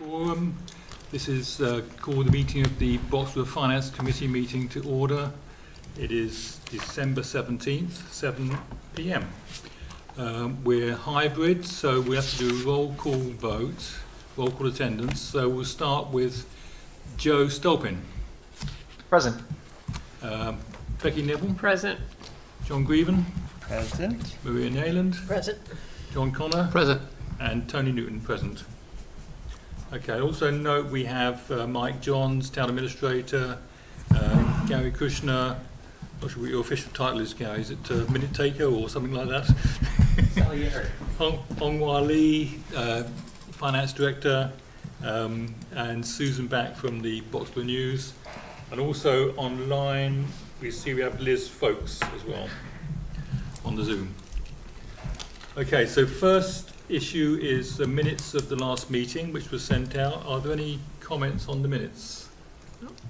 Quorum. This is called the meeting of the Boxwood Finance Committee meeting to order. It is December 17th, 7 p.m. We're hybrid, so we have to do a roll call vote, roll call attendance. So we'll start with Joe Stolpin. Present. Becky Neville. Present. John Grieven. Present. Maria Nayland. Present. John Connor. Present. And Tony Newton present. Okay, also note we have Mike Johns, Town Administrator, Gary Kushner, not sure what your official title is, Gary, is it Minute Taker or something like that? Hong Hua Lee, Finance Director, and Susan Back from the Boxwood News. And also online, we have Liz Folks as well on the Zoom. Okay, so first issue is the minutes of the last meeting, which was sent out. Are there any comments on the minutes?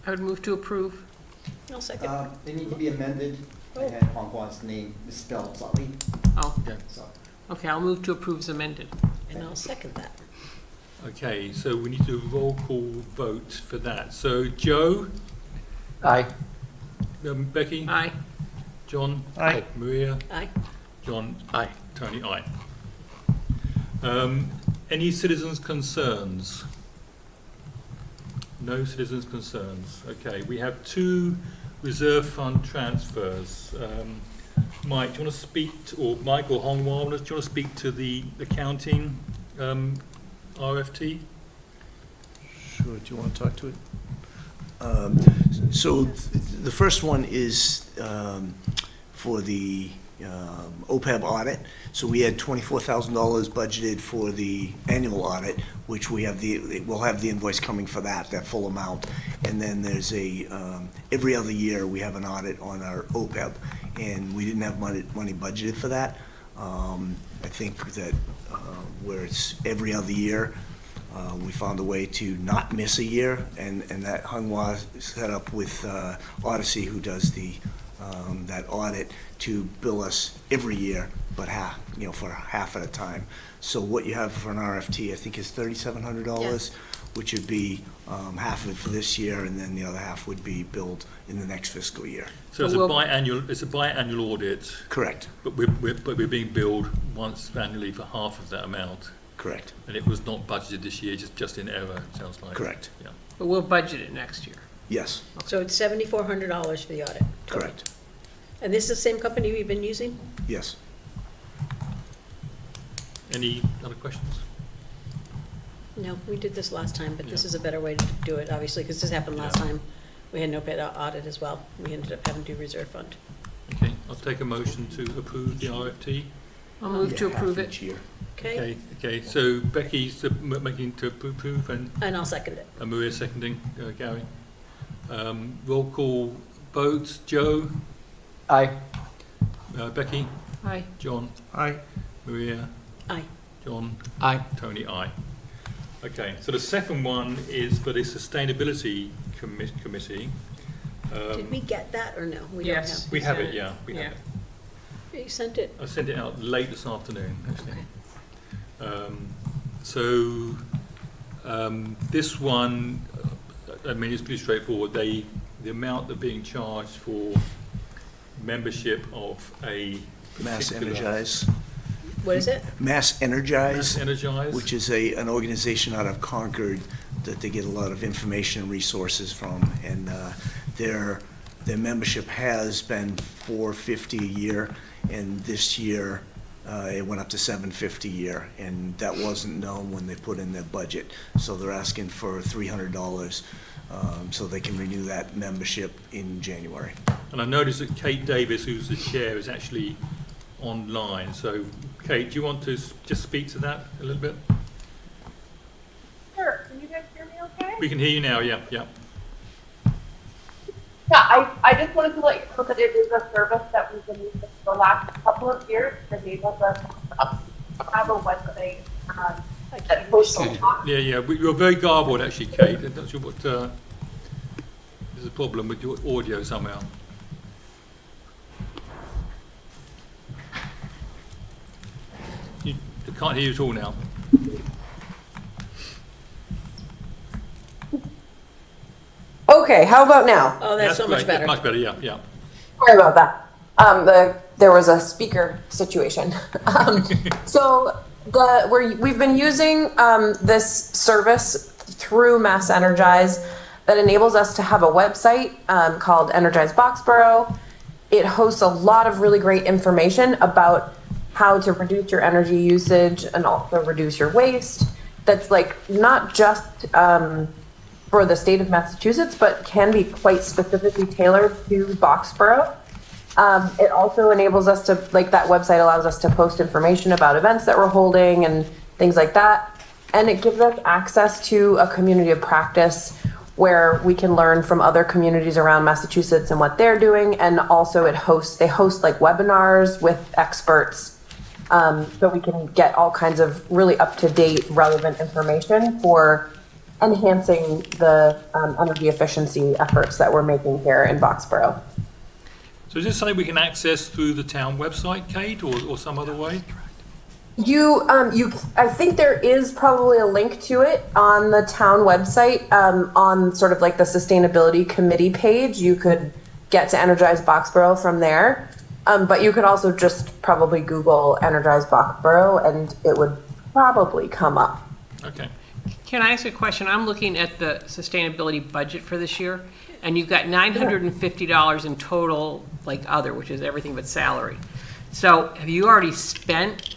I would move to approve. I'll second. They need to be amended. I had Hong Kong's name misspelled slightly, Oh, Okay. so. okay, I'll move to approve as amended. And I'll second that. Okay, so we need to roll call vote for that. So Joe, Aye. Becky, Aye. John, Aye. Maria, Aye. John, Aye. Tony, aye. Any citizens' concerns? No citizens' concerns. Okay, we have two reserve fund transfers. Mike, do you want to speak to, or Mike or Hong Hua, do you want to speak to the accounting RFT? Sure, do you want to talk to it? So the first one is for the OPEB audit. So we had $24,000 budgeted for the annual audit, which we'll have the invoice coming for that full amount. And then there's every other year we have an audit on our OPEB, and we didn't have money budgeted for that. I think that where it's every other year, we found a way to not miss a year, and that Hung Hua set up with Odyssey, who does that audit, to bill us every year, but for half at a time. So what you have for an RFT, I think, is $3,700, which would be half of it for this year, and then the other half would be billed in the next fiscal year. So it's a biannual audit. Correct. But we're being billed once annually for half of that amount. Correct. And it was not budgeted this year, just in error, it sounds like. Correct. Yeah. But we'll budget it next year. Yes. So it's $7,400 for the audit. total. Correct. And this is the same company we've been using? Yes. Any other questions? No, we did this last time, but this Yeah. is a better way to do it, obviously, because this happened last Yeah. time. We had no bid audit as well. We ended up having to do reserve fund. Okay, I'll take a motion to approve the RFT. I'll move to Yeah, approve half it. each year. Okay? Okay, so Becky's making to approve and And I'll second it. Maria seconding, Gary. Roll call votes, Joe, Aye. Becky, Aye. John, Aye. Maria, Aye. John, Aye. Tony, aye. Okay, so the second one is for the Sustainability Committee. Did we get that or no? We don't Yes. We have sent it, yeah, we have it. You sent it? I sent it out late this afternoon, actually. This one, I mean, it's pretty straightforward. The amount they're being charged for membership of a Mass particular- Energize. What is it? Mass Energize. Mass Energize. Which is an organization out of Concord that they get a lot of information and resources from, and their membership has been $450 a year, and this year it went up to $750 a year, and that wasn't known when they put in their budget. So they're asking for $300 so they can renew that membership in January. And I noticed that Kate Davis, who's the chair, is actually online. So, Kate, do you want to just speak to that a little bit? Sure. Can you guys hear me okay? We can hear you now, yeah. Yeah, I just wanted to let you know that it is a service that we've been using for the last couple of years to enable us to have a website that posts a lot. Yeah, you're very garbled, actually, Kate. I'm not sure what, there's a problem with your audio somehow. I can't hear you at all now. Okay, how about now? Oh, that's so much great. better. Much better, yeah, yeah. Sorry about that. There was a speaker situation. So we've been using this service through Mass Energize that enables us to have a website called Energize Boxborough. It hosts a lot of really great information about how to reduce your energy usage and also reduce your waste. That's like not just for the state of Massachusetts, but can be quite specifically tailored to Boxborough. It also enables us to, like, that website allows us to post information about events that we're holding and things like that. And it gives us access to a community of practice where we can learn from other communities around Massachusetts and what they're doing. And also they host like webinars with experts. So we can get all kinds of really up-to-date, relevant information for enhancing the energy efficiency efforts that we're making here in Boxborough. So is this something we can access through the town website, Kate, or some other way? I think there is probably a link to it on the town website, on sort of like the sustainability committee page. You could get to Energize Boxborough from there. But you could also just probably Google Energize Boxborough and it would probably come up. Okay. Can I ask a question? I'm looking at the sustainability budget for this year, and you've got $950 in total, like other, which is everything but salary. So have you already spent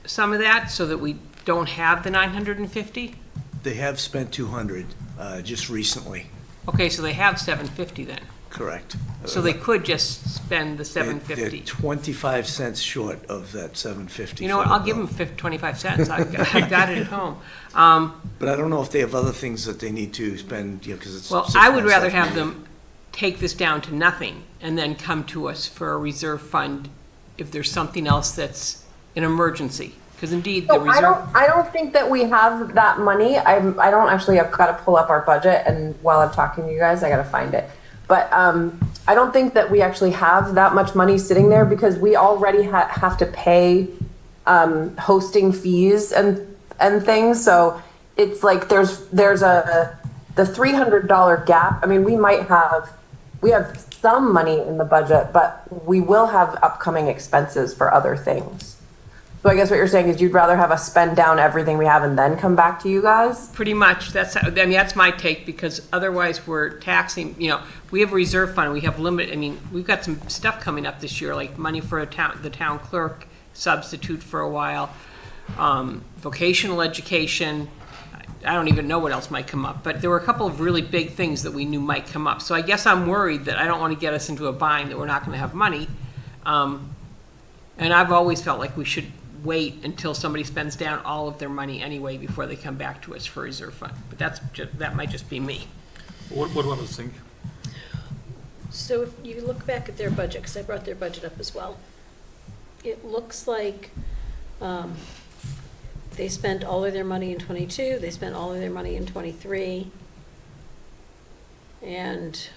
some of that so that we don't have the 950? They have spent 200 just recently, Okay, so they have 750 then. correct. So they could just spend the They're 750. 25 cents short of that 750. You know what, for the I'll give bill. them 25 cents. I've got it at home. But I don't know if they have other things that they need to spend, because it's. Well, 6 I would months rather left. have them take this down to nothing and then come to us for a reserve fund if there's something else that's an emergency. Because indeed, the So reserve, I don't think that we have that money. I don't actually, I've got to pull up our budget, and while I'm talking to you guys, I got to find it. But I don't think that we actually have that much money sitting there because we already have to pay hosting fees and things. So it's like there's the $300 gap. I mean, we have some money in the budget, but we will have upcoming expenses for other things. So I guess what you're saying is you'd rather have us spend down everything we have and then come back to you guys? pretty much, that's my take, because otherwise we're taxing, we have a reserve fund, we have we've got some stuff coming up this year, like money for the town clerk substitute for a while, vocational education. I don't even know what else might come up, but there were a couple of really big things that we knew might come up. So I guess I'm worried that I don't want to get us into a bind that we're not going to have money. And I've always felt like we should wait until somebody spends down all of their money anyway before they come back to us for a reserve fund. But that might just be me. What do others think? So if you look back at their budget, because I brought their budget up as well, it looks like they spent all of their money in '22, they spent all of their money in '23, and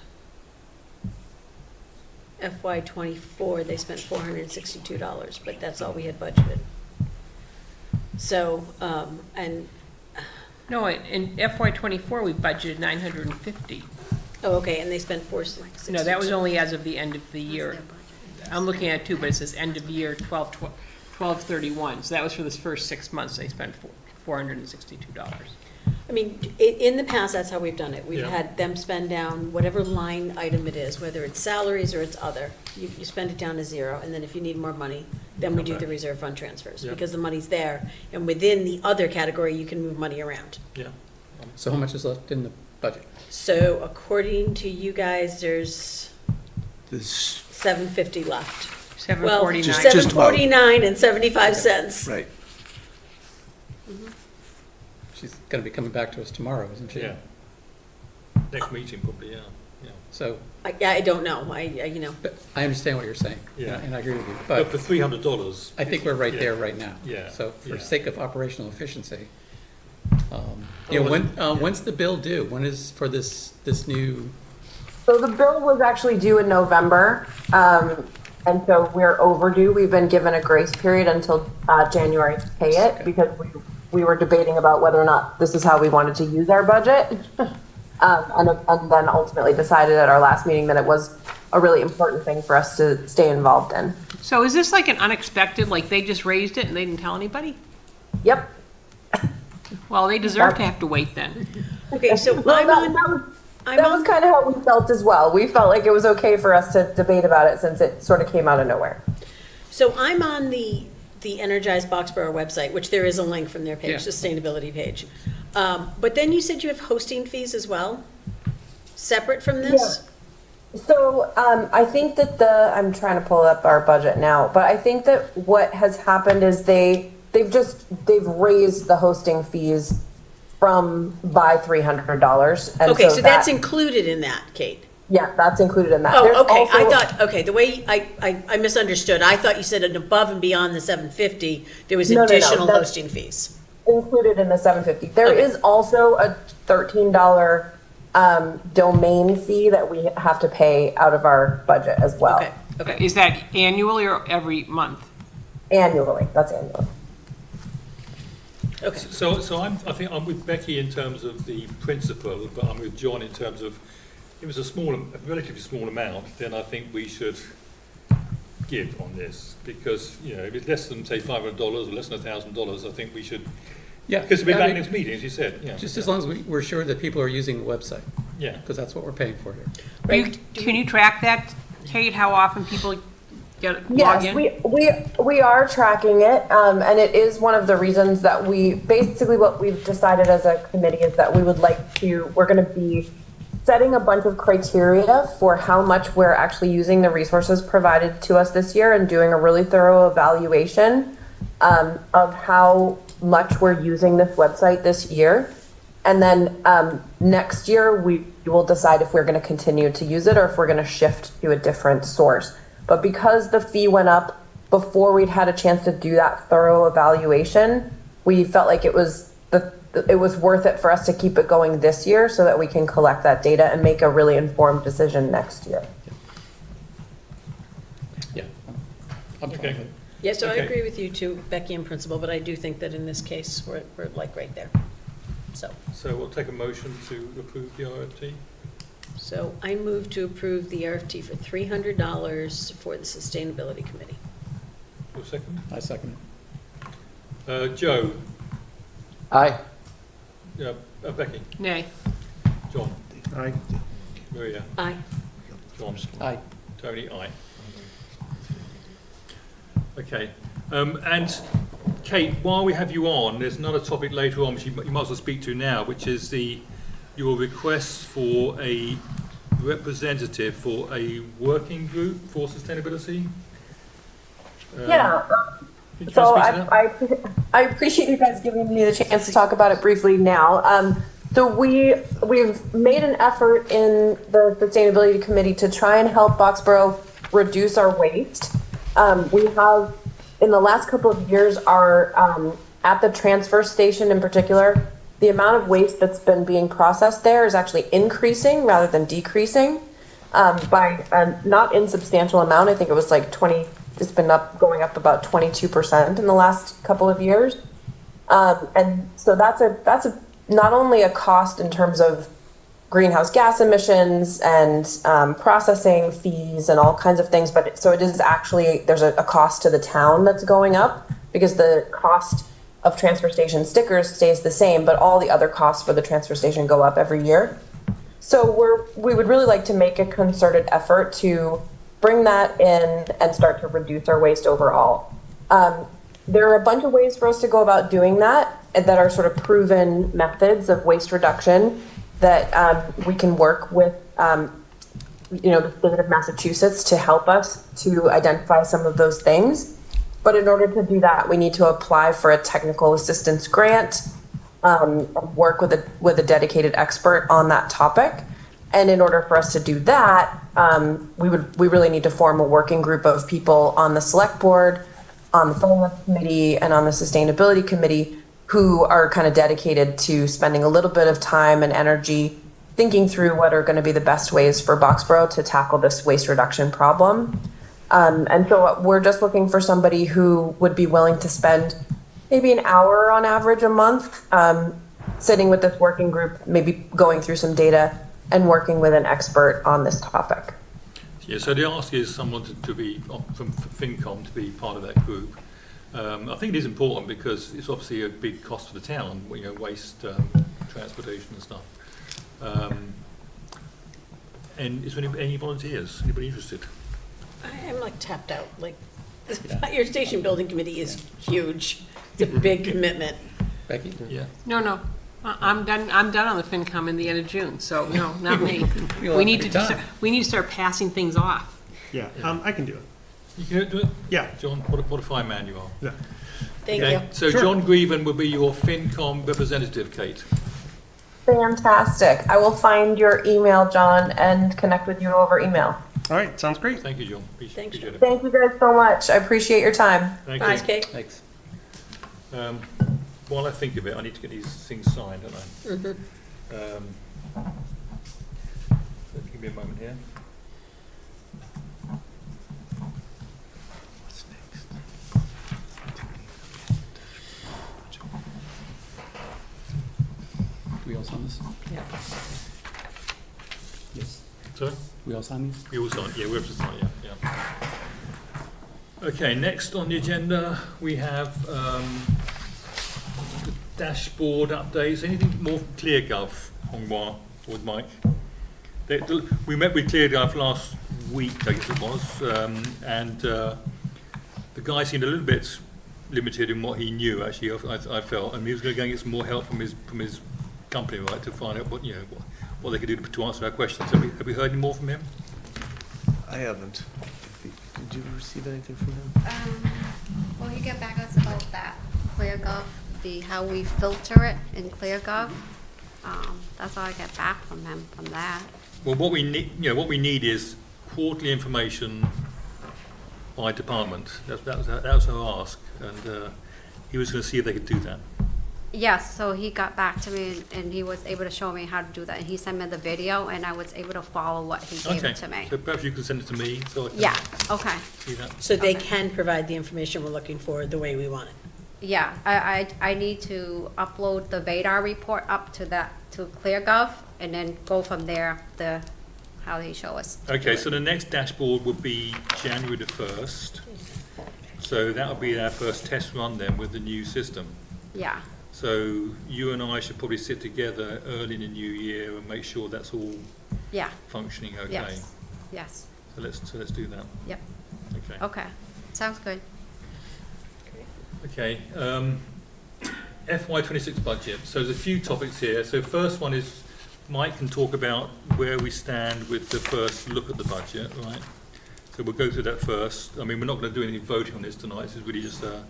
FY '24, they spent $462, but that's all we had budgeted. So, and, No, in FY '24, we budgeted 950. oh, okay, and they spent 462. No, that was only as of the end of the year. I'm looking at it too, but it says end of year 12/31. So that was for this first 6 months, they spent $462. I mean, in the past, that's how we've done it. We've Yeah. had them spend down whatever line item it is, whether it's salaries or it's other. You spend it down to zero, and then if you need more money, then we do the reserve fund transfers, Yeah. because the money's there. And within the other category, you can move money around. Yeah. So how much is left in the budget? So according to you guys, there's This, $750 left. Well, 749. Just about. $749 and 75 cents. right. She's gonna be coming back to us tomorrow, isn't she? Yeah. Next meeting probably, yeah. So, I don't know, but I understand what you're saying. Yeah. And I agree with you, But but for $300. I think we're right yeah. there right now. Yeah, So for yeah. sake of operational efficiency, when's the bill due? When is for this new? So the bill was actually due in November, and so we're overdue. We've been given a grace period until January to pay it Okay. because we were debating about whether or not this is how we wanted to use our budget. And then ultimately decided at our last meeting that it was a really important thing for us to stay involved in. So is this like an unexpected, like they just raised it and they didn't tell anybody? Yep. Well, they deserve to have to wait then. Okay, so Well, I'm that, on, that was, I'm that was on, kind of how we felt as well. We felt like it was okay for us to debate about it since it sort of came out of nowhere. so I'm on the Energize Boxborough website, which there is a link from their page, Yeah. sustainability page. But then you said you have hosting fees as well, separate from this? So I think that I'm trying to pull up our budget now, but I think that what has happened is they've raised the hosting fees by $300. And Okay, so that's that- included in that, Kate? yeah, that's included in that. There's Oh, okay, I also- thought, okay, the way, I misunderstood. I thought you said an above and beyond the 750, there was No, no, no, additional that's- hosting fees. included in the 750. There Okay. is also a $13 domain fee that we have to pay out of our budget as well. Okay, okay. Is that annually or every month? Annually, that's annually. Okay, So I think I'm with Becky in terms of the principle, but I'm with John in terms of, if it was a relatively small amount, then I think we should give on this, because, you know, if it's less than, say, $500 or less than $1,000, I think we should, Yeah. because we're I back mean, next meeting, as you said, yeah. Just as long as we're sure that people are using the website, Yeah. because that's what we're paying for here. Right. Can you track that, Kate, how often people log Yes, in? we are tracking it, and it is one of the reasons that basically what we've decided as a committee is that we're gonna be setting a bunch of criteria for how much we're actually using the resources provided to us this year and doing a really thorough evaluation of how much we're using this website this year. And then next year, we will decide if we're going to continue to use it or if we're going to shift to a different source. But because the fee went up before we'd had a chance to do that thorough evaluation, we felt like it was worth it for us to keep it going this year so that we can collect that data and make a really informed decision next year. Yeah. I'm fine Okay. with it. yeah, so I Okay. agree with you too, Becky, in principle, but I do think that in this case, we're like right there. So we'll take a motion to approve the RFT. So I move to approve the RFT for $300 for the Sustainability Committee. Your second? I second Joe, Aye. Becky, Nay. John, Aye. Maria, Aye. John, Aye. Tony, aye. Okay, and Kate, while we have you on, there's another topic later on which you might as well speak to now, which is your request for a representative for a working group for sustainability. Yeah. Could you So speak to that? I appreciate you guys giving me the chance to talk about it briefly now. So we've made an effort in the Sustainability Committee to try and help Boxborough reduce our waste. We have, in the last couple of years, at the transfer station in particular, the amount of waste that's been being processed there is actually increasing rather than decreasing by a not insubstantial amount. I think it was like it's been going up about 22% in the last couple of years. And so that's not only a cost in terms of greenhouse gas emissions and processing fees and all kinds of things, but so it is actually, there's a cost to the town that's going up because the cost of transfer station stickers stays the same, but all the other costs for the transfer station go up every year. So we would really like to make a concerted effort to bring that in and start to reduce our waste overall. There are a bunch of ways for us to go about doing that are sort of proven methods of waste reduction that we can work with, the state of Massachusetts to help us to identify some of those things. But in order to do that, we need to apply for a technical assistance grant, and work with a dedicated expert on that topic. And in order for us to do that, we really need to form a working group of people on the select board, on the finance committee, and on the sustainability committee who are kind of dedicated to spending a little bit of time and energy thinking through what are going to be the best ways for Boxborough to tackle this waste reduction problem. And so we're just looking for somebody who would be willing to spend maybe an hour on average a month, sitting with this working group, maybe going through some data and working with an expert on this topic. Yeah, so the ask is someone to be, from FinCom, to be part of that group. I think it is important because it's obviously a big cost for the town, waste, transportation and stuff. And is there any volunteers? Anybody interested? I'm like tapped out, like, the fire station building committee is huge. It's a big commitment. Becky? Yeah. No, I'm done on the FinCom in the end of June, so no, not me. You'll We have need a to, good time. we need to start passing things off. Yeah, I can do it. You can do it? Yeah, John, what a fine man you are. yeah. Thank Okay, you. so Sure. John Grieven will be your FinCom representative, Kate. Fantastic. I will find your email, John, and connect with you over email. All right, sounds great. Thank you, John. Thanks, Appreciate it. Thank you guys so much. I appreciate your time. Thank Bye, you. Kate. Thanks. While I think of it, I need to get these things signed, don't I? Mhm. So give me a moment here. What's next? Do we all sign this? Yeah. Yes. Sorry? We all sign these? We all sign, yeah, we have to sign, yeah. Okay, next on the agenda, we have the dashboard updates. Anything more from ClearGov, Hongwa, with Mike? We met with ClearGov last week, I guess it was, and the guy seemed a little bit limited in what he knew, actually, I felt, and he was going to go and get some more help from his company, right, to find out what they could do to answer our questions. Have we heard any more from him? I haven't. Did you receive anything from him? Will you get back us about that ClearGov, how we filter it in ClearGov? That's all I get back from him from that. Well, what we need is quarterly information by department. That was our ask, and he was going to see if they could do that. Yes, so he got back to me and he was able to show me how to do that. And he sent me the video and I was able to follow what he gave Okay, it to me. so perhaps you can send it to me so I can Yeah, okay. see that. So they can provide the information we're looking for the way we want it. Yeah, I need to upload the Vadar report up to ClearGov and then go from there, how they show us. Okay, so the next dashboard would be January the 1st. So that would be our first test run then with the new system. Yeah, So you and I should probably sit together early in the new year and make sure that's all yeah, functioning okay. yes, yes, So let's do that. yep, Okay. okay, sounds good. Okay. FY26 budget. So there's a few topics here. So first one is Mike can talk about where we stand with the first look at the budget, right? So we'll go through that first. I mean, we're not going to do any voting on this tonight. This is really just an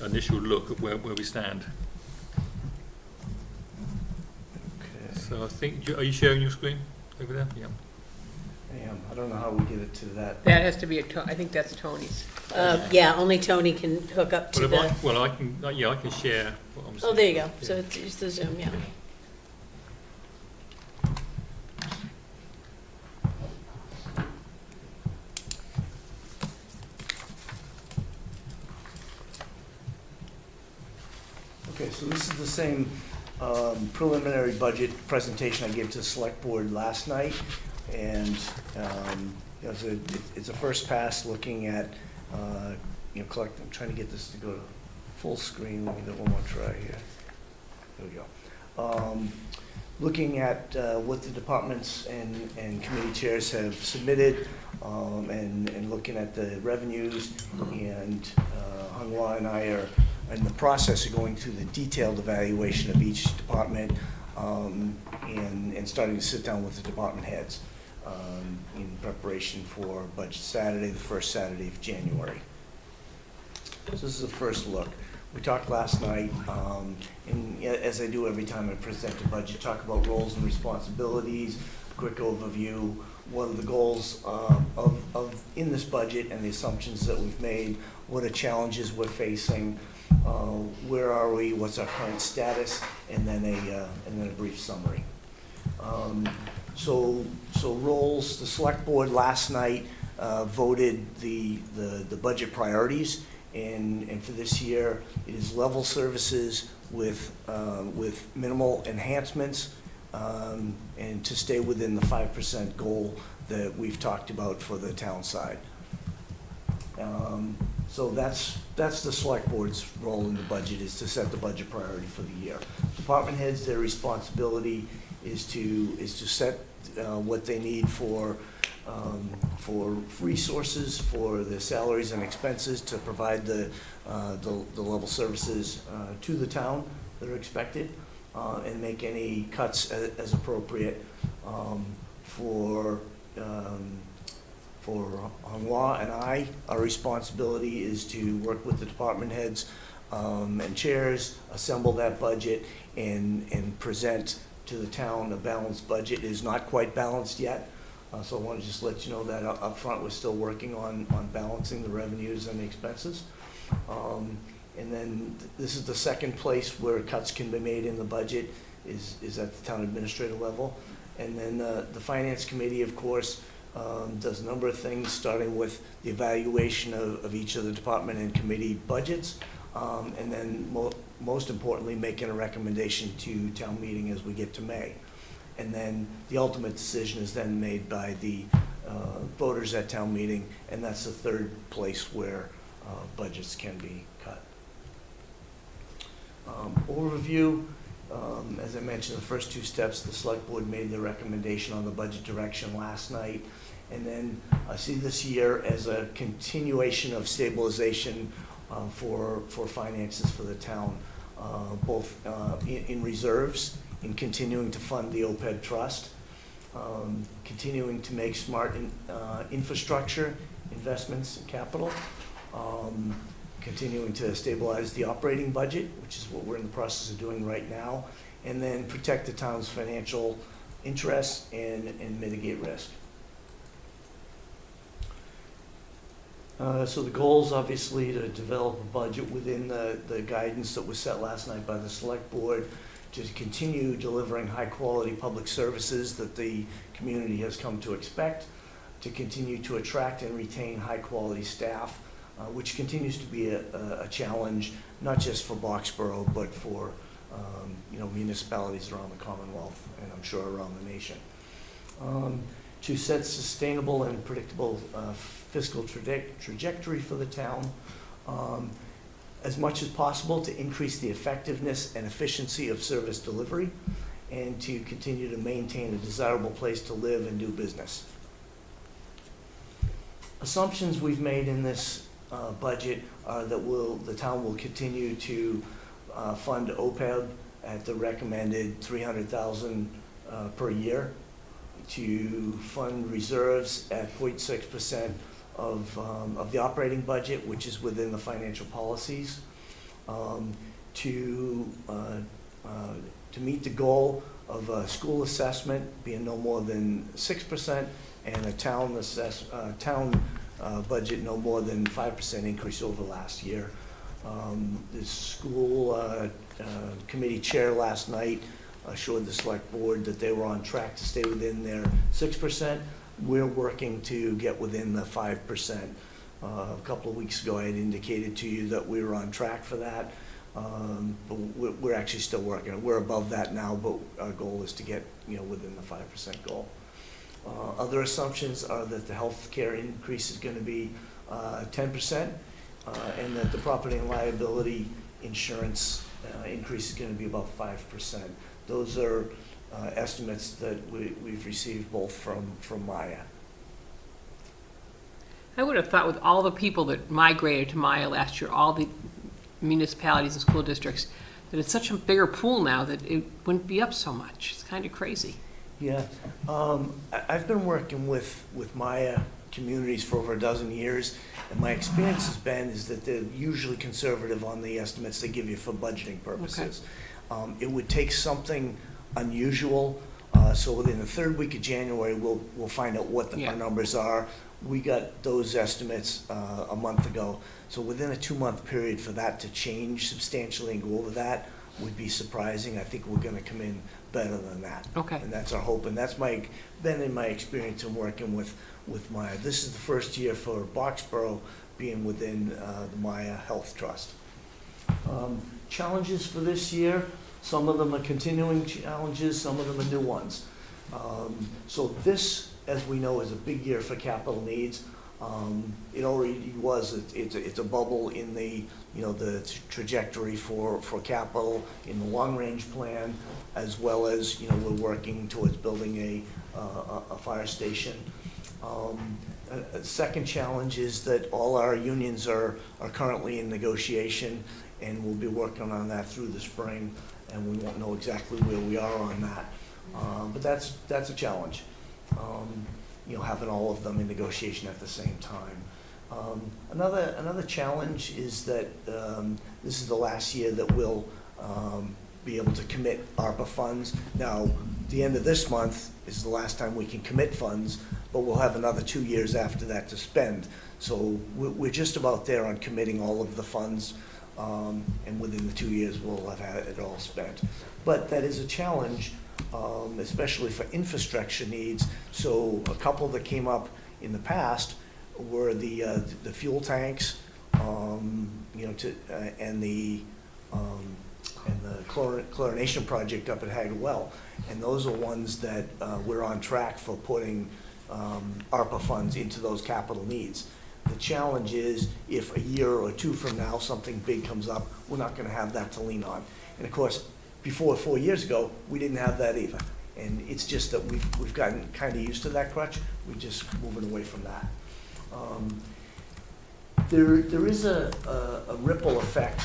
initial look at where we stand. Okay. So I think, are you sharing your screen over there? Yeah. I am. I don't know how we get it to that. That has to be I think that's Tony's. Yeah, only Tony can hook up to Well, the, I can share what I'm saying. oh, there you go. Yeah. So it's just the Zoom, yeah. Okay, so this is the same preliminary budget presentation I gave to the select board last night. And it's a first pass looking at, I'm trying to get this to go to full screen. Let me do one more try here. There we go. Looking at what the departments and committee chairs have submitted, and looking at the revenues, and Hung-Wah and I are in the process of going through the detailed evaluation of each department, and starting to sit down with the department heads in preparation for Budget Saturday, the first Saturday of January. So this is the first look. We talked last night, and as I do every time I present a budget, talk about roles and responsibilities, quick overview, what are the goals in this budget and the assumptions that we've made, what are challenges we're facing, where are we, what's our current status, and then a brief summary. So roles, the select board last night voted the budget priorities, and for this year, it is level services with minimal enhancements, and to stay within the 5% goal that we've talked about for the town side. So that's the select board's role in the budget, is to set the budget priority for the year. Department heads, their responsibility is to set what they need for resources, for the salaries and expenses, to provide the level services to the town that are expected, and make any cuts as appropriate. For Hanwha and I, our responsibility is to work with the department heads and chairs, assemble that budget, and present to the town a balanced budget. It is not quite balanced yet, so I want to just let you know that up front, we're still working on balancing the revenues and the expenses. And then this is the second place where cuts can be made in the budget, is at the town administrator level. And then the finance committee, of course, does a number of things, starting with the evaluation of each of the department and committee budgets, and then most importantly, making a recommendation to town meeting as we get to May. And then the ultimate decision is then made by the voters at town meeting, and that's the third place where budgets can be cut. Overview. As I mentioned, the first two steps, the select board made the recommendation on the budget direction last night. And then I see this year as a continuation of stabilization for finances for the town, both in reserves, in continuing to fund the OPEB trust, continuing to make smart infrastructure investments in capital, continuing to stabilize the operating budget, which is what we're in the process of doing right now, and then protect the town's financial interests and mitigate risk. So the goal is obviously to develop a budget within the guidance that was set last night by the select board, to continue delivering high-quality public services that the community has come to expect, to continue to attract and retain high-quality staff, which continues to be a challenge, not just for Boxborough, but for municipalities around the Commonwealth, and I'm sure around the nation. To set sustainable and predictable fiscal trajectory for the town, as much as possible to increase the effectiveness and efficiency of service delivery, and to continue to maintain a desirable place to live and do business. Assumptions we've made in this budget are that the town will continue to fund OPEB at the recommended $300,000 per year, to fund reserves at 0.6% of the operating budget, which is within the financial policies, to meet the goal of a school assessment being no more than 6% and a town budget no more than 5% increase over last year. The school committee chair last night assured the select board that they were on track to stay within their 6%. We're working to get within the 5%. A couple of weeks ago, I had indicated to you that we were on track for that, but we're actually still working. We're above that now, but our goal is to get within the 5% goal. Other assumptions are that the health care increase is going to be 10%, and that the property and liability insurance increase is going to be about 5%. Those are estimates that we've received both from Maya. I would have thought with all the people that migrated to Maya last year, all the municipalities and school districts, that it's such a bigger pool now that it wouldn't be up so much. It's kind of crazy. Yeah, I've been working with Maya communities for over a dozen years, and my experience has been is that they're usually conservative on the estimates they give you for budgeting purposes. Okay. It would take something unusual, so within the third week of January, we'll find out what our numbers are. We got those estimates a month ago, so within a 2-month period for that to change substantially and go over that would be surprising. I think we're going to come in better than that. Okay. And that's our hope, and that's been in my experience in working with Maya. This is the first year for Boxborough being within the Maya Health Trust. Challenges for this year, some of them are continuing challenges, some of them are new ones. So this, as we know, is a big year for capital needs. It already was, it's a bubble in the, the trajectory for capital in the long-range plan, as well as, we're working towards building a fire station. A second challenge is that all our unions are currently in negotiation, and we'll be working on that through the spring, and we won't know exactly where we are on that. But that's a challenge, having all of them in negotiation at the same time. Another challenge is that this is the last year that we'll be able to commit ARPA funds. Now, the end of this month is the last time we can commit funds, but we'll have another 2 years after that to spend. So we're just about there on committing all of the funds, and within the 2 years, we'll have had it all spent. But that is a challenge, especially for infrastructure needs. So a couple that came up in the past were the fuel tanks, and the chlorination project up at Haggard Well. And those are ones that we're on track for putting ARPA funds into those capital needs. The challenge is if a year or two from now something big comes up, we're not going to have that to lean on. And of course, before 4 years ago, we didn't have that either. And it's just that we've gotten kind of used to that crutch. We're just moving away from that. There is a ripple effect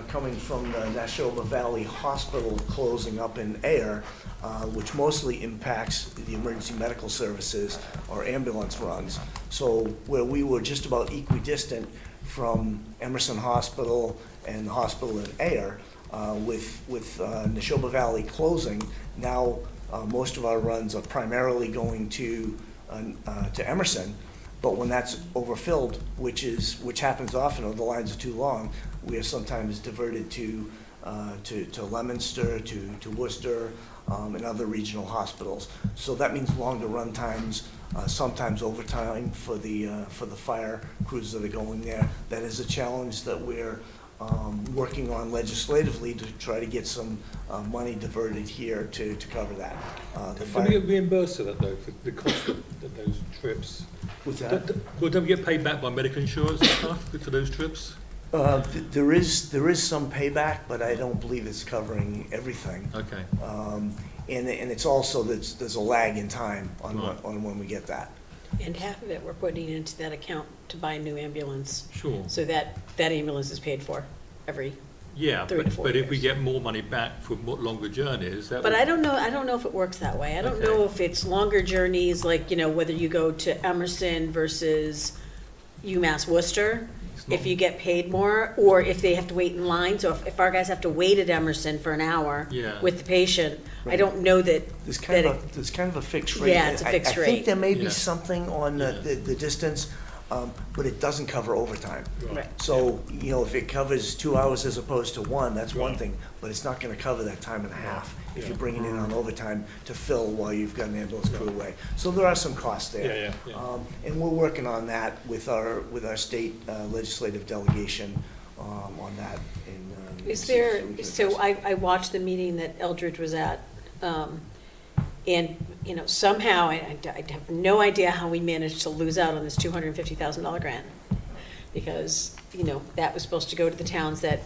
coming from the Nashoba Valley Hospital closing up in Ayer, which mostly impacts the emergency medical services or ambulance runs. So where we were just about equidistant from Emerson Hospital and the hospital in Ayer, with Nashoba Valley closing, now most of our runs are primarily going to Emerson. But when that's overfilled, which happens often, or the lines are too long, we are sometimes diverted to Leominster, to Worcester, and other regional hospitals. So that means longer run times, sometimes overtime for the fire crews that are going there. That is a challenge that we're working on legislatively to try to get some money diverted here to cover that. Can we get reimbursed for that though, for the cost of those trips? What's that? Well, don't we get paid back by medical insurance and stuff for those trips? There is some payback, but I don't believe it's covering everything. Okay. And it's also, there's a lag in time on when we get that. And half of it we're putting into that account to buy a new ambulance. Sure. So that ambulance is paid for every Yeah, 3 to 4 but if we years. get more money back for longer journeys, that But would- I don't know if it works that way. I don't Okay. know if it's longer journeys, like, whether you go to Emerson versus UMass Worcester, It's not- if you get paid more, or if they have to wait in line. So if our guys have to wait at Emerson for an hour Yeah. with the patient, I Right. don't know that, There's that kind of a fixed rate. Yeah, it's a fixed I rate. think there may be Yeah. something on Yeah. the distance, but it doesn't cover overtime. Right. So, if it covers 2 hours as opposed to 1, that's one Right. thing, but it's not gonna cover that time and a half if Yeah. you're bringing in on overtime to fill while you've got an ambulance crew away. So there are some costs there. Yeah. And we're working on that with our state legislative delegation, on that. is there, so I watched the meeting that Eldridge was at, and, somehow, I have no idea how we managed to lose out on this $250,000 grant. Because, that was supposed to go to the towns that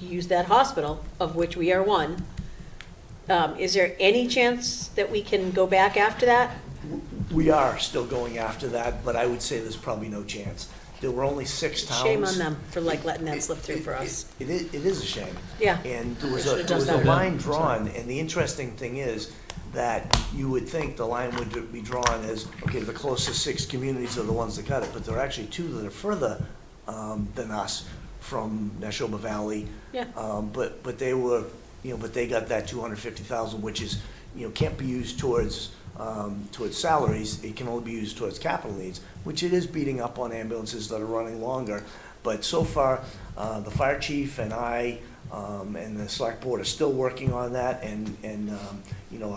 use that hospital, of which we are one. Is there any chance that we can go back after that? We are still going after that, but I would say there's probably no chance. There were only 6 towns. Shame on them for letting that slip through for us. It is a shame. Yeah. And there was Should've a done better. line drawn, and the interesting thing is that you would think the line would be drawn as, okay, the closest 6 communities are the ones that got it, but there are actually 2 that are further than us from Nashoba Valley. Yeah. But they were, but they got that 250,000, which is, can't be used towards salaries. It can only be used towards capital needs, which it is beating up on ambulances that are running longer. But so far, the fire chief and I And the select board is still working on that, and you know,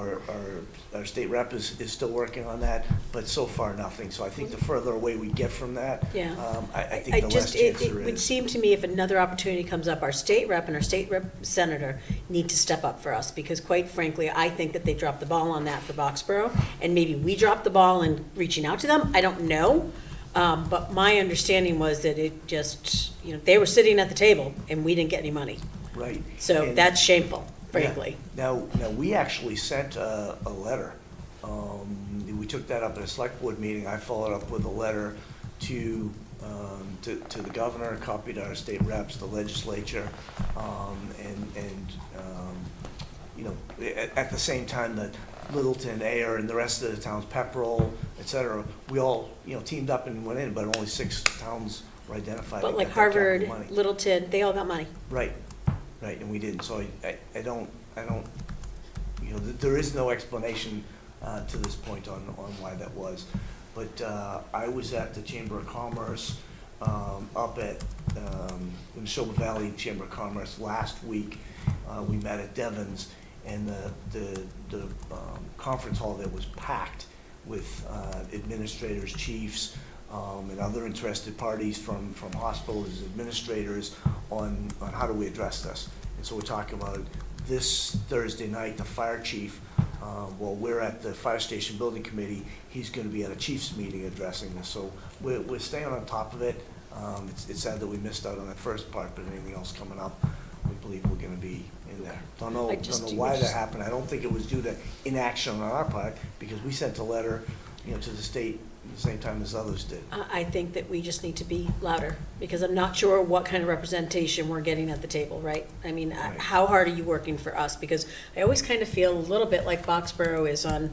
our state rep is still working on that, but so far nothing. So I think the further away we get from that, Yeah. I think the less chance It there would is. seem to me if another opportunity comes up, our state rep and our state rep senator need to step up for us, because quite frankly, I think that they dropped the ball on that for Boxborough, and maybe we dropped the ball in reaching out to them, I don't know. But my understanding was that it just, you know, they were sitting at the table and we didn't get any money. Right. So And- that's shameful, frankly. Yeah. Now, we actually sent a letter. We took that up at a select board meeting. I followed up with a letter to the governor, copied our state reps, the legislature, and you know, at the same time that Littleton, Ayer, and the rest of the towns, Pepperell, et cetera, we all, you know, teamed up and went in, but only 6 towns were identified. But that like got that capital Harvard, money. Littleton, they all got money. Right, and we didn't, so I don't, you know, there is no explanation to this point on why that was. But I was at the Chamber of Commerce up at, in the Neshoba Valley Chamber of Commerce last week. We met at Devon's, and the conference hall there was packed with administrators, chiefs, and other interested parties from hospitals, administrators, on how do we address this. And so we're talking about this Thursday night, the fire chief, while we're at the fire station building committee, he's gonna be at a chief's meeting addressing this. So we're staying on top of it. It's sad that we missed out on that first part, but anything else coming up, we believe we're gonna be in there. Don't know why that happened. I don't think it was due to inaction on our part, because we sent a letter, you know, to the state at the same time as others did. I think that we just need to be louder, because I'm not sure what kind of representation we're getting at the table, right? I mean, Right. how hard are you working for us? Because I always kind of feel a little bit like Boxborough is on,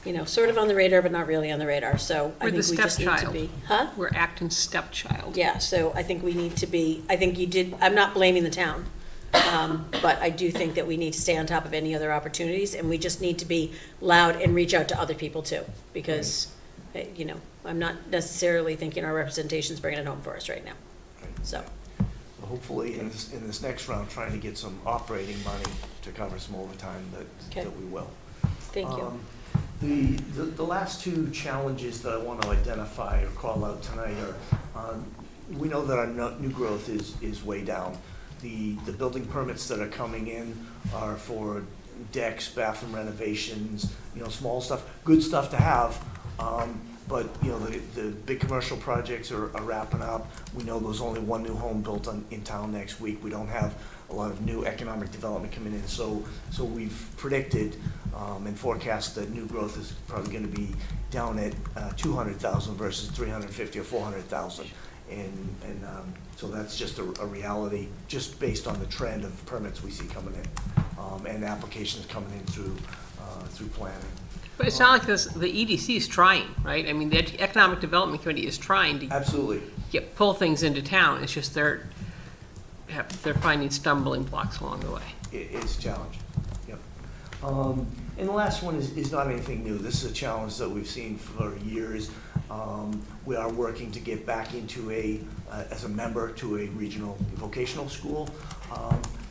you know, sort of on the radar, but not really on the radar, so I We're the think we just need to stepchild. be. Huh? We're Acton's stepchild. Yeah, so I think we need to be, I think you did, I'm not blaming the town, but I do think that we need to stay on top of any other opportunities, and we just need to be loud and reach out to other people too, because, you know, I'm not necessarily thinking our representation's bringing it home for us right now, so. So hopefully in this next round, trying to get some operating money to cover some overtime Okay. that we will. Thank you. The last 2 challenges that I want to identify or call out tonight are, we know that our new growth is way down. The building permits that are coming in are for decks, bathroom renovations, you know, small stuff, good stuff to have. But, you know, the big commercial projects are wrapping up. We know there's only 1 new home built in town next week. We don't have a lot of new economic development coming in. So we've predicted and forecast that new growth is probably gonna be down at 200,000 versus 350 or 400,000. And so that's just a reality, just based on the trend of permits we see coming in, and applications coming in through planning. But it's not like this, the EDC is trying, right? I mean, the Economic Development Committee is trying to Absolutely. pull things into town. It's just they're finding stumbling blocks along the way. It's a challenge, yep. And the last one is not anything new. This is a challenge that we've seen for years. We are working to get back into as a member to a regional vocational school.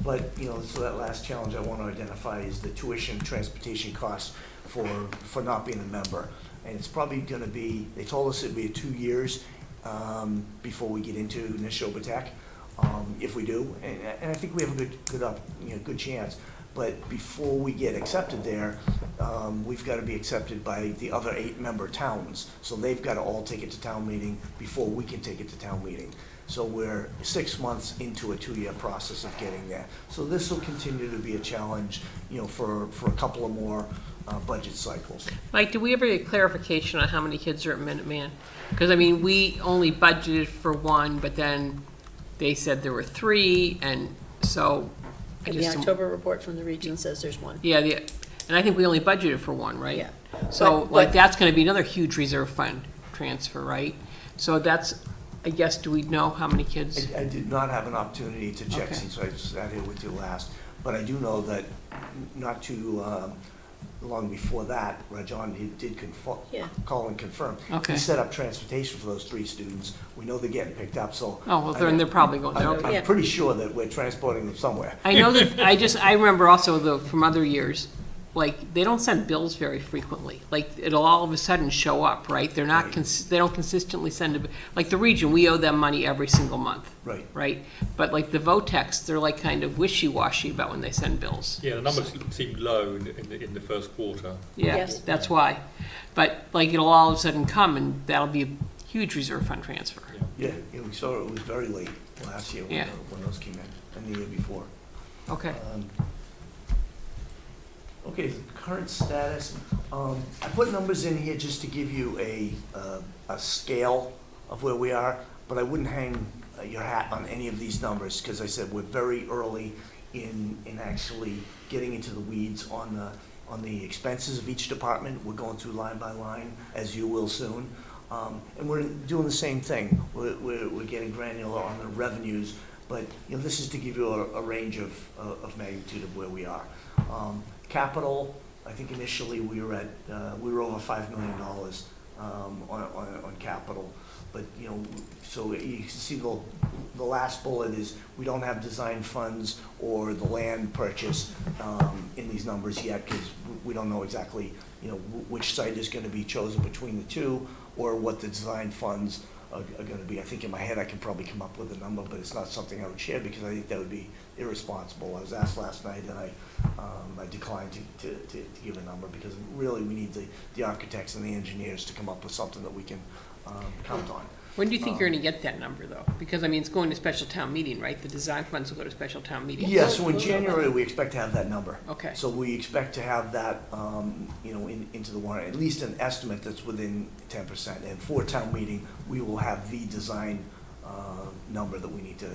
But, you know, so that last challenge I want to identify is the tuition, transportation costs for not being a member. And it's probably gonna be, they told us it'd be 2 years before we get into Neshoba Tech, if we do. And I think we have a good chance. But before we get accepted there, we've got to be accepted by the other 8 member towns. So they've got to all take it to town meeting before we can take it to town meeting. So we're 6 months into a 2-year process of getting there. So this will continue to be a challenge, you know, for a couple of more budget cycles. Mike, do we ever get clarification on how many kids are at Minuteman? Because, I mean, we only budgeted for 1, but then they said there were 3, and so. And the October report from the region says there's 1. Yeah, and I think we only budgeted for 1, right? Yeah. So, But- that's gonna be another huge reserve fund transfer, right? So that's, I guess, do we know how many kids? I did not have an opportunity to check Okay. since I sat here with you last, but I do know that, not to long before that, Rajon, he did Yeah. call and confirm. Okay. He set up transportation for those 3 students. We know they're getting picked up, so. Oh, well, then they're probably going, okay. I'm pretty sure that we're transporting them somewhere. I know that, I remember also though, from other years, like, they don't send bills very frequently. Like, it'll all of a sudden show up, right? They're not, they don't consistently send a, like the region, we owe them money every single month. Right. Right? But like the VOTEX, they're like kind of wishy-washy about when they send bills. Yeah, the numbers seemed low in the first quarter. Yeah, Yes. that's why. But like, it'll all of a sudden come and that'll be a huge reserve fund transfer. Yeah, we saw it was very late last year Yeah. when those came in, and the year before. Okay. Okay, the current status, I put numbers in here just to give you a scale of where we are, but I wouldn't hang your hat on any of these numbers, because I said we're very early in actually getting into the weeds on the expenses of each department. We're going through line by line, as you will soon. And we're doing the same thing. We're getting granular on the revenues, but this is to give you a range of magnitude of where we are. Capital, I think initially we were over $5 million on capital, but so you can see the last bullet is we don't have design funds or the land purchase in these numbers yet, because we don't know exactly which site is going to be chosen between the two, or what the design funds are going to be. I think in my head I can probably come up with a number, but it's not something I would share because I think that would be irresponsible. I was asked last night and I declined to give a number, because really we need the architects and the engineers to come up with something that we can count on. When do you think you're gonna get that number though? Because I mean, it's going to special town meeting, right? The design funds will go to special town meeting. Yeah, so in January, we expect to have that number. Okay. So we expect to have that, into the warrant, at least an estimate that's within 10%. And for town meeting, we will have the design number that we need to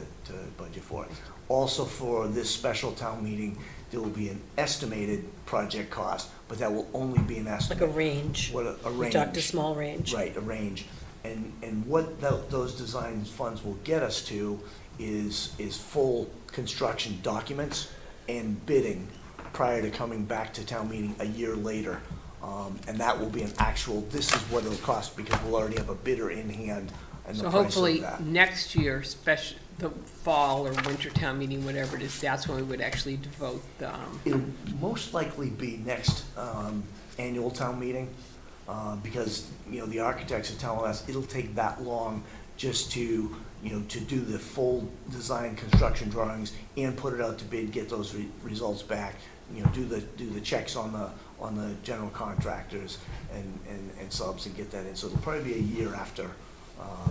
budget for. Also, for this special town meeting, there will be an estimated project cost, but that will only be an estimate. Like a range. What a range. We talked a small range. Right, a range. And what those design funds will get us to is full construction documents and bidding prior to coming back to town meeting a year later. And that will be an actual, this is what it'll cost, because we'll already have a bidder in hand and the So price of hopefully that. next year, the fall or winter town meeting, whatever it is, that's when we would actually devote the, It'll most likely be next annual town meeting, because, the architects are telling us it'll take that long just to do the full design construction drawings and put it out to bid, get those results back, do the checks on the general contractors and subs and get that in. So it'll probably be a year after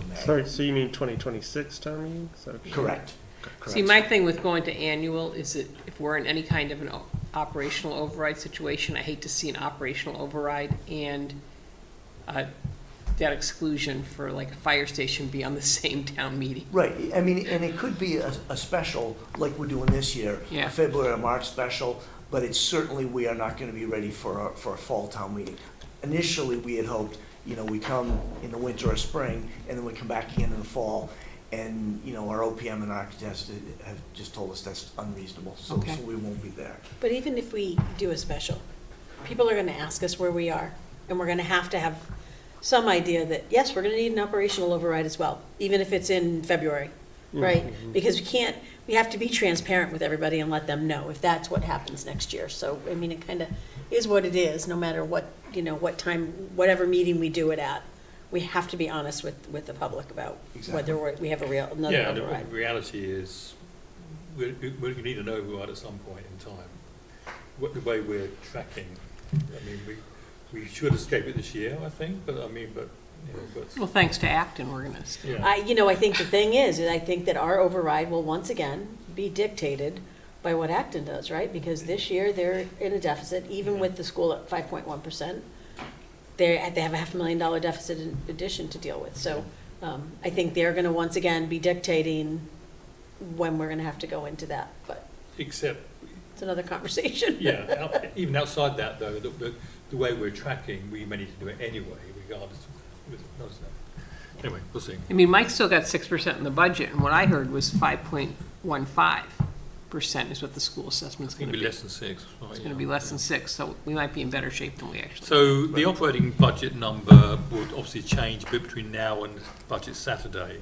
May. Sorry, so you mean 2026 town meeting? Is that what you're saying? Correct. see, my thing with going to annual is that if we're in any kind of an operational override situation, I hate to see an operational override and that exclusion for like a fire station be on the same town meeting. Right, I mean, and it could be a special, like we're doing this year, Yeah. a February or March special, but it's certainly, we are not gonna be ready for a fall town meeting. Initially, we had hoped, we come in the winter or spring, and then we come back again in the fall, and, our OPM and architects have just told us that's unreasonable, so Okay. we won't be there. But even if we do a special, people are gonna ask us where we are, and we're gonna have some idea that, yes, we're gonna need an operational override as well, even if it's in February, right? Because we have to be transparent with everybody and let them know if that's what happens next year. So, I mean, it kinda is what it is, no matter what, what time, whatever meeting we do it at. We have to be honest with the public about Exactly. whether we have another Yeah, override. the reality is, we need an override at some point in time. The way we're tracking, I mean, we should escape it this year, I think, but. Well, thanks to Acton, we're gonna, Yeah. I think the thing is I think that our override will once again be dictated by what Acton does, right? Because this year they're in a deficit, even with the school at 5.1%. They have a $500,000 deficit in addition to deal with. So I think they're gonna once again be dictating when we're gonna have to go into that, but Except, it's another conversation. yeah, even outside that though, the way we're tracking, we may need to do it anyway, regardless of, anyway, we'll see. I mean, Mike's still got 6% in the budget, and what I heard was 5.15. is what the school assessment's It's going gonna to be. be less than 6. Right, It's gonna yeah. be less than 6, so we might be in better shape than we actually. So the operating budget number would obviously change a bit between now and Budget Saturday,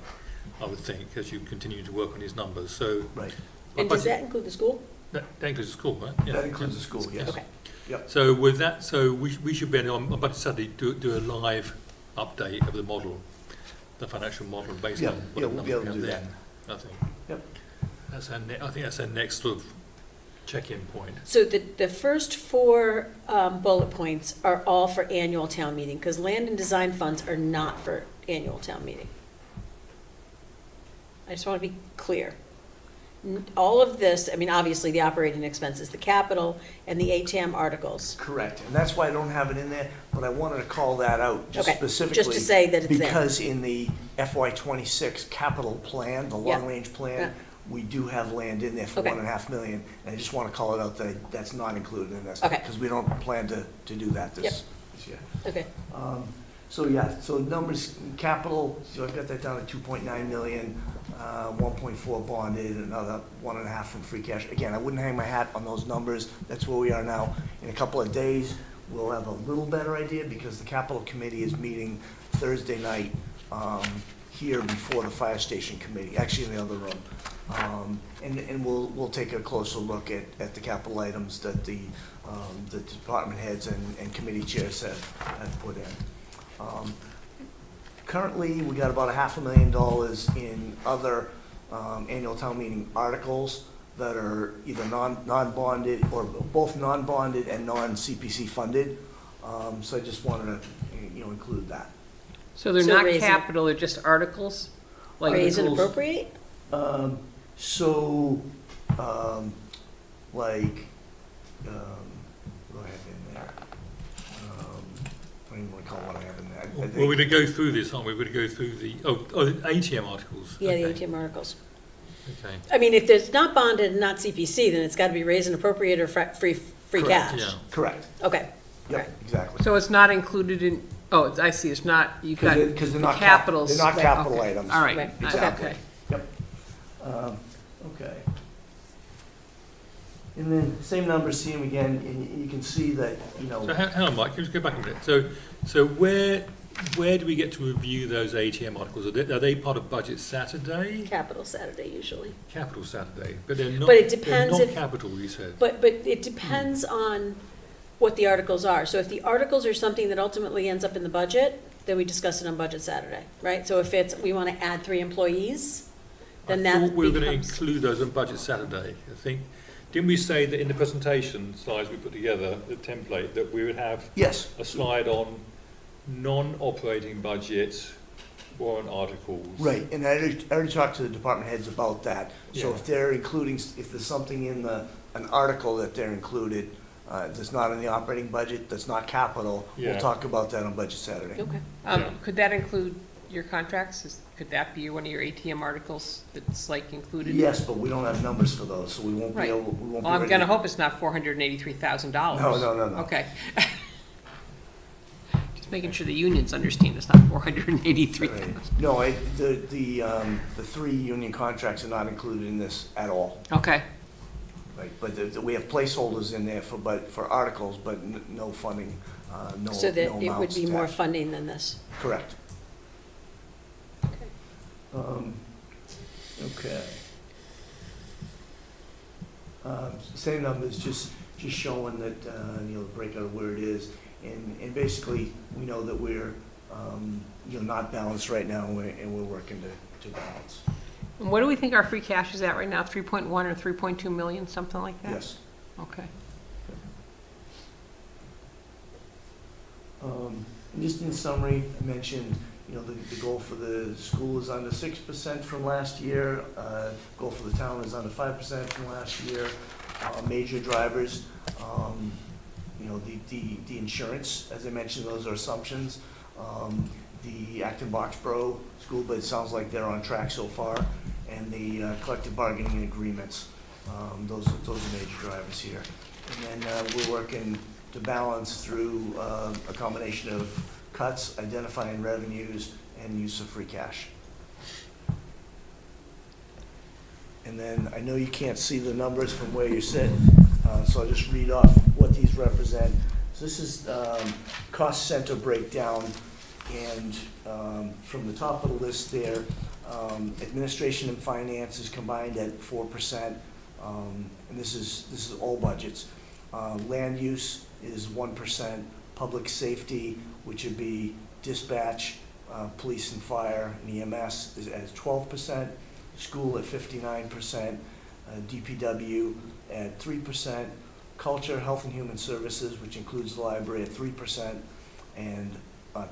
I would think, as you continue to work on these numbers. So Right. And does that include the school? that includes the school, right? Yeah. That includes the school, yes. Okay. So with that, so we should be on Budget Saturday do a live update of the model, the financial model based Yeah, on what yeah, the we'll be numbers able to we do have then. I think. Yep. I think that's our next sort of check-in point. So the first 4 bullet points are all for annual town meeting, because land and design funds are not for annual town meeting. I just want to be clear. All of this, I mean, obviously, the operating expenses, the capital, and the ATM articles. Correct, and that's why I don't have it in there, but I wanted to call that out just Okay, specifically. just to say that it's there. Because in the FY '26 capital plan, the Yeah. long-range Yeah. plan, we do have land in there for Okay. $1.5 million, and I just want to call it out that that's not included in this. Okay. Because we don't plan to do that Yep. this year. Okay, So yeah, so numbers, capital, so I've got that down at 2.9 million, 1.4 bonded, another 1.5 from free cash. Again, I wouldn't hang my hat on those numbers, that's where we are now. In a couple of days, we'll have a little better idea because the capital committee is meeting Thursday night here before the fire station committee, actually in the other room. And we'll take a closer look at the capital items that the department heads and committee chairs have put in. Currently, we got about $500,000 in other annual town meeting articles that are either non-bonded or both non-bonded and non-CPC funded. So I just wanted to, include that. So they're So not raise it. capital, they're just articles? Like raise and Articles. appropriate? So, like, what do I have in there? I don't even recall what I have in there. I Well, think- we're going to go through this, aren't we? We're going to go through the the ATM articles. Yeah, the Okay. ATM articles. Okay. I mean, if there's not bonded and not CPC, then it's got to be raise and appropriate or free Correct, cash. Yeah. Correct, Okay, yep, exactly. So it's not included in, I see, it's not, you've got Because they're the not capitals. They're not Right, capital okay. items. All right, Right, exactly. okay. Yep. Okay. And then same numbers, see them again, and you can see that, So hang on, Mike, let's go back a minute. So where do we get to review those ATM articles? Are they part of Budget Saturday? capital Saturday usually. Capital Saturday, but they're not. But it depends They're if- not capital, you said. But it depends on what the articles are. So if the articles are something that ultimately ends up in the budget, then we discuss it on Budget Saturday, right? So if we want to add 3 employees, then I that thought we were going to becomes. include those on Budget Saturday. I think, didn't we say that in the presentation slides we put together, the template, that we would have yes, a slide on non-operating budget warrant articles? right, and I already talked to the department heads about that. So Yeah. if they're including, if there's something in an article that they're included, that's not in the operating budget, that's not capital, we'll Yeah. talk about that on Budget Saturday. Okay. Yeah. Could that include your contracts? Could that be one of your ATM articles that's like included? Yes, but we don't have numbers for those, so we won't be Right. able, we won't be Well, I'm ready. gonna hope it's not $483,000. No. Okay. Just making sure the unions understand it's not $483,000. Right. No, the 3 union contracts are not included in this at all, Okay, right? But we have placeholders in there for articles, but no funding, no So that it would amounts be more attached. funding than this. Correct. Okay. Same numbers, just showing that, the breakout of where it is. And basically, we know that we're, not balanced right now, and we're working to balance. and what do we think our free cash is at right now? 3.1 or 3.2 million, something like that? Yes. Okay. And just in summary, I mentioned, the goal for the school is under 6% from last year. Goal for the town is under 5% from last year. Major drivers, the insurance, as I mentioned, those are assumptions. The Acton Boxborough school, but it sounds like they're on track so far. And the collective bargaining agreements, those are major drivers here. And then we're working to balance through a combination of cuts, identifying revenues, and use of free cash. And then I know you can't see the numbers from where you sit, so I'll just read off what these represent. So this is cost center breakdown, and from the top of the list there, administration and finance is combined at 4%, and this is all budgets. Land use is 1%, public safety, which would be dispatch, police and fire, and EMS is at 12%, school at 59%, DPW at 3%, culture, health and human services, which includes the library, at 3%, and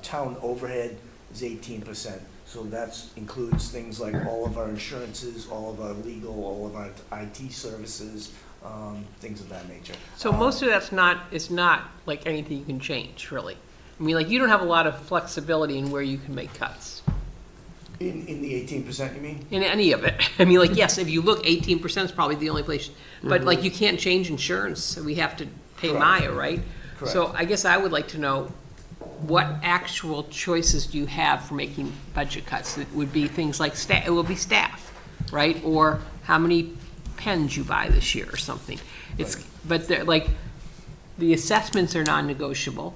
town overhead is 18%. So that includes things like all of our insurances, all of our legal, all of our IT services, things of that nature. So most of that's is not like anything you can change, really. I mean, like, you don't have a lot of flexibility in where you can make cuts. In the 18%, you mean? In any of it. I mean, like, yes, if you look, 18% is probably the only place, but like, you can't change insurance, so we have to pay Correct. Maya, right? Correct. So I guess I would like to know, what actual choices do you have for making budget cuts? It would be things like it will be staff, right? Or how many pens you buy this year or something. It's, Right. but they're like, the assessments are non-negotiable.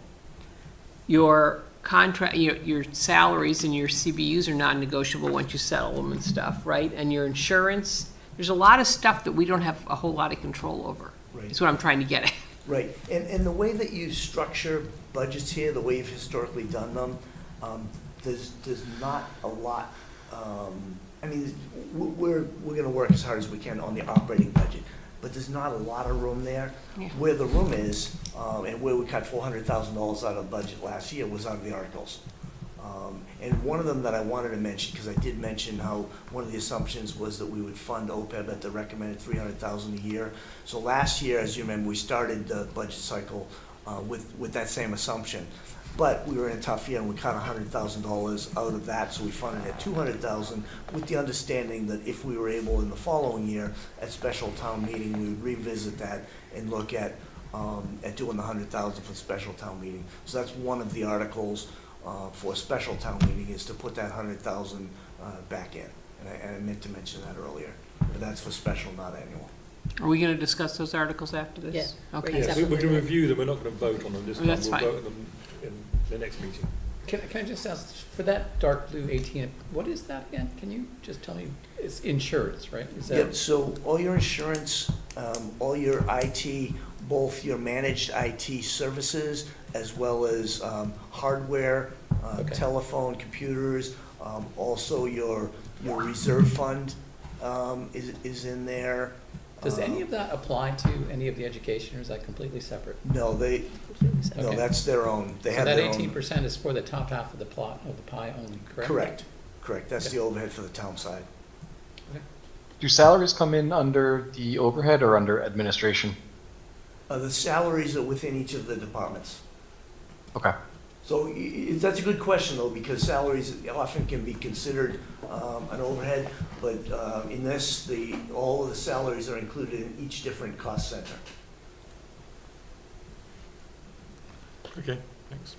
Your contract, your salaries and your CBUs are non-negotiable once you settle them and stuff, right? And your insurance, there's a lot of stuff that we don't have a whole lot of control over. Right. That's what I'm trying to get at. Right, and the way that you structure budgets here, the way you've historically done them, there's not a lot, I mean, we're gonna work as hard as we can on the operating budget, but there's not a lot of room there. Yeah. Where the room is, and where we cut $400,000 out of budget last year was out of the articles. And one of them that I wanted to mention, because I did mention how one of the assumptions was that we would fund OPEB at the recommended $300,000 a year. So last year, as you remember, we started the budget cycle with that same assumption. But we were in a tough year and we cut $100,000 out of that, so we funded at $200,000 with the understanding that if we were able in the following year at special town meeting, we would revisit that and look at doing the $100,000 for the special town meeting. So that's one of the articles for a special town meeting, is to put that $100,000 back in. And I meant to mention that earlier, but that's for special, not annual. Are we gonna discuss those articles after this? Yes. Okay. Yeah, we're going to review them, we're not going to vote on them this time, That's we'll fine. vote on them in the next meeting. Can I just ask, for that dark blue 18, what is that again? Can you just tell me? It's insurance, right? Is that? Yep, so all your insurance, all your IT, both your managed IT services, as well as hardware, Okay. telephone, computers, also your reserve fund is in there. Does any of that apply to any of the education, or is that completely separate? No, no, Okay. that's their own. They So have that their own. 18% is for the top half of the plot, of the pie only, correct? Correct. That's Okay. the overhead for the town side. Do salaries come in under the overhead or under administration? The salaries are within each of the departments. Okay. So that's a good question, though, because salaries often can be considered an overhead, but in this, all of the salaries are included in each different cost center. Okay, thanks.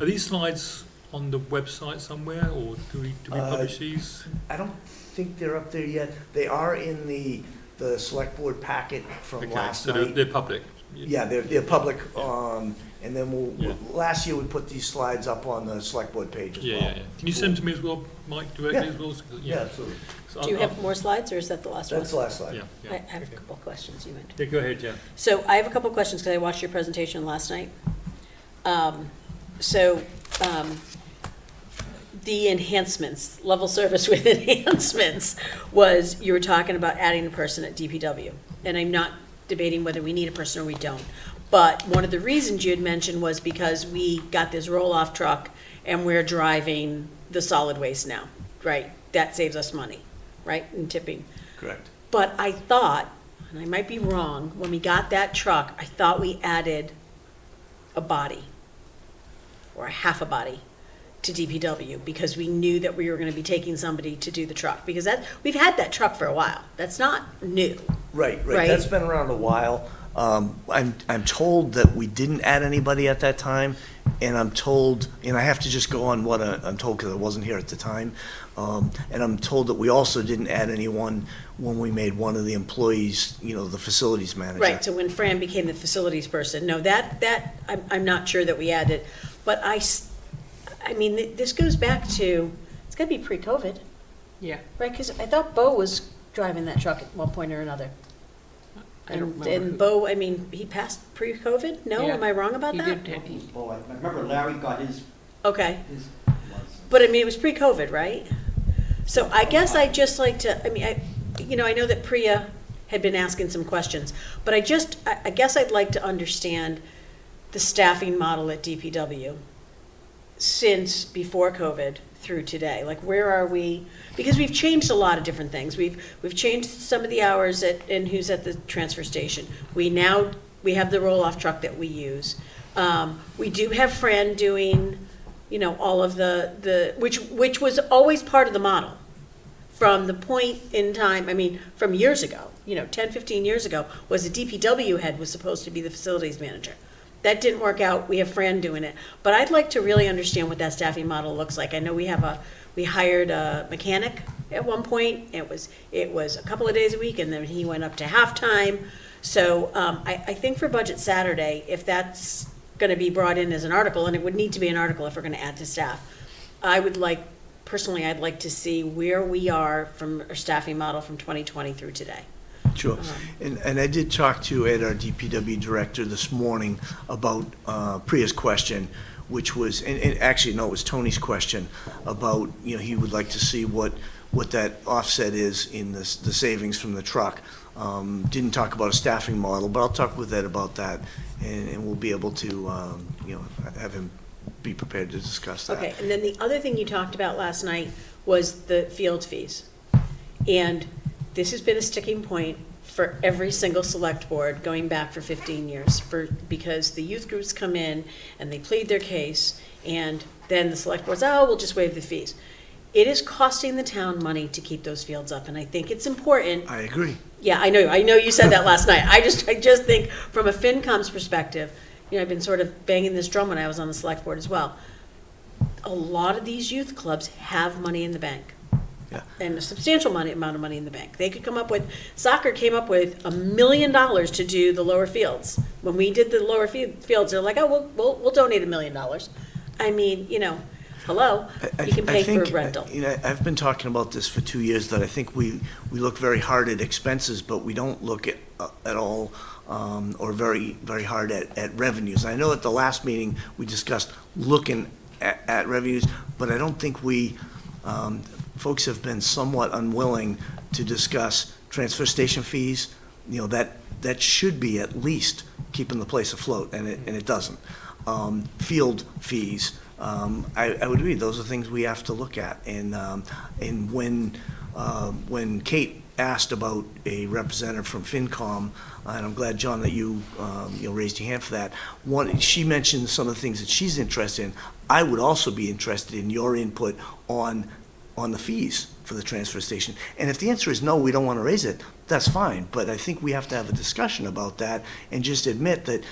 Are these slides on the website somewhere, or do we publish these? I don't think they're up there yet. They are in the select board packet from Okay, last so night. they're public? Yeah, they're public, and then Yeah. last year we put these slides up on the select board page as well. Yeah. Can you send them to me as well, Mike, directly as well? Yeah, absolutely. So Do you I'll- have more slides, or is that the last one? That's the last slide. Yeah, I yeah. have a Okay. couple of questions, you meant. Yeah, go ahead, yeah. So I have a couple of questions, because I watched your presentation last night. So the enhancements, level service with enhancements, was, you were talking about adding a person at DPW. And I'm not debating whether we need a person or we don't. But one of the reasons you had mentioned was because we got this roll-off truck and we're driving the solid waste now, right? That saves us money, right, in tipping. Correct. But I thought, and I might be wrong, when we got that truck, I thought we added a body, or a half a body, to DPW, because we knew that we were gonna be taking somebody to do the truck, because we've had that truck for a while, that's not new. Right. Right. That's been around a while. I'm told that we didn't add anybody at that time, and I'm told, and I have to just go on what I'm told because I wasn't here at the time, and I'm told that we also didn't add anyone when we made one of the employees, the facilities manager. Right, so when Fran became the facilities person, no, that, I'm not sure that we added, but I mean, this goes back to, it's gotta be pre-COVID, Yeah. right? Because I thought Bo was driving that truck at one point or another. I don't remember And who- Bo, I mean, he passed pre-COVID? No, Yeah. am I wrong about He that? did, Oh, I remember Larry got his Okay, license. but I mean, it was pre-COVID, right? So I guess I'd just like to, I mean, I know that Priya had been asking some questions, but I guess I'd like to understand the staffing model at DPW since before COVID through today. Like, where are we? Because we've changed a lot of different things. We've changed some of the hours and who's at the transfer station. We have the roll-off truck that we use. We do have Fran doing, all of which was always part of the model. From the point in time, I mean, from years ago, 10, 15 years ago, was the DPW head was supposed to be the facilities manager. That didn't work out. We have Fran doing it. But I'd like to really understand what that staffing model looks like. I know we hired a mechanic at one point. It was a couple of days a week, and then he went up to halftime. So I think for Budget Saturday, if that's going to be brought in as an article, and it would need to be an article if we're going to add to staff, personally, I'd like to see where we are from our staffing model from 2020 through today. Sure. And I did talk to Ed, our DPW director, this morning about Priya's question, which was, and actually, no, it was Tony's question about, he would like to see what that offset is in the savings from the truck. Didn't talk about a staffing model, but I'll talk with Ed about that, and we'll be able to, have him be prepared to discuss that. Okay, and then the other thing you talked about last night was the field fees. And this has been a sticking point for every single select board going back for 15 years because the youth groups come in and they plead their case, and then the select board's, we'll just waive the fees. It is costing the town money to keep those fields up, and I think it's important. I agree. Yeah, I know you said that last night. I just think from a FinCom's perspective, I've been sort of banging this drum when I was on the select board as well. A lot of these youth clubs have money in the bank. Yeah. And a substantial amount of money in the bank. They could come up with, soccer came up with $1 million to do the lower fields. When we did the lower fields, they're like, we'll donate $1 million. I mean, hello, you can pay for a rental. I've been talking about this for 2 years, that I think we look very hard at expenses, but we don't look at all, or very, very hard at revenues. I know at the last meeting, we discussed looking at revenues, but I don't think folks have been somewhat unwilling to discuss transfer station fees. That should be at least keeping the place afloat, and it doesn't. Field fees, I would agree, those are things we have to look at. And when Kate asked about a representative from FinCom, and I'm glad, John, that you raised your hand for that. She mentioned some of the things that she's interested in. I would also be interested in your input on the fees for the transfer station. And if the answer is no, we don't want to raise it, that's fine. But I think we have to have a discussion about that and just admit that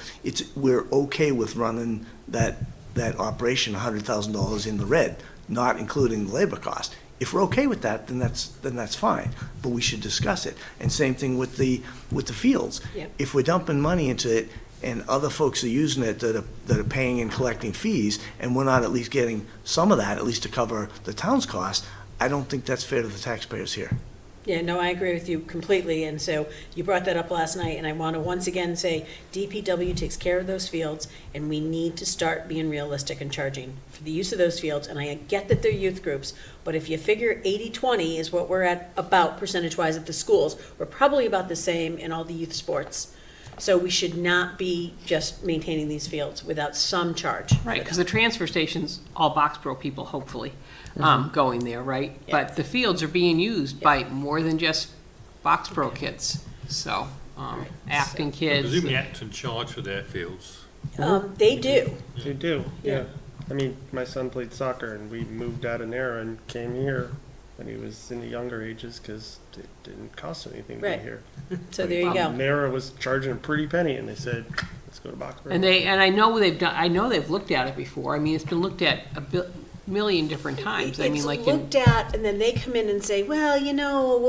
we're okay with running that operation $100,000 in the red, not including the labor cost. If we're okay with that, then that's fine. But we should discuss it. And same thing with the fields. Yep. If we're dumping money into it and other folks are using it that are paying and collecting fees, and we're not at least getting some of that, at least to cover the town's costs, I don't think that's fair to the taxpayers here. Yeah, no, I agree with you completely, and so you brought that up last night, and I want to once again say, DPW takes care of those fields, and we need to start being realistic and charging for the use of those fields, and I get that they're youth groups, but if you figure 80-20 is what we're at about percentage-wise at the schools, we're probably about the same in all the youth sports. So we should not be just maintaining these fields without some charge. Right, because the transfer station's all Boxborough people, hopefully, going there, right? Yeah. But the fields are being used by more than just Boxborough kids, so, Acton kids. Presumably Acton charge for their fields. They do. They do, Yeah. yeah. I mean, my son played soccer, and we moved out of Nara and came here when he was in the younger ages because it didn't cost anything to Right. be here. So there you go. Nara was charging a pretty penny, and they said, Let's go to Bachman. And I know they've looked at it before. I mean, it's been looked at million different times. I mean, It's like looked at, and then they come in and say, well,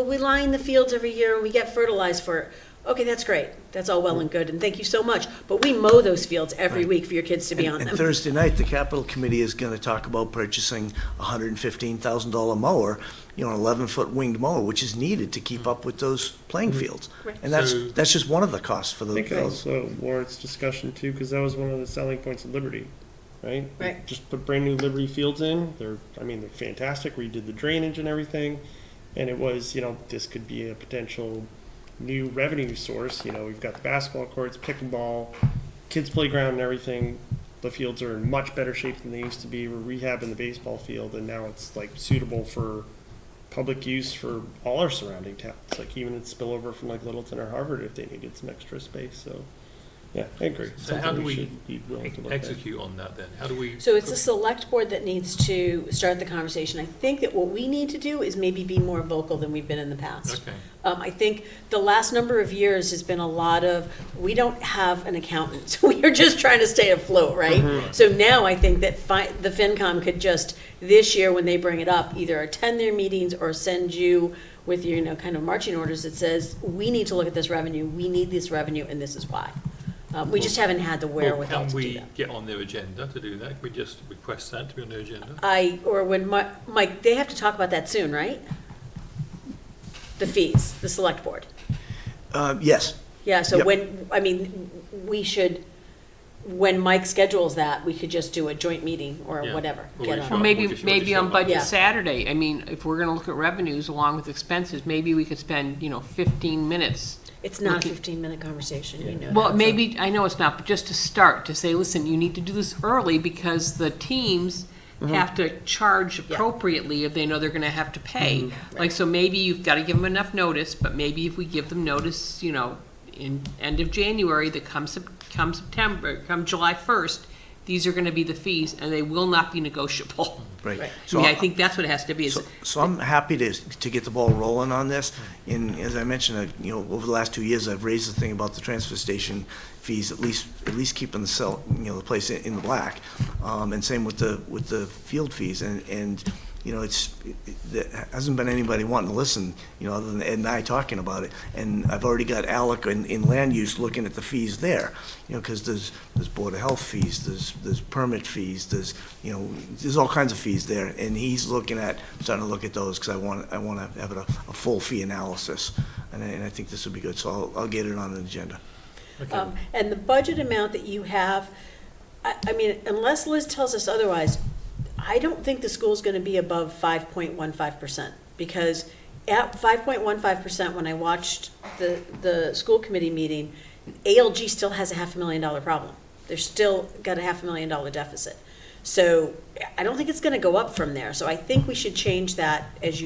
we line the fields every year and we get fertilized for it. Okay, that's great. That's all well and good, and thank you so much. But we mow those fields every week for your kids to be on And them. Thursday night, the capital committee is gonna talk about purchasing a $115,000 mower, an 11-foot winged mower, which is needed to keep up with those playing fields. Right. And So- that's just one of the costs for I the think it fields. also warrants discussion too, because that was one of the selling points of Liberty, right? They Right. just put brand new Liberty fields in. They're fantastic. Redid the drainage and everything. And it was, this could be a potential new revenue source. We've got the basketball courts, pickleball, kids playground and everything. The fields are in much better shape than they used to be. We're rehabbing the baseball field, and now it's like suitable for public use for all our surrounding towns. Like even it's spillover from like Littleton or Harvard if they needed some extra space. So yeah, I agree. So how do Something we should be willing to look at. execute on that then? How do we? So it's the select board that needs to start the conversation. I think that what we need to do is maybe be more vocal than we've been in the past. Okay. I think the last number of years has been a lot of, we don't have an accountant, so we are just trying to stay afloat, right? So now I think that the FinCom could just, this year when they bring it up, either attend their meetings or send you with your, kind of marching orders that says, we need to look at this revenue, we need this revenue, and this is why. We just haven't had the Well, wherewithal can to do we that. get on their agenda to do that? Can we just request that to be on their agenda? Or when Mike, they have to talk about that soon, right? The fees, the select board. Yes, Yeah, so Yep. we should, when Mike schedules that, we could just do a joint meeting or Yeah. whatever. Or Get we on. should. Or maybe, We'll just maybe show on up. Budget Yeah. Saturday, I mean, if we're gonna look at revenues along with expenses, maybe we could spend, 15 minutes. It's not a looking- 15-minute conversation, you know. Well, that, so- maybe, I know it's not, but just to start, to say, listen, you need to do this early because the teams have to charge appropriately if they know they're gonna have to pay. Like, so maybe you've gotta give them enough notice, but maybe if we give them notice, in end of January, that come September, come July 1st, these are gonna be the fees, and they will not be negotiable. right. Right. I mean, I think that's what it has to be. So I'm happy to get the ball rolling on this. And as I mentioned, over the last 2 years, I've raised the thing about the transfer station fees, at least keeping the place in the black. And same with the field fees. And there hasn't been anybody wanting to listen, other than Ed and I talking about it. And I've already got Alec in land use looking at the fees there, because there's Board of Health fees, there's permit fees, there's all kinds of fees there. And he's starting to look at those, because I want to have a full fee analysis. And I think this would be good, so I'll get it on the agenda. And the budget amount that you have, unless Liz tells us otherwise, I don't think the school's gonna be above 5.15%, because at 5.15%, when I watched the school committee meeting, ALG still has a $500,000 problem. They're still got a $500,000 deficit. So I don't think it's gonna go up from there. So I think we should change that as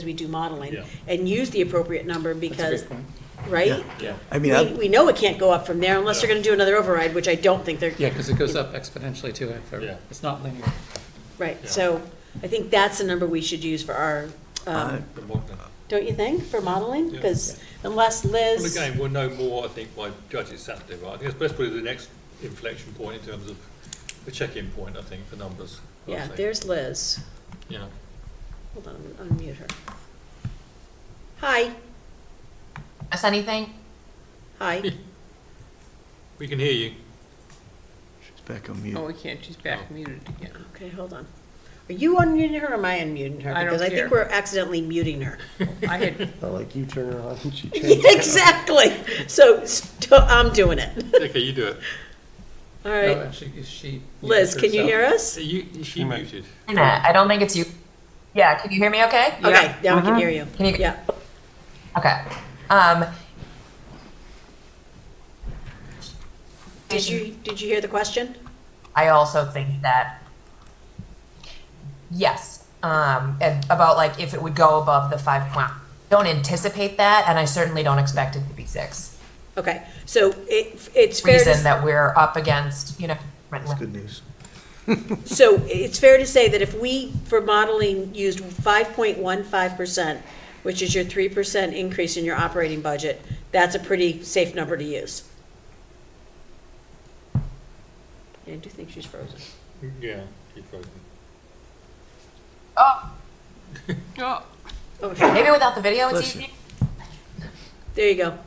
we do modeling, Yeah. and use the appropriate number, That's a because, good point. right? Yeah. I mean, We know it can't go up from there unless they're gonna do another override, which I don't think they're. Yeah, because it goes up exponentially too. Yeah. It's not linear. Right, Yeah. so I think that's the number we should use for our, The model. don't you think, for modeling? Yeah. Because unless Well, Liz, again, we'll know more, I think, by Judge's Saturday, right? I think that's probably the next inflection point in terms of the check-in point, I think, for numbers. I'd yeah, say. there's Liz. Yeah. Hold on, I'm gonna unmute her. Hi, Miss anything? hi. We can hear you. she's back on mute. Oh, we can't, she's back muted again. Okay, hold on. Are you unmuting her or am I unmuting her? I don't Because I think care. we're accidentally muting her. I had, Like you turn her on and she changes. Yeah, exactly. So I'm doing it. Okay, you do it. All No, right. actually, is she? Liz, can you hear us? She muted. I don't think it's you. Yeah, can you hear me okay? Okay, now I can hear you. Can you? Yeah. Okay. Did you hear the question? I also think that, yes, and about like if it would go above the 5 point. Don't anticipate that, and I certainly don't expect it to be 6. Okay, so it's fair to. Reason that we're up against, That's good news. So it's fair to say that if we, for modeling, used 5.15%, which is your 3% increase in your operating budget, that's a pretty safe number to use. Yeah, I do think she's frozen. Yeah, keep frozen. Oh, Oh, Oh, maybe without the video, it's Bless you. easy. there you go.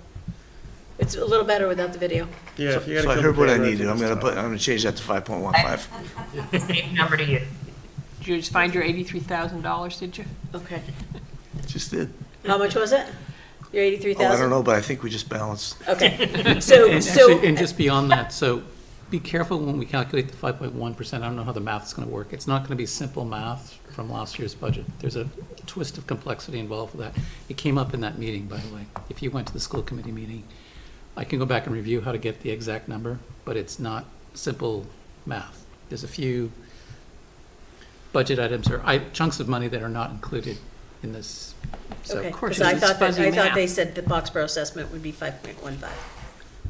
It's a little better without the video. Yeah, if you gotta So I kill heard the what I camera, needed. I'm it's gonna tough. I'm gonna change that to 5.15. Same number to use. did you just find your $83,000, did you? Okay. Just did. How much was it? Your Oh, I 83,000? don't know, but I think we just balanced. Okay, so, And so. actually, and just beyond that, so be careful when we calculate the 5.1%. I don't know how the math is going to work. It's not going to be simple math from last year's budget. There's a twist of complexity involved with that. It came up in that meeting, by the way. If you went to the school committee meeting, I can go back and review how to get the exact number, but it's not simple math. There's a few budget items or chunks of money that are not included in this. So Okay, of course, because I it's thought that, fuzzy I thought math. they said the Boxborough assessment would be 5.15.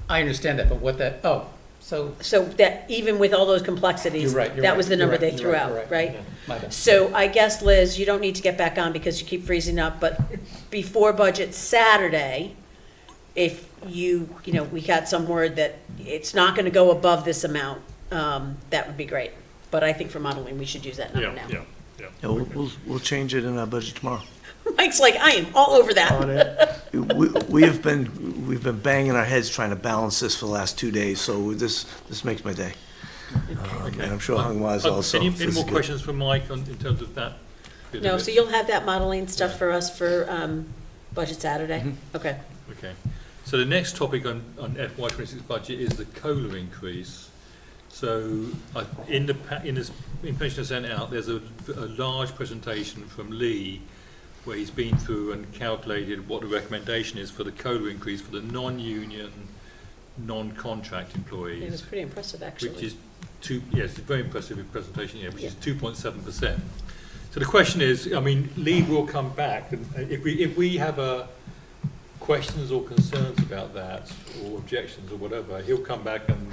I understand that, but what that, so So that, even with all those complexities, you're right. that was the number they threw out, right? Yeah, my bad. So I guess, Liz, you don't need to get back on because you keep freezing up, but before budget Saturday, if you know, we got some word that it's not gonna go above this amount, that would be great. But I think for modeling, we should use that number now. Yeah. Yeah, we'll change it in our budget tomorrow. Mike's like, I am all over On that. it. We've been banging our heads trying to balance this for the last 2 days, so this makes my day. And I'm sure Hung Was also. Any This is more good. questions for Mike in terms of that? bit of No, it? so you'll have that modeling stuff for us for, budget Saturday? Okay. Okay. So the next topic on FY '26 budget is the COLA increase. So in this information I sent out, there's a large presentation from Lee where he's been through and calculated what the recommendation is for the COLA increase for the non-union, non-contract employees. It was pretty impressive, actually. Which is it's a very impressive presentation here, which is 2.7%. So the question is, I mean, Lee will come back, and if we have questions or concerns about that, or objections or whatever, he'll come back and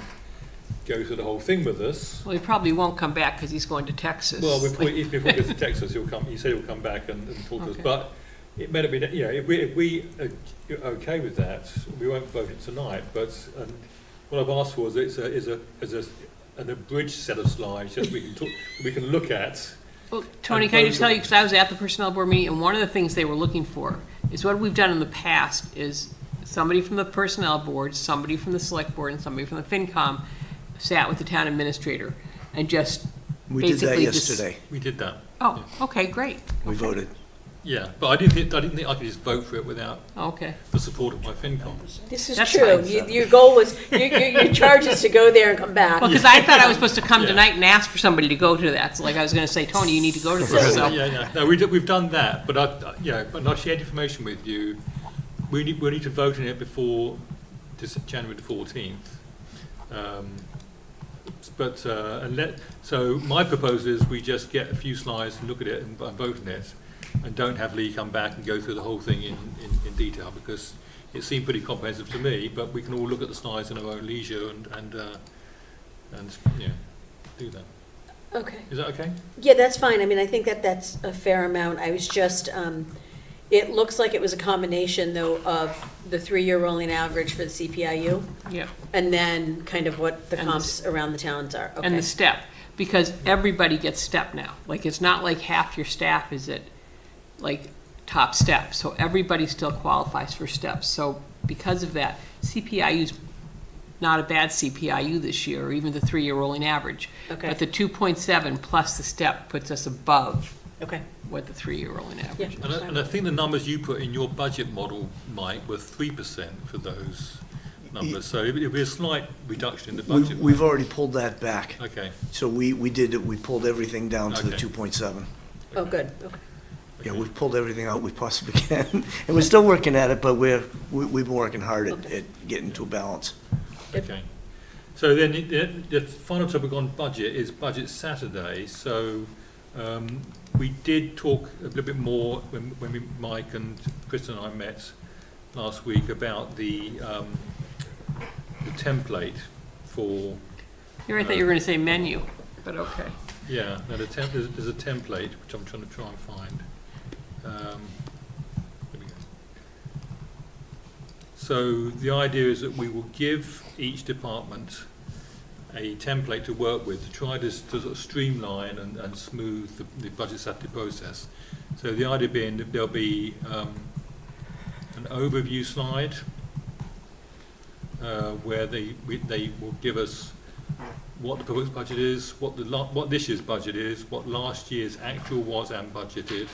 go through the whole thing with us. Well, he probably won't come back because he's going to Texas. Well, before he goes to Texas, he said he'll come back and talk to us. Okay. But it may not be, if we are okay with that, we won't vote it tonight. But what I've asked for is an abridged set of slides that we can look at. Well, Tony, can I just tell you, because I was at the personnel board meeting, and one of the things they were looking for is what we've done in the past is somebody from the personnel board, somebody from the select board, and somebody from the FinCom sat with the town administrator and just We did that basically yesterday. We did that. Oh, okay, great. We voted. Yeah, but I didn't think I could just vote for it without Okay. the support of my FinCom. This is That's true. fine. Your goal was, your charge is to go there and come back. Well, because I thought I was supposed to come Yeah. tonight and ask for somebody to go to that. So like I was going to say, Tony, you need to go to this. So. Yeah. No, we've done that, but but I shared information with you. We need to vote on it before January the 14th. So my proposal is we just get a few slides and look at it and vote on it, and don't have Lee come back and go through the whole thing in detail, because it seemed pretty comprehensive to me. But we can all look at the slides in our own leisure and do that. Okay. Is that okay? Yeah, that's fine. I mean, I think that's a fair amount. I was just, it looks like it was a combination, though, of the 3-year rolling average for the CPIU, Yeah. and then kind of what the And the comps around the towns are. And Okay. the step, because everybody gets step now. Like, it's not like half your staff is at, like, top step. So everybody still qualifies for steps. So because of that, CPIU's not a bad CPIU this year, or even the 3-year rolling average. Okay. But the 2.7 plus the step puts us above Okay. what the 3-year rolling average is. And I think the numbers you put in your budget model, Mike, were 3% for those numbers. So it'll be a slight reduction in the budget. We've already pulled that back. Okay. So we did it, we pulled everything down to the Okay. 2.7. Oh, good. Okay. Yeah, we've pulled everything out we possibly can. And we're still working at it, but we've been working hard at getting to a balance. Okay. So then the final topic on budget is Budget Saturday. So we did talk a little bit more when Mike and Kristen and I met last week about the template for. Here I thought you were going to say menu, but okay. Yeah, no, there's a template which I'm trying to find. There we go. So the idea is that we will give each department a template to work with to try to sort of streamline and smooth the budget Saturday process. So the idea being that there'll be an overview slide where they will give us what the proposed budget is, what this year's budget is, what last year's actual was and budgeted,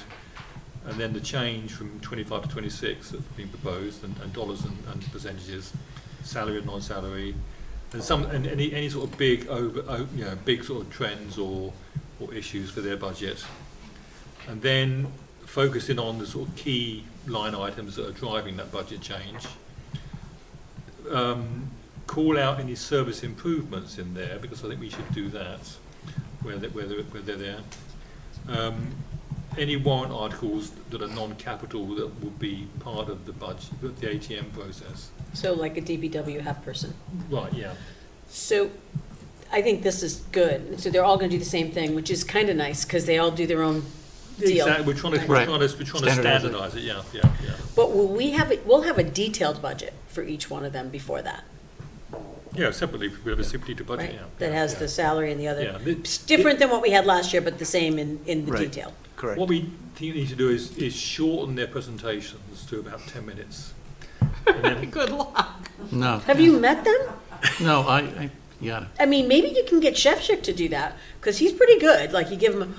and then the change from 25 to 26 that's been proposed, and dollars and percentages, salary and non-salary, and any sort of big big sort of trends or issues for their budget, and then focusing on the sort of key line items that are driving that budget change. Call out any service improvements in there, because I think we should do that where they're there. Any warrant articles that are non-capital that will be part of the budget, the ATM process. So like a DPW half person. Right, yeah. So I think this is good. So they're all going to do the same thing, which is kind of nice because they all do their own deal. Exactly. We're trying to standardize it. Yeah. But will we have it? We'll have a detailed budget for each one of them before that, Yeah, separately, we have a separate budget. right? Yeah. That has the salary and the other. Yeah. It's different than what we had last year, but the same in the Right. detail. Correct. What we need to do is shorten their presentations to about 10 minutes. And then, Good luck. No. Have you met them? No, yeah. I mean, maybe you can get Shevchik to do that because he's pretty good. Like you give him.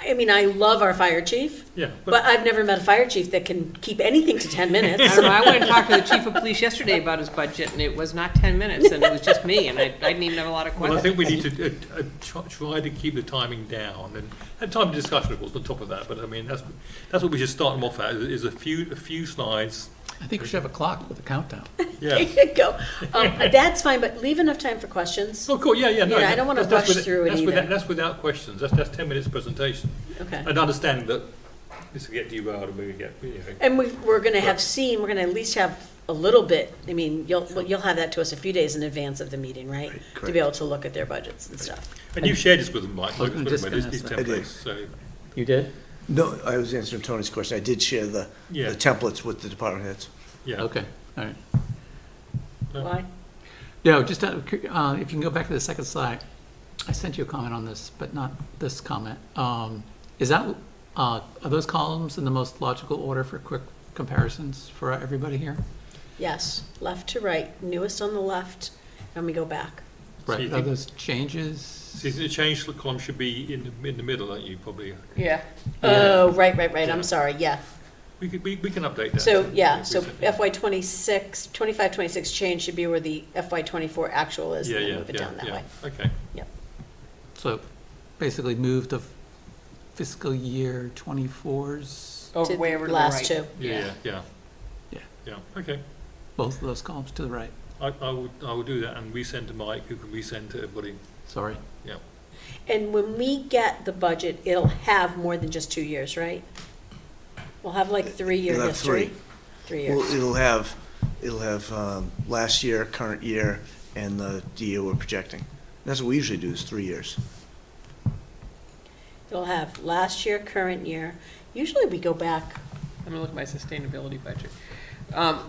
I mean, I love our fire chief. yeah, But I've never met a fire chief that can keep anything to 10 minutes. I don't know, I went and talked to the chief of police yesterday about his budget, and it was not 10 minutes, and it was just me, and I didn't even have a lot of well, I questions. think we need to try to keep the timing down and have time of discussion, of course, on top of that. But I mean, that's what we should start them off at, is a few slides. I think we should have a clock with a countdown. Yeah. There you go. That's fine, but leave enough time for questions. Oh, cool. Yeah. No, I don't wanna that's rush through it either. That's without questions. That's 10 minutes presentation. Okay. And understanding that this will get derailed and we get, And we're going to have we're going to at least have a little bit, I mean, you'll have that to us a few days in advance of the meeting, right? Right, To correct. be able to look at their budgets and stuff. And you've shared this with them, Mike. I was just gonna These ask that. I did. templates. So You did? No, I was answering Tony's question. I did share the Yeah. templates with the department heads. yeah. Okay, all right. Why? No, just, if you can go back to the second slide, I sent you a comment on this, but not this comment. Is that, are those columns in the most logical order for quick comparisons for everybody here? Yes, left to right, newest on the left, and we go back. So you Right, are think- those changes? See, the change column should be in the middle, aren't you, probably? Yeah. Oh, right, Yeah. I'm sorry, yeah. We can update that. So, yeah, so Yeah. FY 26, 25, 26 change should be where the FY 24 actual is, and then move it down that way. Okay. So basically move the fiscal year 24's, Over To way over to the last right. two. Yeah. Yeah. Okay. both of those columns to the right. I will do that and resend to Mike, who can resend to everybody. Sorry. And when we get the budget, it'll have more than just 2 years, right? We'll have like 3-year It'll have history. 3 years. Well, it'll have last year, current year, and the year we're projecting. That's what we usually do, is 3 years. It'll have last year, current year. Usually we go back, I'm gonna look at my sustainability budget.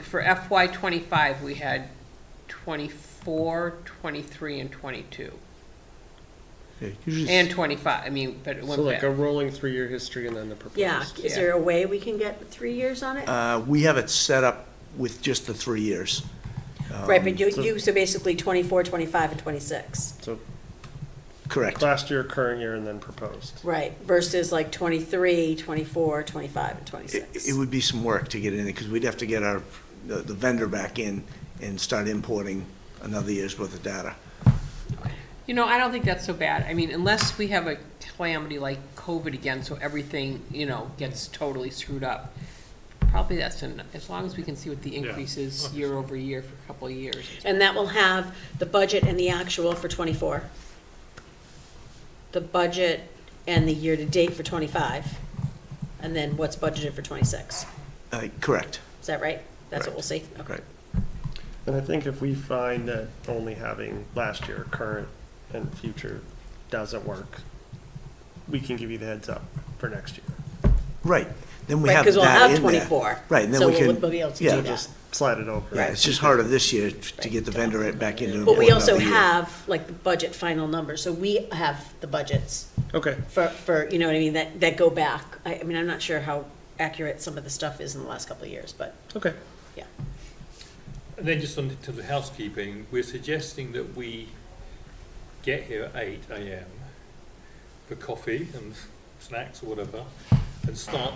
For FY 25, we had 24, 23, and 22. Yeah, usually And 25, I mean, but it So went like a back. rolling 3-year history and then the proposed. yeah. Is there a way we can get 3 years on it? We have it set up with just the 3 years. Right, but so- so basically 24, 25, and 26. So Correct. last year, current year, and then proposed. Right, versus like 23, 24, 25, and It 26. would be some work to get it in, because we'd have to get the vendor back in and start importing another year's worth of data. You know, I don't think that's so bad. I mean, unless we have a calamity like COVID again, so everything, gets totally screwed up. Probably that's enough, as long as we can see what the increase is year over year for a couple of years. And that will have the budget and the actual for 24. The budget and the year-to-date for 25. And then what's budgeted for 26. Correct. Is that right? That's what we'll see? Okay. Right. And I think if we find that only having last year, current, and future doesn't work, we can give you the heads up for next year. Right, then we Right, have because we'll that have in there. 24. Right, and then so we can. we'll be able to yeah, do that. Just slide it over. Yeah, it's just harder this year to get the vendor back into. But we important also of the year. have, like, the budget final numbers, so we have the budgets Okay. for, you know what I mean, that go back. I mean, I'm not sure how accurate some of the stuff is in the last couple of years, but, Okay. yeah. And then just on to the housekeeping, we're suggesting that we get here at 8 a.m. for coffee and snacks or whatever, and start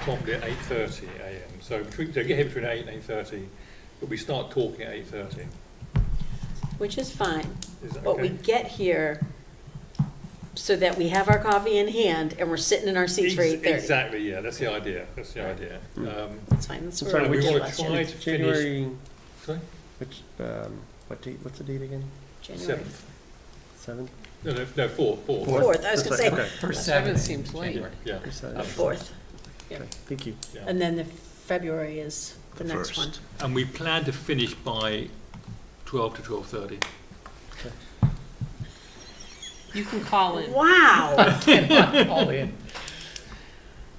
promptly at 8:30 a.m. So get here between 8 and 8:30, but we start talking at 8:30. Which is fine. Is that But we okay? get here so that we have our coffee in hand and we're sitting in our seats for 8:30. Exactly, yeah, that's the idea, that's the idea. That's fine, that's I'm what sorry, we we did want last to year. try to finish, January, sorry, which, what date, what's the date again? January 7th? no, 4. Fourth, I was gonna say, Okay. First Seventh Saturday. seems late. Yeah, fourth. Okay, thank you. yeah. And then the February is the The next first. one. And we plan to finish by 12 to 12:30. You can call in. Wow, All in.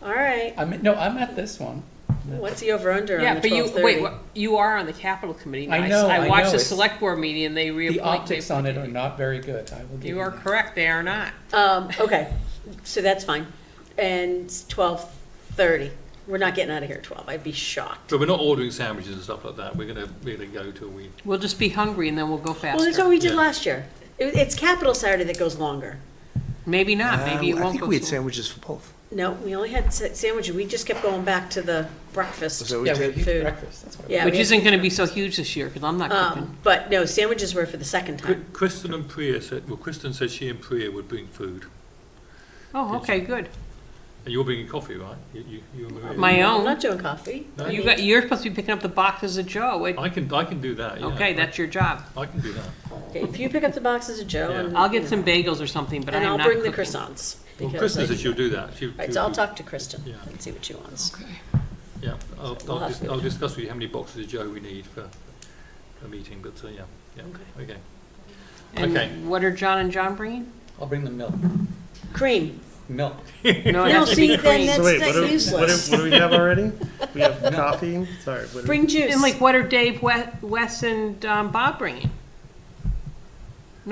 all right. I'm at this one. What's the over-under Yeah, on the but you, 12:30? wait, you are on the capital committee now. I know, I watched know, the it's- select board meeting and they The reappoint. optics on it are not very good, I will give You are that. correct, they are not. Okay, so that's fine. And 12:30, we're not getting out of here at 12, I'd be shocked. But we're not ordering sandwiches and stuff like that. We're gonna go till we. We'll just be hungry and then we'll go faster. Well, that's what we did Yeah. last year. It's Capital Saturday that goes longer. Maybe not, maybe it I won't think go we had so. sandwiches for both. No, we only had sandwiches, we just kept going back to the breakfast. Was that what Yeah, we we did? had Food. breakfast, that's what. Yeah, Which we had- isn't gonna be so huge this year, because I'm not cooking. But no, sandwiches were for the second time. Kristen and Priya said, well, Kristen said she and Priya would bring food. Oh, okay, good. And you're bringing coffee, right? You and Maria? My I'm own. not doing coffee. No? You're supposed to be picking up the boxes of Joe. I can do that, yeah. Okay, that's your job. I can do that. Okay, if you pick up the boxes of Joe Yeah. and. I'll get some bagels or something, but I And am I'll not bring the cooking. croissants. Well, because Kristen I- said she'll do that. Right, so I'll talk to Kristen Yeah. and see what she wants. Yeah, We'll have to- I'll discuss with you how many boxes of Joe we need for a meeting, but, yeah, okay. Okay. And what are John and John bringing? I'll bring the milk. Cream. Milk. No, it No, has to see, be then cream. that's So wait, not what do useless. we have already? We have coffee, sorry. what do- Bring juice. And like, what are Dave, Wes, and Bob bringing? I'm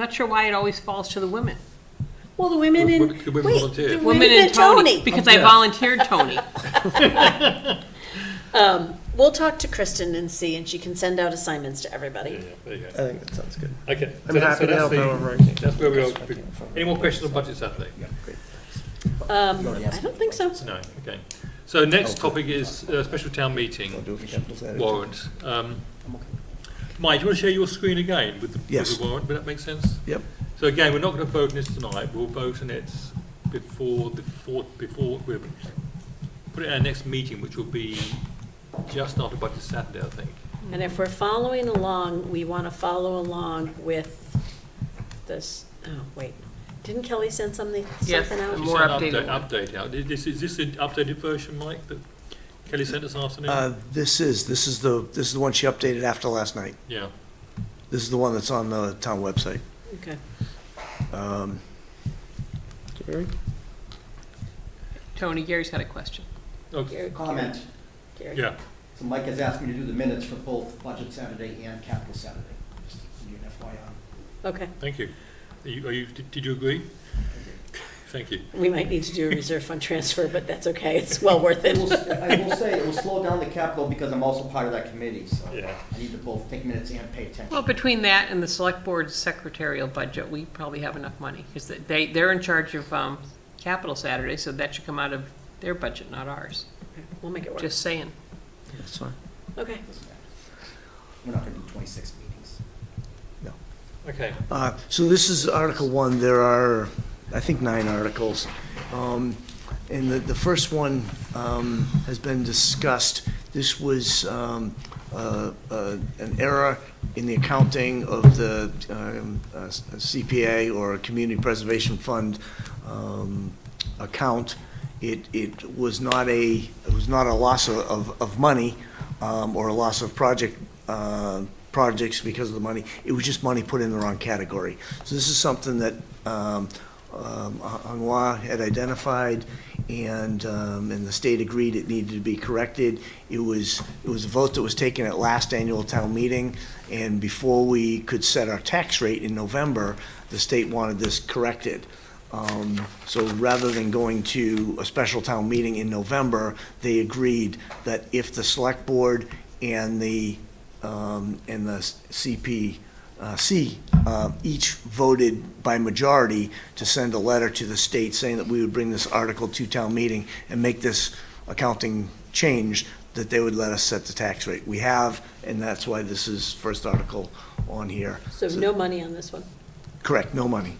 not sure why it always falls to the women. Well, the women in, The women wait, volunteered. the Women women and and Tony, Tony. because I volunteered Tony. We'll talk to Kristen and see, and she can send out assignments to Yeah, everybody. there you I go. think that sounds good. Okay. I'm happy to help however I can. That's where we are. Any more questions on budget Saturday? I don't think so. No, okay. So next topic is special town meeting I'll do it for Capital Saturday. warrant. Mike, do you want to share your screen again with the Yes. warrant? Would that make sense? Yep. So again, we're not going to vote on this tonight. We'll vote on it before we put it at our next meeting, which will be just after budget Saturday, I think. And if we're following along, we want to follow along with this, oh, wait. Didn't Kelly send something Yes, out? the She more sent updated an update out. Is this the updated version, Mike, that Kelly sent this afternoon? This is the one she updated after last night. Yeah. This is the one that's on the town website. Okay. Gary? Tony, Gary's got a question. Okay. Gary- Comment. Gary. Yeah. So Mike has asked me to do the minutes for both Budget Saturday and Capital Saturday. Just to give you an FYI. Okay, Thank you. Did you agree? Thank you. we might need to do a reserve fund transfer, but that's okay, it's well worth it. I will say, it will slow down the capital because I'm also part of that committee, so Yeah. I need to both take minutes and pay attention. Well, between that and the select board's secretarial budget, we probably have enough money, because they're in charge of Capital Saturday, so that should come out of their budget, not ours. We'll make it work. Just saying. That's fine. Okay. Doesn't matter. We're not gonna do 26 meetings. Okay. So this is Article 1. There are, I think, 9 articles. And the first one has been discussed. This was an error in the accounting of the CPA, or Community Preservation Fund account. It was not a loss of money or a loss of projects because of the money. It was just money put in the wrong category. So this is something that Hanwha had identified, and the state agreed it needed to be corrected. It was a vote that was taken at last annual town meeting, and before we could set our tax rate in November, the state wanted this corrected. So rather than going to a special town meeting in November, they agreed that if the select board and the CPC each voted by majority to send a letter to the state saying that we would bring this article to town meeting and make this accounting change, that they would let us set the tax rate. We have, and that's why this is first article on here. So no money on this one. Correct, no money.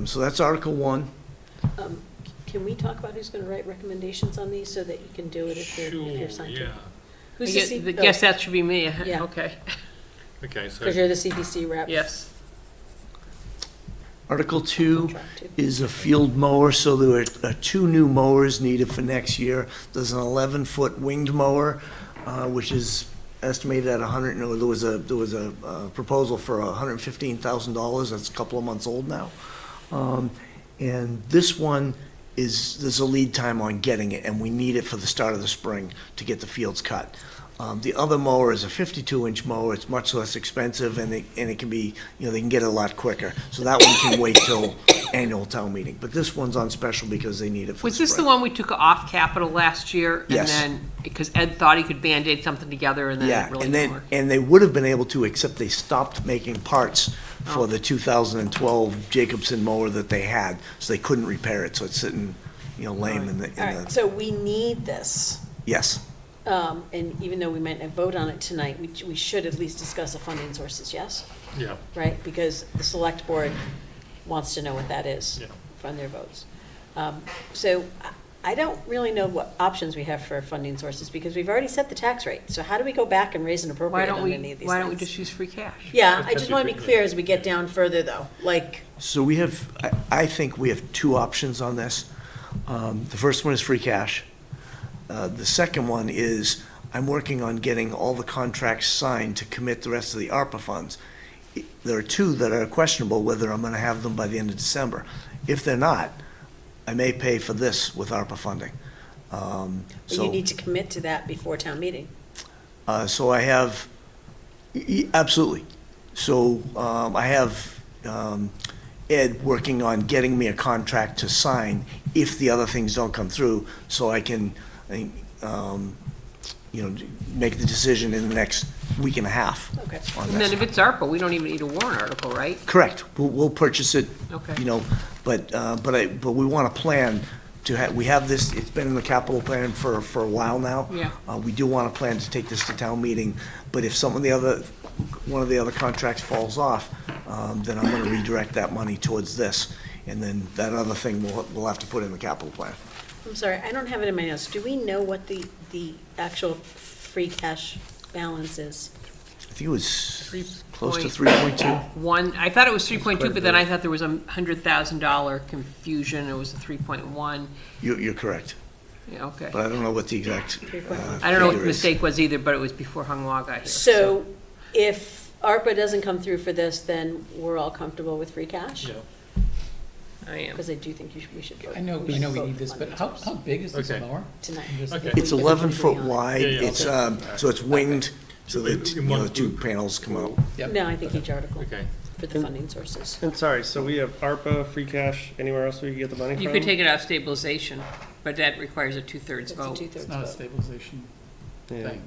So that's Article 1. Can we talk about who's going to write recommendations on these so that you can do it if you're signed to? Yeah. Who's I the guess that should be me, Yeah. okay, Okay, so Because you're the CPC rep. yes. Article 2 Contract too. is a field mower, so there are 2 new mowers needed for next year. There's an 11-foot winged mower, which is estimated at there was a proposal for $115,000. That's a couple of months old now. And this one there's a lead time on getting it, and we need it for the start of the spring to get the fields cut. The other mower is a 52-inch mower. It's much less expensive, and it can be, they can get it a lot quicker. So that one can wait till annual town meeting. But this one's on special because they need it for the Was this the spring. one we took off capital last year? Yes. And then, because Ed thought he could Band-Aid something together and then Yeah, it really and didn't then, work. and they would have been able to, except they stopped making parts for the 2012 Jacobson mower that they had, so they couldn't repair it, so it's sitting, lame in the, All right, so we need this. yes. And even though we might not vote on it tonight, we should at least discuss the funding sources, yes? yeah, Right? Because the select board wants to know what that is Yeah. from their votes. So I don't really know what options we have for funding sources because we've already set the tax rate. So how do we go back and raise and Why appropriate don't on we, any of these why don't we things? just use free cash? Yeah, I That's just want to be clear as we get down further though, like, So we have, I think we have 2 options on this. The first one is free cash. The second one is, I'm working on getting all the contracts signed to commit the rest of the ARPA funds. There are 2 that are questionable whether I'm gonna have them by the end of December. If they're not, I may pay for this with ARPA funding. but you So, need to commit to that before town meeting. so I have, absolutely. So, I have, Ed working on getting me a contract to sign if the other things don't come through, so I can, make the decision in the next week and a half Okay. on And then this. if it's ARPA, we don't even need a warrant article, right? Correct. We'll purchase it, Okay. but we want to plan to we have this, it's been in the capital plan for a while now. Yeah. We do want to plan to take this to town meeting, but if one of the other contracts falls off, then I'm going to redirect that money towards this. And then that other thing we'll have to put in the capital plan. I'm sorry, I don't have it in my notes. Do we know what the actual free cash balance is? I think it was close to 3.1. 3.2. I thought it was 3.2, but then I thought there was a $100,000 confusion. It was a 3.1. You're correct, Yeah, okay. but I don't know what the exact I don't know what the figure is. mistake was either, but it was before Hung Law got here. So if ARPA doesn't come through for this, then we're all comfortable with free cash? yeah. I am. Because I do think we should vote. I know we should vote need for this, but funding how big is this Okay. mower? Tonight. Okay. It's 11 foot wide, Yeah, yeah, it's, okay. so it's winged, so In that, one the 2 group. panels come out. Yep. No, I think each article Okay. for the funding sources. And sorry, so we have ARPA, free cash, anywhere else we can get the money from? You could take it out of stabilization, but that requires a 2/3 It's a vote. 2/3 It's not a vote. stabilization Yeah. thing.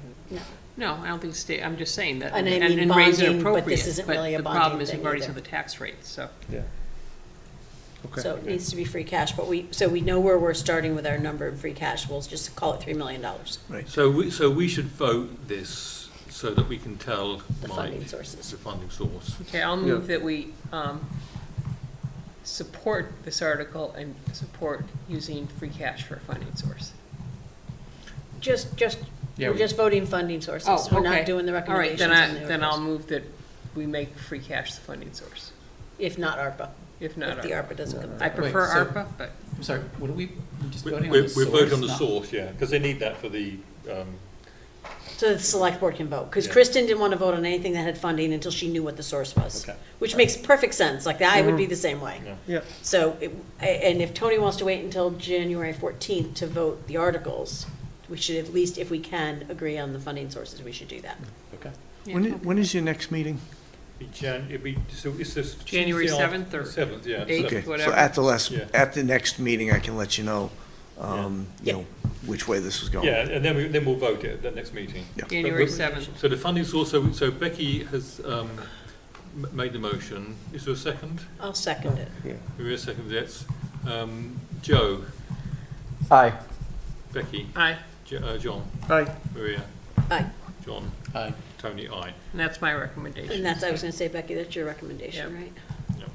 No, I don't think I'm just saying that. And I mean raise it bonding, but appropriate, this isn't really a the bonding problem is thing we've already either. set the tax rate, so. Yeah. Okay. So it needs to be free cash, but so we know where we're starting with our number of free cash. We'll just call it $3 million, So we should vote this so that we can tell the Mike funding sources. the funding source. Okay, I'll move that we support this article and support using free cash for a funding source. We're just voting funding sources. Oh, We're okay. not doing the All right, recommendations on the then I'll articles. move that we make free cash the funding source, If not ARPA, if not if the ARPA. ARPA doesn't come I through. prefer Wait, so- ARPA, but I'm sorry, what are we just voting on We're the source? voting on the not- source, yeah, because they need that for the So the select board can vote, because Yeah. Kristen didn't want to vote on anything that had funding until she knew what the source was. Okay. Which makes perfect sense, like, I would be the same way. Yeah. Yeah. So, and if Tony wants to wait until January 14th to vote the articles, we should at least, if we can, agree on the funding sources, we should do that. Okay. When is your next meeting? So it's this. January Tuesday 7th or 7th, yeah. 8th. Okay, so Whatever. Yeah. at the next meeting, I can let you know, you know, which way this was going. Yeah, and then we'll vote it at the next meeting. Yeah. January But- 7th. So the funding source, so Becky has made the motion. Is there a second? I'll second it. Maria seconds it. Joe, Aye. Becky, Aye, John, Aye. Maria, Aye. John, Aye. Tony, aye. and that's my recommendation. And that's, I was gonna say, Becky, that's your recommendation, Yep.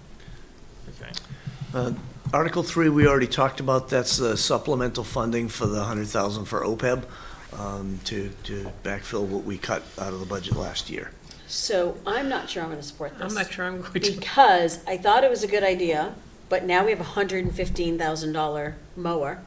right? Okay. Article 3, we already talked about, that's the supplemental funding for the 100,000 for OPEB, to backfill what we cut out of the budget last year. So I'm not sure I'm gonna support this. I'm not sure I'm going to. Because I thought it was a good idea, but now we have a $115,000 mower.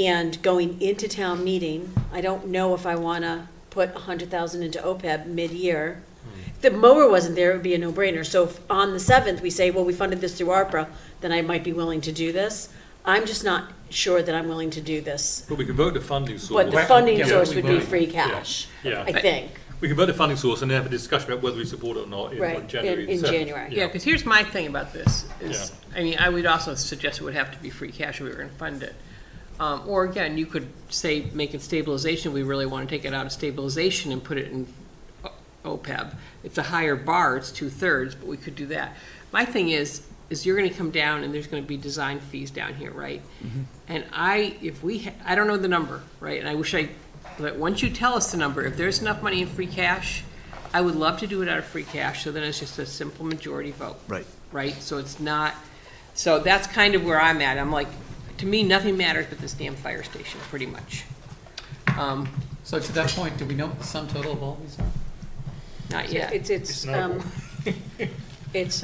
And going into town meeting, I don't know if I wanna put 100,000 into OPEB mid-year. If the mower wasn't there, it would be a no-brainer. So if on the 7th, we say, well, we funded this through ARPA, then I might be willing to do this. I'm just not sure that I'm willing to do this. But we can vote the funding source. But the funding Yeah, source we would be vote. free cash, Yeah. I think. We can vote the funding source and then have a discussion about whether we support it or not Right, on January in 7th. January. Yeah, because here's my thing about this, is, I mean, I would also suggest it would have to be free cash if we were gonna fund it. Or again, you could say, make it stabilization, we really wanna take it out of stabilization and put it in OPEB. It's a higher bar, it's 2/3, but we could do that. My thing is you're gonna come down and there's gonna be design fees down here, right? And I don't know the number, right, and I wish but once you tell us the number, if there's enough money in free cash, I would love to do it out of free cash, so then it's just a simple majority vote. Right. Right, so it's not, so that's kind of where I'm at, I'm like, to me, nothing matters but this damn fire station, pretty much. So to that point, do we know what the sum total of all these are? Not yet. It's, not- it's,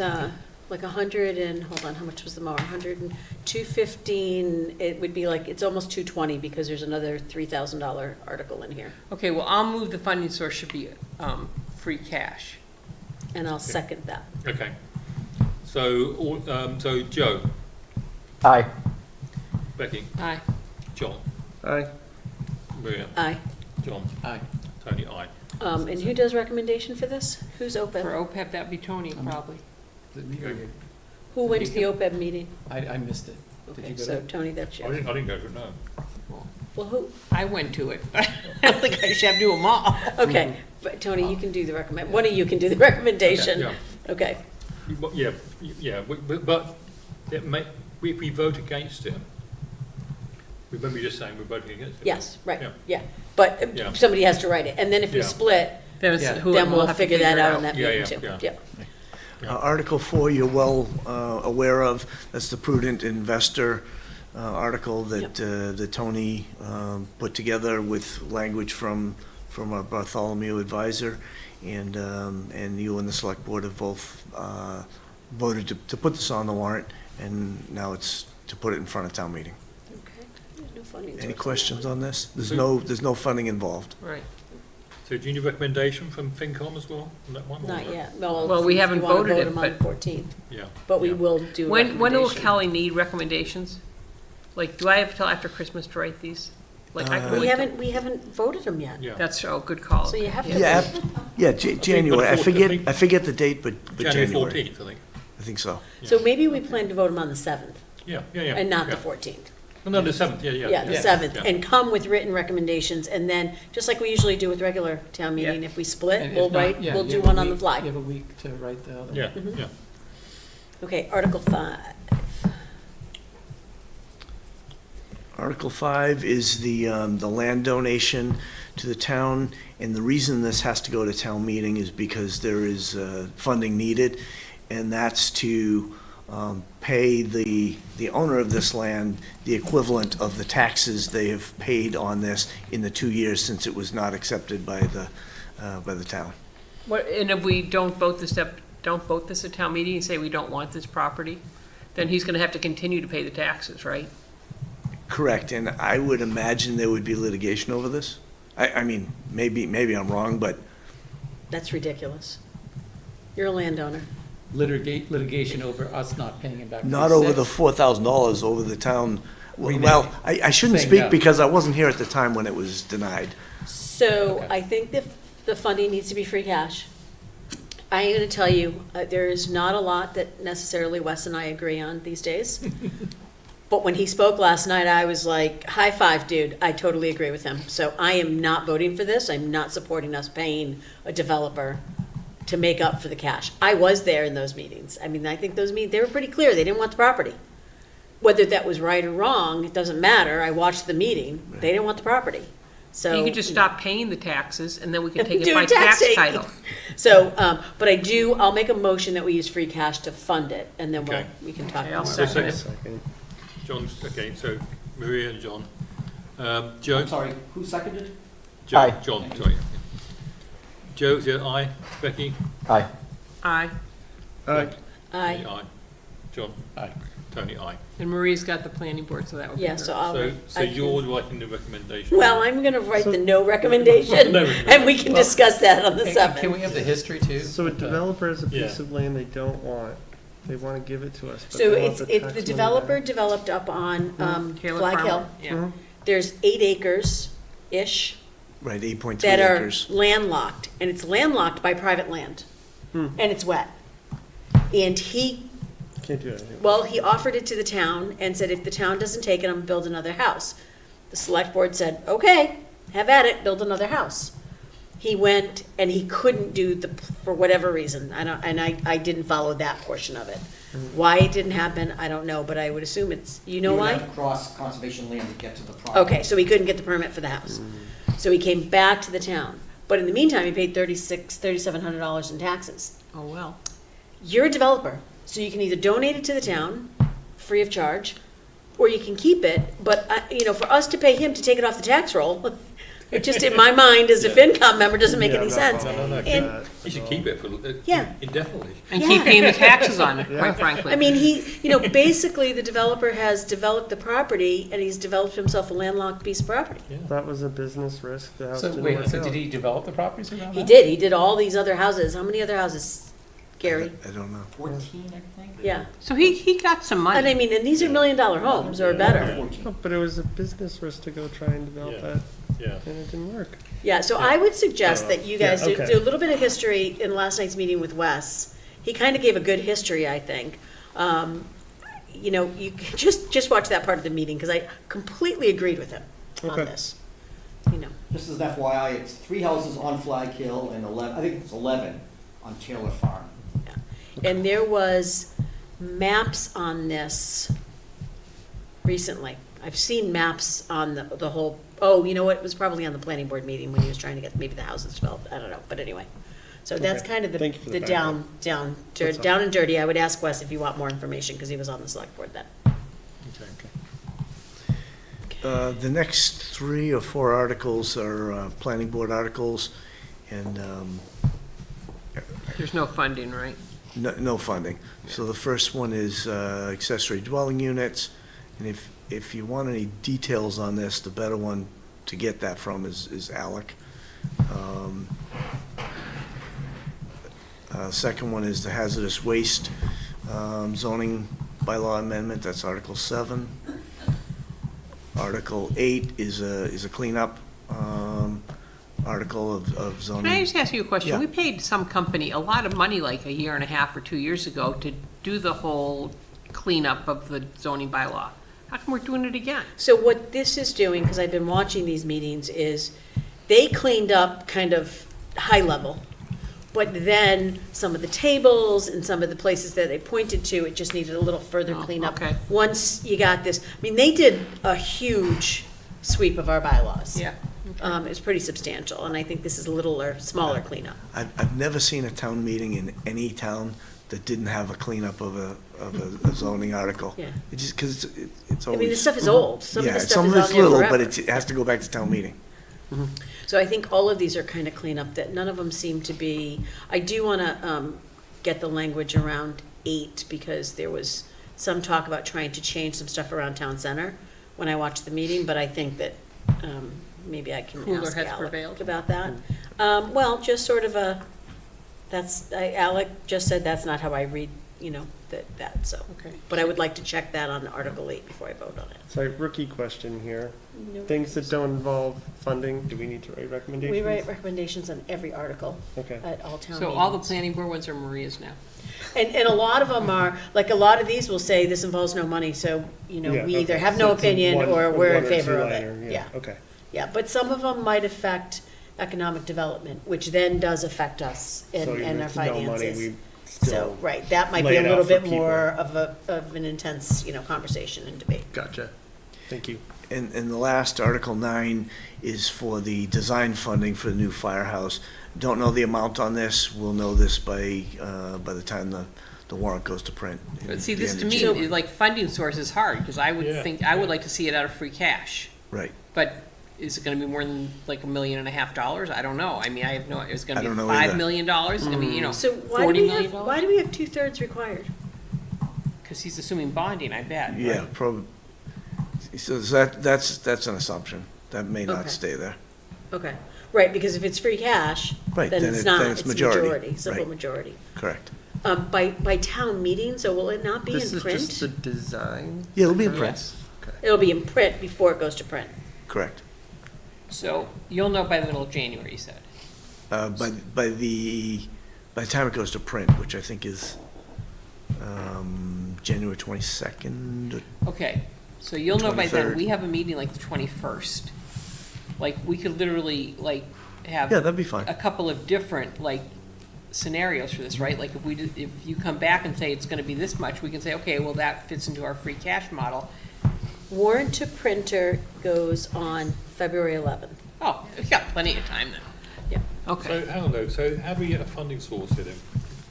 like 100 and, hold on, how much was the mower? 215, it would be like, it's almost 220 because there's another $3,000 article in here. Okay, well, I'll move the funding source should be, free cash. And I'll second that. Okay. So, so Joe, Aye. Becky, Aye. John, Aye. Maria, Aye. John, Aye. Tony, aye. And who does recommendation for this? Who's For OPEB? OPEB, that'd be Tony, probably. Is it me or you? Who went to the OPEB meeting? I missed it. Did Okay, you go so to? Tony, that's I you. didn't go to it, no. Well, who, I went to it. I don't think I should have to do them all. okay, but Tony, you can do the one of you can do the recommendation. Yeah, Okay, but it may, if we vote against it, remember you just saying we're voting against it? yes, right, Yeah. yeah. But Yeah. somebody has to write it. And then if we Yeah. split, Then it's Yeah. who- then we'll have to figure that it out on that Yeah, meeting too. yeah. Yep. Article 4, you're well aware of, that's the prudent investor article that Tony put together with language from our Bartholomew advisor, and you and the select board have both voted to put this on the warrant, and now it's to put it in front of town meeting. Okay. No funding Any source. questions on this? There's no funding involved. Right. So do you need a recommendation from FinCom as well on that one? or Not yet. Well, we if haven't you wanna voted vote it, them on but- the 14th, Yeah. but we yeah. will do a When will recommendation. Kelly need recommendations? Like, do I have till after Christmas to write these? Like, I can We wait. haven't voted them yet. Yeah. That's, good call. So you have to. Yeah, January, I fourth, I think- forget the date, but January January. 14th, I think. I think so. So maybe we plan to vote them on the 7th Yeah. and not the yeah. 14th. No, the 7th, yeah. Yeah, the Yeah. 7th, Yeah. and come with written recommendations, and then, just like we usually do with regular town meeting, Yeah. if we split, And if we'll not, write, yeah, we'll you do have a one on the week- fly. You have a week to write the other. Yeah, Mm-hmm. yeah. Okay, Article 5. Article 5 is the land donation to the town, and the reason this has to go to town meeting is because there is funding needed, and that's to pay the owner of this land the equivalent of the taxes they have paid on this in the 2 years since it was not accepted by the town. What, and if we don't vote this at town meeting and say we don't want this property, then he's gonna have to continue to pay the taxes, right? Correct, and I would imagine there would be litigation over this. I mean, maybe I'm wrong, but That's ridiculous. You're a landowner. Litigation over us not paying him back. not over the $4,000, over the town. Remake. Well, I shouldn't Saying speak no. because I wasn't here at the time when it was denied. So Okay. I think that the funding needs to be free cash. I am gonna tell you, there is not a lot that necessarily Wes and I agree on these days. But when he spoke last night, I was like, high five, dude, I totally agree with him. So I am not voting for this, I'm not supporting us paying a developer to make up for the cash. I was there in those meetings. I mean, I think those meetings, they were pretty clear, they didn't want the property. Whether that was right or wrong, it doesn't matter, I watched the meeting, they didn't want the property. So. You could just stop paying the taxes, and then we can take it Do by a tax tax taking. title. So, but I'll make a motion that we use free cash to fund it, and then Okay. we can talk Okay, I'll more. second it. Second. John's, okay, so Maria and John. Joe? I'm sorry, who seconded? Joe, Aye. John, sorry. Joe, is it aye? Becky? Aye. Aye. Aye. Aye. Aye. John? Aye. Tony, aye. And Marie's got the planning board, so that would be Yeah, her. so I'll. So I can- you're writing the recommendation? Well, I'm gonna write the no recommendation, No and we can discuss that on the Can we 7th. have the history too? So a developer has a piece Yeah. of land they don't want, they want to give it to us, but So they want it's, the tax the money developer back. developed up on, Taylor Flag Farmer, Hill. Yeah. There's 8 acres-ish Right, 8.3 that are acres. landlocked, and it's landlocked by private land. And it's wet. And he Can't do anything. Well, he offered it to the town and said, if the town doesn't take it, I'm gonna build another house. The select board said, okay, have at it, build another house. He went and he couldn't do for whatever reason, I didn't follow that portion of it. Why it didn't happen, I don't know, but I would assume it's, you know You would why? have to cross conservation land to get to the property. Okay, so he couldn't get the permit for the house. So he came back to the town, but in the meantime, he paid $3,700 in taxes. Oh, well. You're a developer, so you can either donate it to the town, free of charge, or you can keep it, but, for us to pay him to take it off the tax roll, it just, in my mind, as a FinCom member, doesn't make Yeah, any I'm not sense. following No, no, And- that You should at keep all. it for Yeah. indefinitely. And keep paying the taxes on it, Yeah. quite frankly. I mean, basically, the developer has developed the property, and he's developed himself a landlocked piece of property. That was a business risk, the house So didn't wait, work so out. did he develop the properties around that? He did all these other houses. How many other houses, Gary? I don't know. 14, I think? Yeah, So he got some and I money. mean, and these are $1 million homes or better. 14. Oh, but it was a business risk to go try and develop Yeah. that, Yeah. and it didn't work. Yeah, so I would suggest that you guys Yeah, okay. do a little bit of history in last night's meeting with Wes. He kind of gave a good history, I think. You can just watch that part of the meeting, because I completely agreed with him on Okay. this. Just as an FYI, it's 3 houses on Flag Hill and 11, I think it's 11 on Taylor Farm. And there was maps on this recently. I've seen maps on the whole, you know what, it was probably on the planning board meeting when he was trying to get maybe the houses developed, I don't know, but anyway. So that's Okay. kind of Thank you for the the background. down That's all. down and dirty. I would ask Wes if you want more information, because he was on the select board then. The next 3 or 4 articles are planning board articles, and There's no funding, right? no funding. So the first one is accessory dwelling units, and if you want any details on this, the better one to get that from is Alec. Second one is the hazardous waste zoning bylaw amendment, that's Article 7. Article 8 is a cleanup article of zoning. Can I just ask you a question? Yeah. We paid some company a lot of money, like a year and a half or 2 years ago, to do the whole cleanup of the zoning bylaw. How come we're doing it again? So what this is doing, because I've been watching these meetings, is they cleaned up kind of high level, but then some of the tables and some of the places that they pointed to, it just needed a little further Oh, cleanup. okay. Once you got this, I mean, they did a huge sweep of our bylaws. Yeah. It's pretty substantial, and I think this is a little or smaller cleanup. I've never seen a town meeting in any town that didn't have a cleanup of a zoning article. Yeah. It just, because it's I always. mean, this stuff is old. Some of Yeah, this some stuff of is it's on there little, but forever. it has to go back to town meeting. So I think all of these are kind of cleanup, that none of them seem to be, I do want to get the language around 8, because there was some talk about trying to change some stuff around town center when I watched the meeting, but I think that maybe I can Cooler ask heads Alec prevailed? about that. Well, just sort of Alec just said that's not how I read, so. Okay. But I would like to check that on Article 8 before I vote on it. So rookie question here. No Things that worries. don't involve funding, do we need to write recommendations? We write recommendations on every article Okay. at all town So meetings. all the planning board ones are Maria's now. And a lot of them are, like, a lot of these will say this involves no money, so, Yeah, we either okay. have So no it's a opinion or one we're in or favor of two-liner, it. Yeah, Okay. yeah, but some of them might affect economic development, which then does affect us So and even our with no money, finances. we So, still right, that might lay be a it little out for bit people. more of an intense, conversation and debate. Gotcha. Thank you. And the last, Article 9, is for the design funding for the new firehouse. Don't know the amount on this. We'll know this by the time the warrant goes to print. But see, at the this end to of me, June. is like funding source is hard, because I would Yeah. think, I would like to see it out of free cash. Right. But is it gonna be more than like $1.5 million? I don't know. I mean, I have no, it's I gonna be don't know $5 either. million, it's gonna be, So $40 million? why do we have 2/3 required? Because he's assuming bonding, I bet, Yeah, right? probably. So that's an assumption. That may Okay. not stay there. Okay, right, because if it's free cash, Right, then then it's it- not, then it's it's majority, majority, simple right. majority. Correct. By town meeting, so will it not be This in is just the print? design? Yeah, it'll be in print. Yes. It'll be in print before it goes to print. Correct. So you'll know by the middle of January, you said. By the time it goes to print, which I think is January 22nd. Okay, so you'll know by then. 23rd. We have a meeting like the 21st. Like, we could literally, like, have. Yeah, that'd be fine. A couple of different, like, scenarios for this, right? Like, if you come back and say it's gonna be this much, we can say, okay, well, that fits into our free cash model. Warrant to printer goes on February 11th. Oh, we've got plenty of time then. Yeah. Okay. So, hang on though, so how do we get a funding source here then?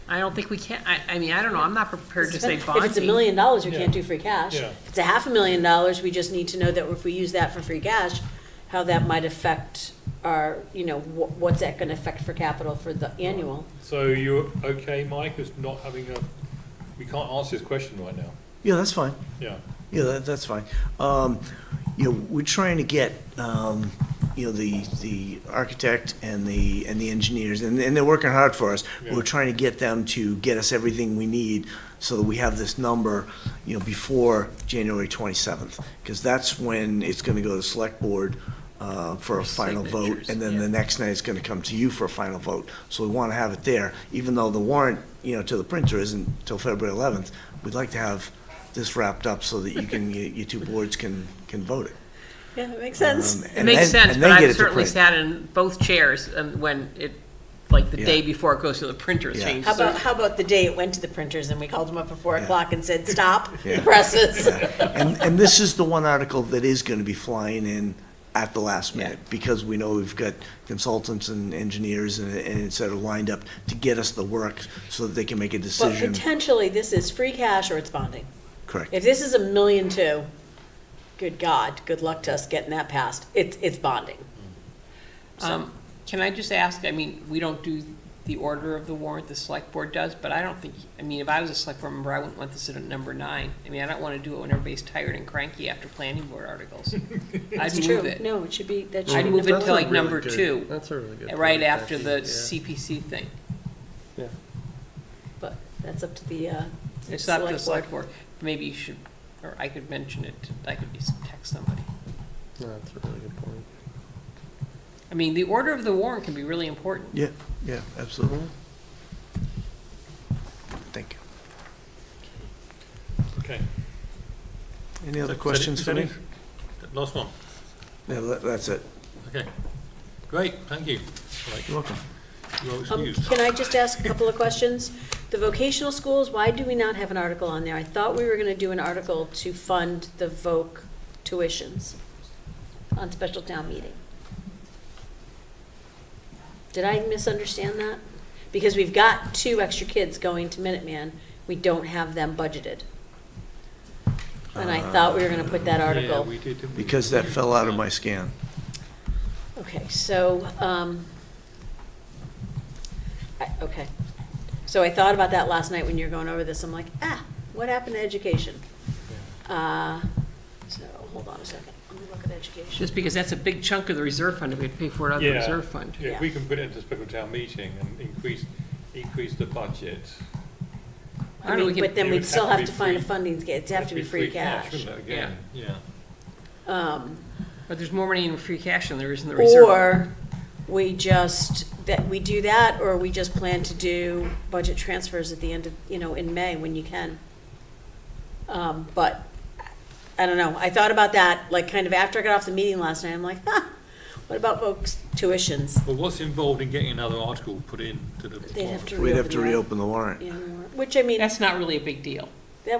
I don't think we can, I mean, I don't know, I'm not prepared to say If bonding. it's $1 million, we Yeah. can't do free cash. Yeah. If it's $500,000, we just need to know that if we use that for free cash, how that might affect our, what's that gonna affect for capital for the annual? So you're okay, Mike, as not having we can't answer this question right now? Yeah, that's fine. Yeah. Yeah, that's fine. We're trying to get, the architect and the engineers, and they're working hard for us. Yeah. We're trying to get them to get us everything we need so that we have this number, before January 27th. Because that's when it's gonna go to the select board for a final vote, signatures, and then yeah. the next night it's gonna come to you for a final vote. So we wanna have it there, even though the warrant, to the printer isn't till February 11th. We'd like to have this wrapped up so that you two boards can vote it. Yeah, that makes sense. It makes sense, and but then get it I've to certainly print. sat in both chairs and when it, like the Yeah. day before it goes to the printer, it Yeah. changes. How about the day it went to the printers and we called them up at 4 Yeah. o'clock and said, stop the Yeah. presses? And this is the one article that is gonna be flying in at the last minute, because we know we've got consultants and engineers and et cetera lined up to get us the work so that they can make a But decision. potentially, this is free cash or it's bonding. Correct. If this is $1.2 million, good God, good luck to us getting that passed. It's bonding. Can I just ask, I mean, we don't do the order of the warrant, the select board does, but I don't think, I mean, if I was a select board member, I wouldn't want this at number 9. I mean, I don't want to do it when everybody's tired and cranky after planning board articles. I'd It's true. move it. No, it should be, that should I'd be move it number to one. like number 2, That's a really good. right point, after Becky. the Yeah. CPC thing. Yeah. But that's up to the, It's not the select select board. Maybe you should, or I could mention it, I could just text somebody. No, that's a really good point. I mean, the order of the warrant can be really important. Yeah, absolutely. Thank you. Okay. Any other So, questions for me? Last one. Yeah, that's it. Okay. Great, thank you. Right, You're welcome. you are excused. Can I just ask a couple of questions? The vocational schools, why do we not have an article on there? I thought we were gonna do an article to fund the voc tuitions on special town meeting. Did I misunderstand that? Because we've got 2 extra kids going to Minuteman, we don't have them budgeted. And I thought we were gonna put that Yeah, article. we did, didn't we? Because that fell out of my scan. Okay, so, okay. So I thought about that last night when you were going over this. I'm like, what happened to education? So, hold on a second. Let me look at education. Just because that's a big chunk of the reserve fund, if we pay for it out of the Yeah. reserve fund. Yeah, if we can put it into a special town meeting and increase the budget. I mean, but then It we'd would still have to have be to find a free- funding, it'd have to be free cash. wouldn't it, again? Yeah. But there's more money in free cash than there is in the reserve. Or we just, that we do that, or we just plan to do budget transfers at the end of, in May when you can. But, I don't know, I thought about that, like, kind of after I got off the meeting last night, I'm like, what about folks' tuitions? Well, what's involved in getting another article put in to the They'd have to We'd have to reopen the warrant. Which, I mean, That's not really a big deal. that,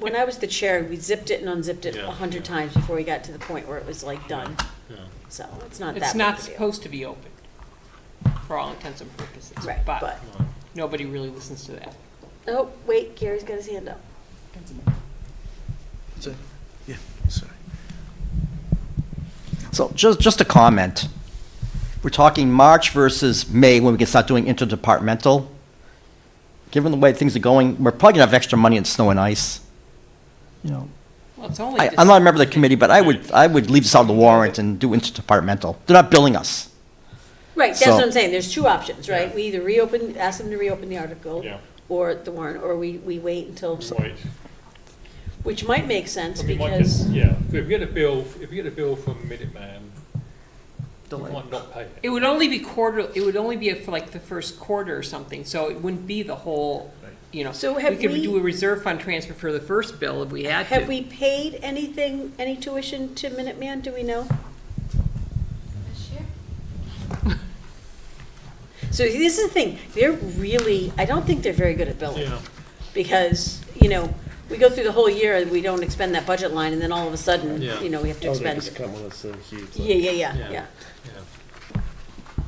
when I was the chair, we zipped it and unzipped it Yeah. 100 times before we got to the point where it was like done. Yeah. So it's not that It's big not a deal. supposed to be open, for all intents and purposes. Right, but, Nobody really listens to that. oh, wait, Gary's got his hand up. Yeah, sorry. So just a comment. We're talking March versus May when we can start doing interdepartmental. Given the way things are going, we're probably gonna have extra money in snow and ice. Well, it's only. I'm not a member of the committee, but I would leave this out of the warrant and do interdepartmental. They're not billing us. Right, that's So- what I'm saying, there's two options, right? We either ask them to reopen the article, Yeah. or the warrant, or we wait until, Right. which might make sense, Well, we might because, just- Yeah, so if we get a bill from Minuteman, we might not pay it. It would only be for like the first quarter or something, so it wouldn't be the whole, So have we could we- do a reserve fund transfer for the first bill if we had to. have we paid anything, any tuition to Minuteman, do we know? This year? So this is the thing, they're really, I don't think they're very good at billing. Yeah. Because, we go through the whole year and we don't expend that budget line, and then all of a sudden, Yeah. we have to Oh, they expend just it. come with us so huge. Yeah. Yeah.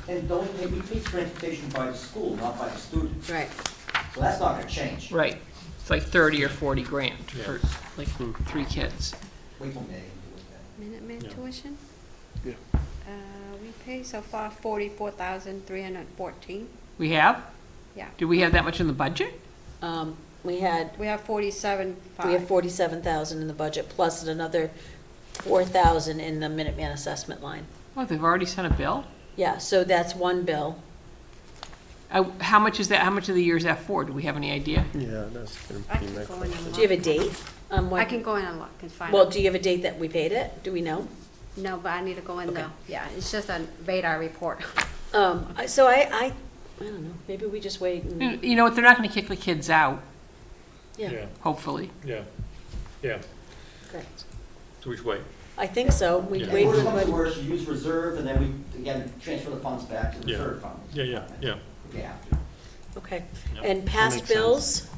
And don't, we pay transportation by the school, not by the students. Right. So that's not gonna change. Right, it's like 30 or 40 grand Yeah. for like 3 kids. Wait till May and do it then. Minuteman Yeah. tuition? Yeah. We pay so far 44,314. We have? Yeah. Do we have that much in the budget? We had We have 47,500. We have 47,000 in the budget, plus another 4,000 in the Minuteman assessment line. Oh, they've already sent a bill? Yeah, so that's one bill. How much is that, how much of the year is that for? Do we have any idea? Yeah, that's gonna I be can my go in question. and Do you have a look. date? When- I can go in and look and find Well, out. do you have a date that we paid it? Do we know? No, but I need to go in Okay. though. Yeah, it's just a radar report. So I don't know, maybe we just wait and, You know what, they're not gonna kick the kids out, yeah, hopefully. Yeah. correct. So we should wait. I think so, we Yeah. wait Worst for comes to the, worst, you use reserve, and then we, again, transfer the funds back to the Yeah. reserve fund. Yeah. If we have to. okay. Yep. And past makes sense. bills,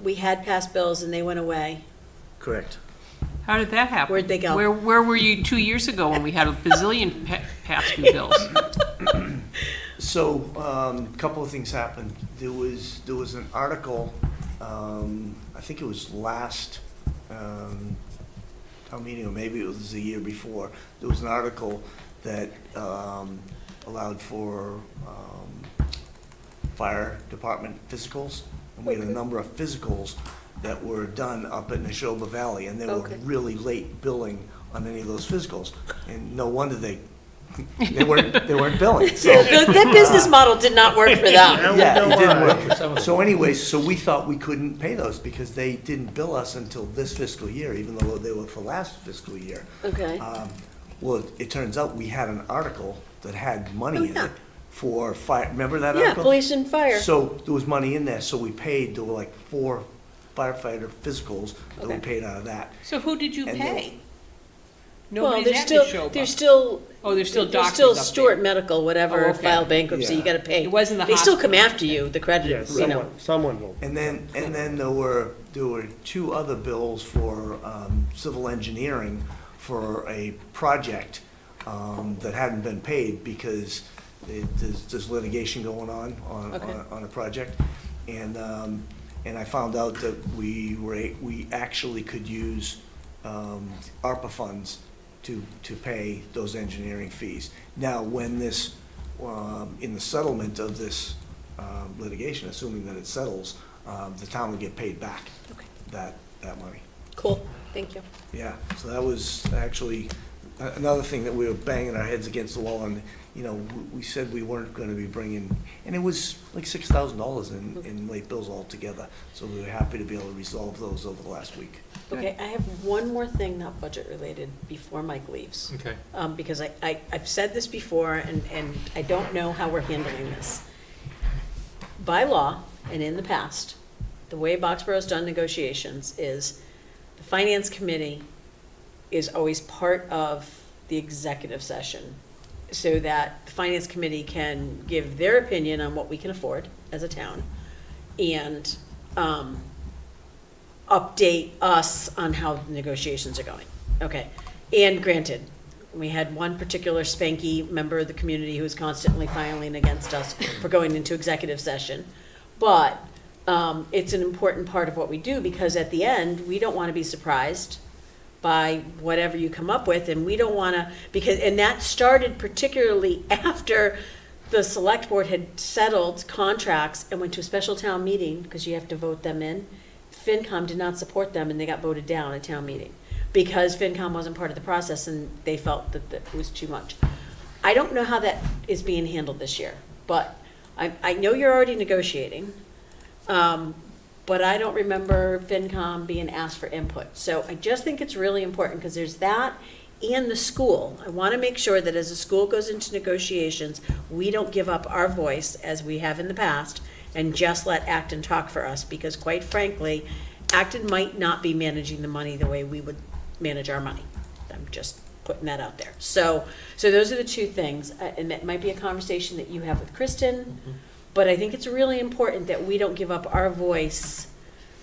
we had past bills and they went away. Correct. How did that happen? Where'd they go? Where were you 2 years ago when we had a bazillion past due bills? So, a couple of things happened. There was an article, I think it was last town meeting, or maybe it was the year before. There was an article that allowed for fire department physicals. And we had a number of physicals that were done up in Neshoba Valley, and they were Okay. really late billing on any of those physicals. And no wonder they weren't billing. So that business model did not work for them. Yeah, it didn't work. Some of them. So anyways, so we thought we couldn't pay those because they didn't bill us until this fiscal year, even though they were for last fiscal year. Okay. Well, it turns out we had an article that had Oh, money in yeah. it for fire, remember that Yeah, article? police and fire. So there was money in there, so we paid, there were like 4 firefighter physicals that we Okay. paid out of that. So who did you And pay? Well, Nobody's there's at still, Neshoba. there's still. Oh, there's still There's doctors still up there. Stewart Medical, whatever, Oh, okay. filed bankruptcy, you Yeah. gotta pay. It wasn't the They still hospital. come after you, the credit, Yes, you know. someone will. And then there were 2 other bills for civil engineering for a project that hadn't been paid because there's litigation going Okay. on a project. And I found out that we actually could use ARPA funds to pay those engineering fees. Now, when this, in the settlement of this litigation, assuming that it settles, the town will get paid back that money. Cool, thank you. Yeah, so that was actually another thing that we were banging our heads against the wall, and, you know, we said we weren't gonna be bringing, and it was like $6,000 in late bills altogether. So we were happy to be able to resolve those over the last week. Okay, I have one more thing not budget related before Mike leaves. Okay. Because I've said this before, and I don't know how we're handling this. By law, and in the past, the way Boxborough's done negotiations is the finance committee is always part of the executive session, so that the finance committee can give their opinion on what we can afford as a town, and update us on how the negotiations are going. Okay, and granted, we had one particular spanky member of the community who was constantly filing against us for going into executive session, but it's an important part of what we do, because at the end, we don't want to be surprised by whatever you come up with, and we don't want to, and that started particularly after the select board had settled contracts and went to a special town meeting, because you have to vote them in. FinCom did not support them, and they got voted down at town meeting, because FinCom wasn't part of the process, and they felt that it was too much. I don't know how that is being handled this year, but I know you're already negotiating, but I don't remember FinCom being asked for input. So I just think it's really important, because there's that and the school. I want to make sure that as the school goes into negotiations, we don't give up our voice, as we have in the past, and just let Acton talk for us, because quite frankly, Acton might not be managing the money the way we would manage our money. I'm just putting that out there. So those are the two things, and that might be a conversation that you have with Kristen, but I think it's really important that we don't give up our voice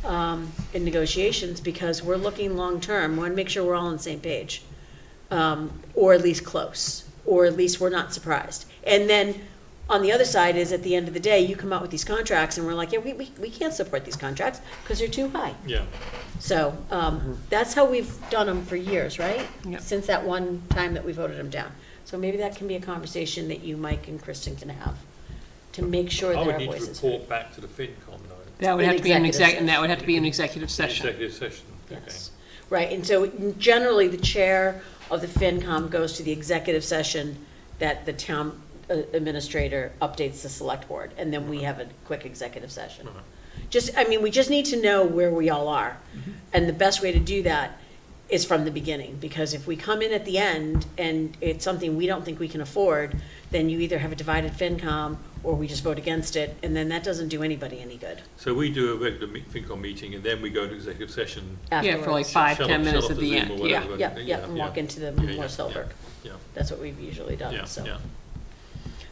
in negotiations, because we're looking long-term. We want to make sure we're all on the same page, or at least close, or at least we're not surprised. And then on the other side is, at the end of the day, you come out with these contracts, and we're like, yeah, we can't support these contracts because they're too high. Yeah. So that's how we've done them for years, right? Yep. Since that one time that we voted them down. So maybe that can be a conversation that you, Mike, and Kristen can have, to make sure I that would our need to voices. report back to the FinCom, though. That would In have to be an executive and that would have to be an executive session. Executive session, okay. Yes, right, and so generally, the chair of the FinCom goes to the executive session that the town administrator updates the select board, and then we have a quick executive session. We just need to know where we all are, and the best way to do that is from the beginning, because if we come in at the end and it's something we don't think we can afford, then you either have a divided FinCom or we just vote against it, and then that doesn't do anybody any good. So we do a regular FinCom meeting, and then we go to executive session. Yeah, for like Afterwards. 5, Shut 10 off- minutes shut at off the Zoom end, or yeah. whatever. Yeah, and walk into the Yeah, Morris Hilberg. Yeah, That's what we've usually yeah, done, so. yeah.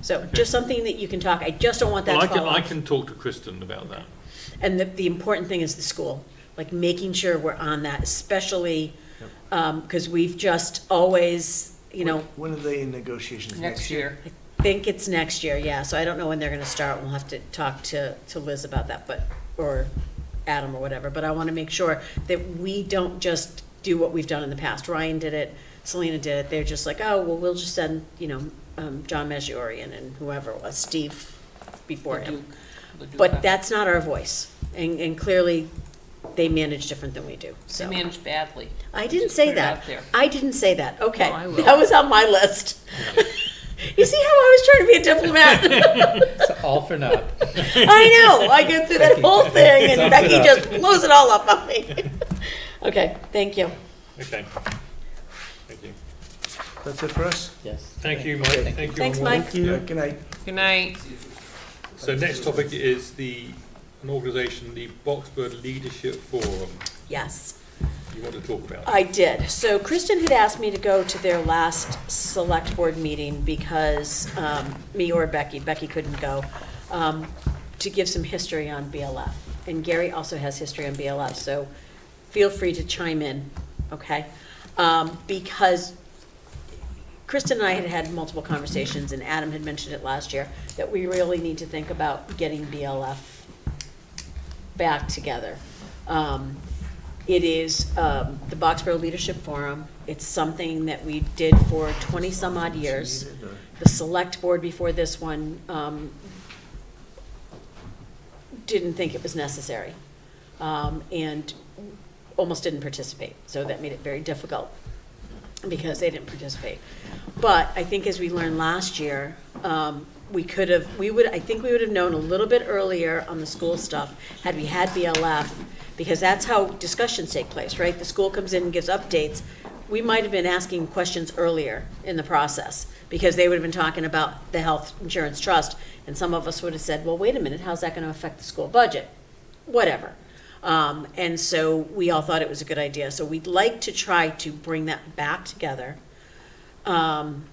So just something that you can talk, I just don't want that Well, to fall I off. can talk to Kristen about that. And the important thing is the school, like making sure we're on that, especially, because we've just always, When are they in negotiations? Next year. I think it's next year, yeah, so I don't know when they're gonna start, we'll have to talk to Liz about that, or Adam or whatever, but I wanna make sure that we don't just do what we've done in the past. Ryan did it, Selena did it, they're just like, oh, well, we'll just send, John Maggiore and whoever it was, Steve before him. But that's not our voice, and clearly, they manage different than we do, They so. manage badly. I didn't Just say put it that. out there. I didn't say that, okay. Oh, I will. That was on my list. You see how I was trying to be a diplomat? It's all for naught. I know, I go through that whole thing, and Sums Becky it up. just blows it all up on me. Okay, thank you. Okay. Thank you. That's it for us? Yes. Thank you, Mike. Thank you. Thanks, everyone. Mike. Thank you. Yeah. Good night. Good night. So next topic is an organisation, the Boxburg Leadership Forum. Yes, You want to talk about? I did. So Kristen had asked me to go to their last select board meeting because me or Becky couldn't go, to give some history on BLF. And Gary also has history on BLF, so feel free to chime in, okay? Because Kristen and I had had multiple conversations, and Adam had mentioned it last year, that we really need to think about getting BLF back together. It is the Boxborough Leadership Forum. It's something that we did for 20-some-odd years. The select board before this one didn't think it was necessary. And almost didn't participate, so that made it very difficult because they didn't participate. But I think as we learned last year, I think we would have known a little bit earlier on the school stuff had we had BLF, because that's how discussions take place, right? The school comes in and gives updates. We might have been asking questions earlier in the process, because they would have been talking about the health insurance trust, and some of us would have said, well, wait a minute, how's that gonna affect the school budget? Whatever. And so we all thought it was a good idea. So we'd like to try to bring that back together. And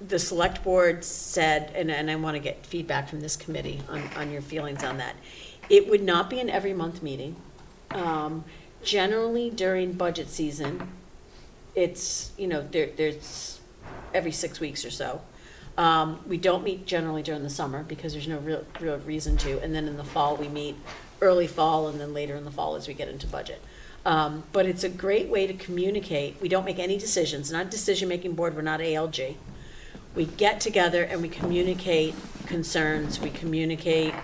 the select board said, and I want to get feedback from this committee on your feelings on that. It would not be an every month meeting. Generally during budget season, it's, there's every 6 weeks or so. We don't meet generally during the summer because there's no real reason to. And then in the fall, we meet early fall and then later in the fall as we get into budget. But it's a great way to communicate. We don't make any decisions, not a decision-making board, we're not ALG. We get together and we communicate concerns, we communicate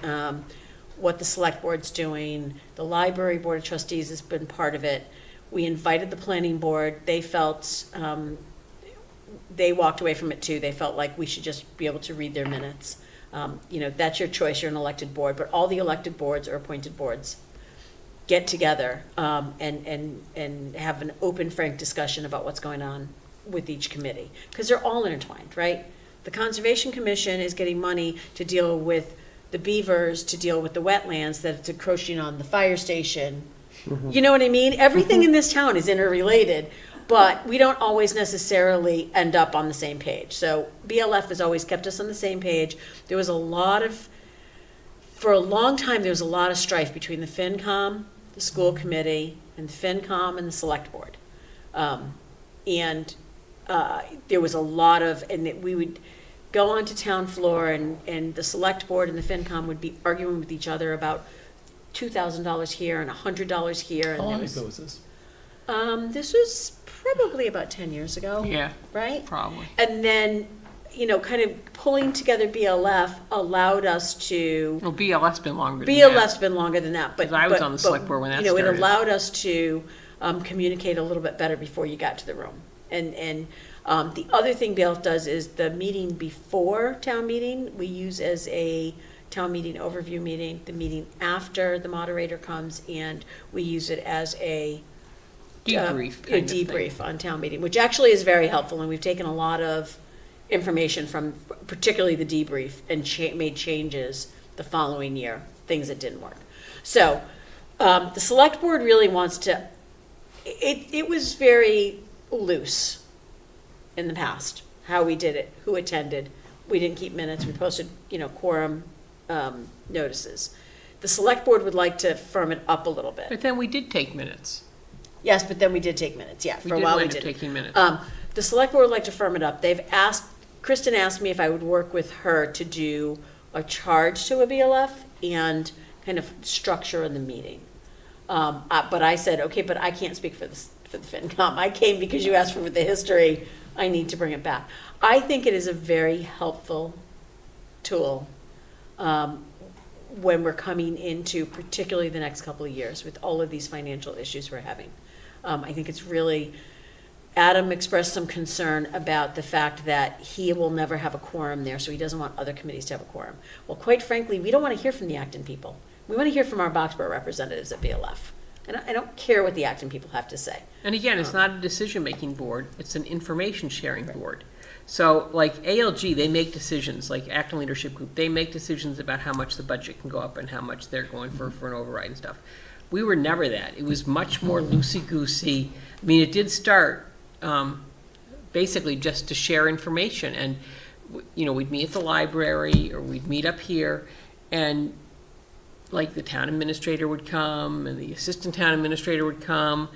what the select board's doing. The library board of trustees has been part of it. We invited the planning board. They felt, they walked away from it too. They felt like we should just be able to read their minutes. That's your choice, you're an elected board, but all the elected boards or appointed boards get together and have an open, frank discussion about what's going on with each committee, because they're all intertwined, right? The Conservation Commission is getting money to deal with the beavers, to deal with the wetlands that it's encroaching on the fire station. You know what I mean? Everything in this town is interrelated, but we don't always necessarily end up on the same page. So BLF has always kept us on the same page. There was for a long time, there was a lot of strife between the FinCom, the school committee, and the FinCom and the select board. There was a lot of, and we would go onto town floor and the select board and the FinCom would be arguing with each other about $2,000 here and $100 here. How long ago was this? This was probably about 10 years ago. Yeah, Right? probably. And then, kind of pulling together BLF allowed us to, Well, BLF's been longer than that. BLF's been longer than that, but. 'Cause I was but- on the but, select board when that It started. allowed us to communicate a little bit better before you got to the room. And the other thing BLF does is the meeting before town meeting, we use as a town meeting overview meeting. The meeting after the moderator comes, and we use it as a Debrief a kind of thing. debrief on town meeting, which actually is very helpful, and we've taken a lot of information from particularly the debrief and made changes the following year, things that didn't work. So the select board really wants to, it was very loose in the past, how we did it, who attended. We didn't keep minutes, we posted, quorum notices. The select board would like to firm it up a little bit. But then we did take minutes. Yes, but then we did take minutes, yeah, We for a did while we wind up did. taking minutes. The select board would like to firm it up. Kristen asked me if I would work with her to do a charge to a BLF and kind of structure in the meeting. But I said, okay, but I can't speak for the FinCom. I came because you asked for the history. I need to bring it back. I think it is a very helpful tool when we're coming into particularly the next couple of years with all of these financial issues we're having. I think it's really, Adam expressed some concern about the fact that he will never have a quorum there, so he doesn't want other committees to have a quorum. Well, quite frankly, we don't want to hear from the Acton people. We want to hear from our Boxborough representatives at BLF. And I don't care what the Acton people have to say. And again, it's not a decision-making board, it's an information-sharing board. So like ALG, they make decisions, like Acton Leadership Group, they make decisions about how much the budget can go up and how much they're going for an override and stuff. We were never that. It was much more loosey-goosey. I mean, it did start basically just to share information. And, we'd meet at the library or we'd meet up here, and like the town administrator would come and the assistant town administrator would come,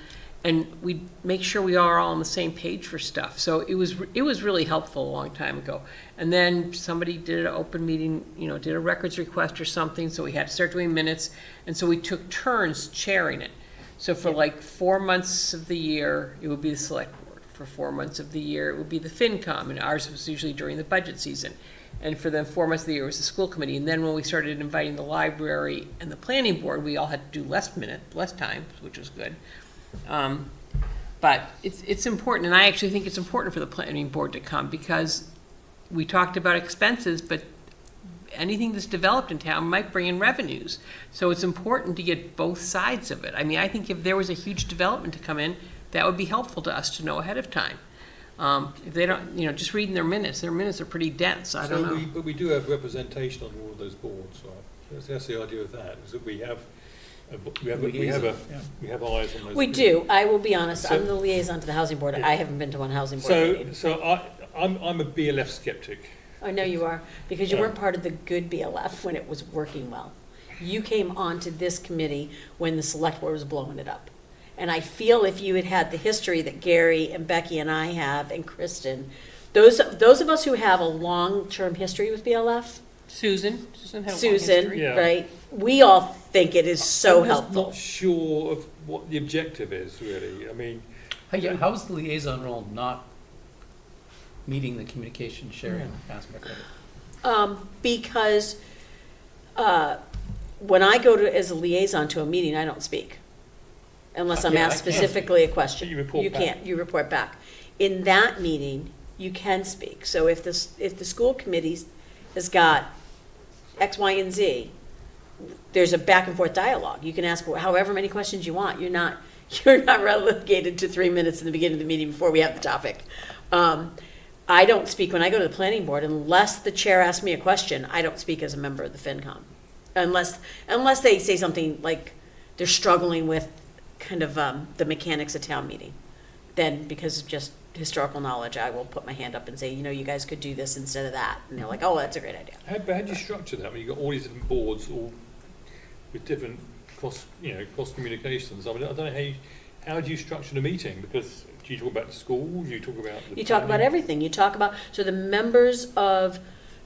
and we'd make sure we are all on the same page for stuff. So it was really helpful a long time ago. And then somebody did an open meeting, did a records request or something, so we had to start doing minutes, and so we took turns chairing it. So for like 4 months of the year, it would be the select board. For 4 months of the year, it would be the FinCom, and ours was usually during the budget season. And for the 4 months of the year, it was the school committee. And then when we started inviting the library and the planning board, we all had to do less time, which was good. But it's important, and I actually think it's important for the planning board to come, because we talked about expenses, but anything that's developed in town might bring in revenues. So it's important to get both sides of it. I mean, I think if there was a huge development to come in, that would be helpful to us to know ahead of time. If they don't, just reading their minutes are pretty dense, I don't know. But we do have representation on all of those boards, right? That's the idea of that, is that we have eyes on those. We do. I will be honest, I'm the liaison to the housing board. I haven't been to one housing board meeting. So I'm a BLF skeptic. I know you are, because you weren't part of the good BLF when it was working well. You came onto this committee when the select board was blowing it up. And I feel if you had had the history that Gary and Becky and I have, and Kristen, those of us who have a long-term history with BLF, Susan had a long history. Yeah. right? We all think it is so I'm just helpful. not sure of what the objective is, really. I mean, How's the liaison role not meeting the communication sharing aspect of it? Because when I go to as a liaison to a meeting, I don't speak unless I'm Yeah, asked I can specifically a question. You report back. can't. You report back. In that meeting, you can speak. So if the school committee has got X, Y, and Z, there's a back and forth dialogue. You can ask however many questions you want. You're not relegated to 3 minutes in the beginning of the meeting before we have the topic. I don't speak when I go to the planning board unless the chair asks me a question. I don't speak as a member of the FinCom, unless they say something like they're struggling with kind of the mechanics of town meeting. Then, because of just historical knowledge, I will put my hand up and say, you guys could do this instead of that. And they're like, oh, that's a great idea. how do you structure that when you've got all these different boards, all with different cross communications? I mean, I don't know how do you structure the meeting? Because do you talk about the schools? You talk about You talk about everything. You talk about, so the members of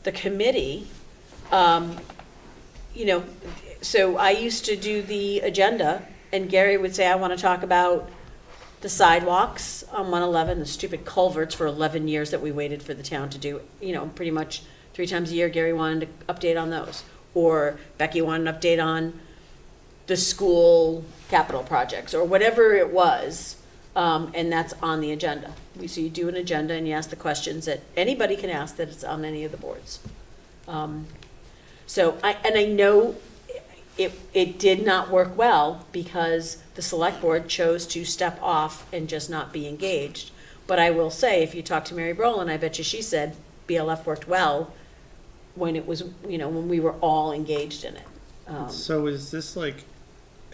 the committee, so I used to do the agenda, and Gary would say, I want to talk about the sidewalks on 111, the stupid culverts for 11 years that we waited for the town to do, pretty much 3 times a year. Gary wanted to update on those. Or Becky wanted an update on the school capital projects, or whatever it was. And that's on the agenda. So you do an agenda and you ask the questions that anybody can ask that it's on any of the boards. I know it did not work well because the select board chose to step off and just not be engaged. But I will say, if you talk to Mary Brolin, I bet you she said BLF worked well when it was, when we were all engaged in it. So is this like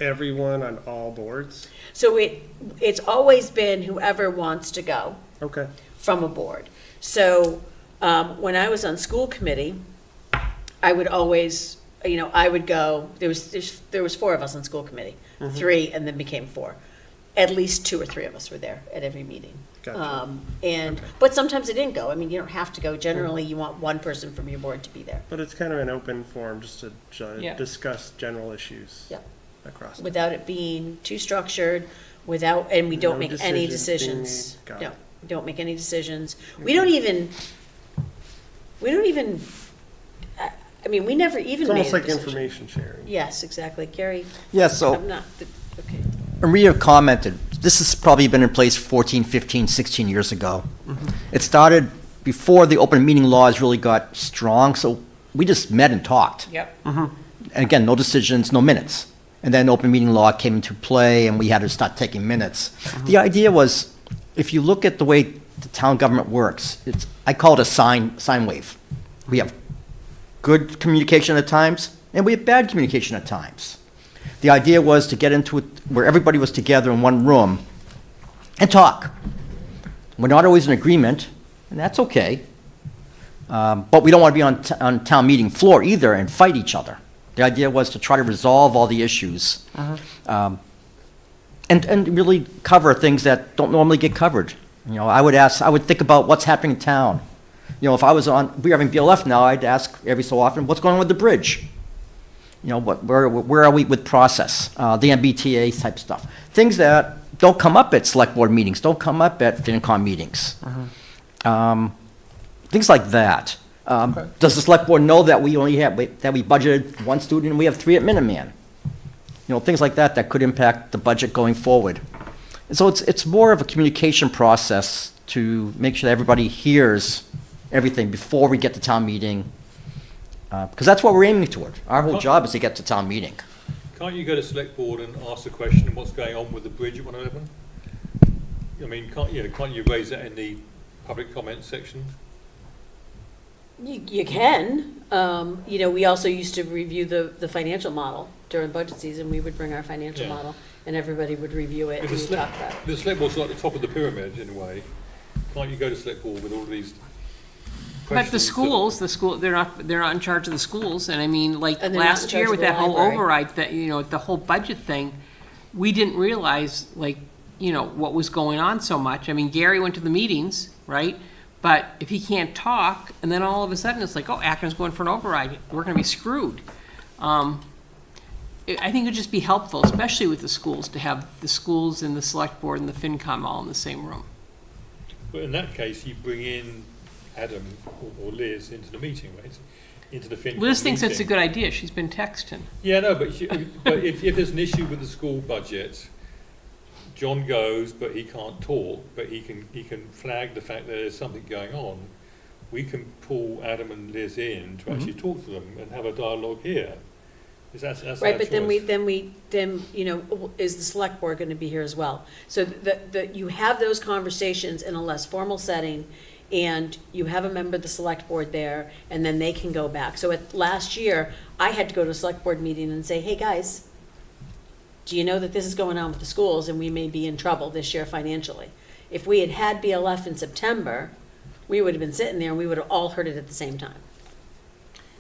everyone on all boards? So it's always been whoever wants to go Okay. from a board. So when I was on school committee, I would always, I would go, there was 4 of us on school committee, 3 and then became 4. At least 2 or 3 of us were there at every meeting. Gotcha. But sometimes it didn't go. I mean, you don't have to go. Generally, you want one person from your board to be there. But it's kind of an open forum just to Yeah. discuss general issues Yep. across. Without it being too structured, and we don't No make any decisions decisions. being made. Got No, it. we don't make any decisions. We don't even, we never even It's made almost a like decision. information sharing. Yes, exactly. Gary, Yeah, so I'm not, okay. Maria commented, this has probably been in place 14, 15, 16 years ago. It started before the open meeting laws really got strong, so we just met and talked. Yep. And again, no decisions, no minutes. And then open meeting law came into play and we had to start taking minutes. The idea was, if you look at the way the town government works, I call it a sine wave. We have good communication at times and we have bad communication at times. The idea was to get into it where everybody was together in one room and talk. We're not always in agreement, and that's okay. But we don't want to be on town meeting floor either and fight each other. The idea was to try to resolve all the issues and really cover things that don't normally get covered. I would think about what's happening in town. If we're having BLF now, I'd ask every so often, what's going on with the bridge? Where are we with process, the MBTA type stuff? Things that don't come up at select board meetings, don't come up at FinCom meetings. Things like that. Does the select board know that we only have, that we budgeted one student and we have 3 at Minuteman? You know, things like that that could impact the budget going forward. And so it's more of a communication process to make sure that everybody hears everything before we get to town meeting, because that's what we're aiming toward. Our whole job is to get to town meeting. Can't you go to select board and ask the question, what's going on with the bridge at 111? I mean, can't you raise that in the public comment section? You can. You know, we also used to review the financial model during budget season. We would bring our financial Yeah. model, and everybody would review it, and Because we'd talk about it. the select board's like the top of the pyramid in a way. Can't you go to select board with all of these But questions? the school, they're not in charge of the schools, and I mean, like, And they're not in last year charge with of the that whole library. override, that, you know, the whole budget thing, we didn't realize, like, you know, what was going on so much. I mean, Gary went to the meetings, right? But if he can't talk, and then all of a sudden it's like, oh, Akron's going for an override, we're gonna be screwed. I think it would just be helpful, especially with the schools, to have the schools and the select board and the FinCom all in the same room. But in that case, you bring in Adam or Liz into the meeting, right? Into the FinCom Liz thinks it's a meeting. good idea, she's been texting. Yeah, no, but if there's an issue with the school budget, John goes, but he can't talk, but he can flag the fact that there's something going on. We can pull Adam and Liz in to actually talk to them and have a dialogue here. That's Right, our but then choice. you know, is the select board gonna be here as well? So you have those conversations in a less formal setting, and you have a member of the select board there, and then they can go back. So last year, I had to go to a select board meeting and say, hey, guys, do you know that this is going on with the schools, and we may be in trouble this year financially? If we had had BLF in September, we would have been sitting there, and we would have all heard it at the same time.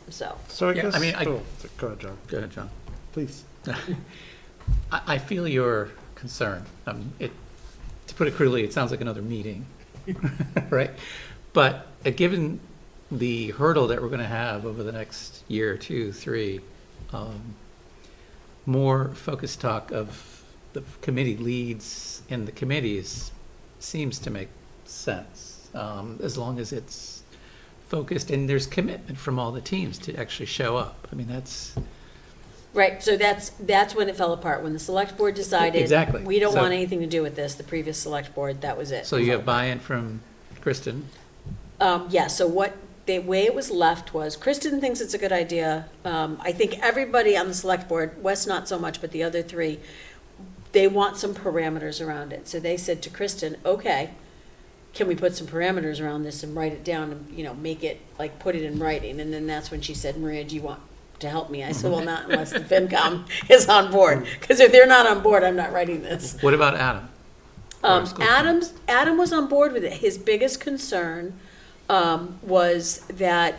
So. So I Yeah, guess, I mean, oh, go ahead, John, Go ahead, John. please. I feel your concern. To put it crudely, it sounds like another meeting, right? But given the hurdle that we're going to have over the next year, 2, 3, more focused talk of the committee leads and the committees seems to make sense, as long as it's focused and there's commitment from all the teams to actually show up. I mean, that's... Right, so that's when it fell apart, when the select board decided. Exactly. We don't So- want anything to do with this, the previous select board, that was it. So you have buy-in from Kristen. Yeah, so the way it was left was, Kristen thinks it's a good idea. I think everybody on the select board, Wes not so much, but the other 3, they want some parameters around it. So they said to Kristen, okay, can we put some parameters around this and write it down and, you know, make it, like, put it in writing? And then that's when she said, Maria, do you want to help me? I said, well, not unless the FinCom is on board, because if they're not on board, I'm not writing this. What about Adam? Adam was on board with it. His biggest concern was that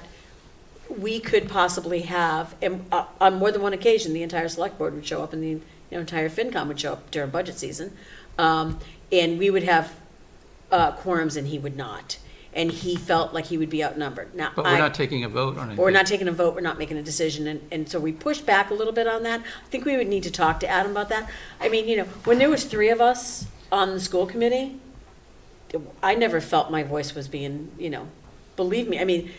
we could possibly have, and on more than one occasion, the entire select board would show up and the entire FinCom would show up during budget season. And we would have quorums and he would not. And he felt like he would be outnumbered. Now, But we're not taking a vote on anything. we're not taking a vote, we're not making a decision, and so we pushed back a little bit on that. I think we would need to talk to Adam about that. I mean, you know, when there was 3 of us on the school committee, I never felt my voice was being, you know, believe me, I mean,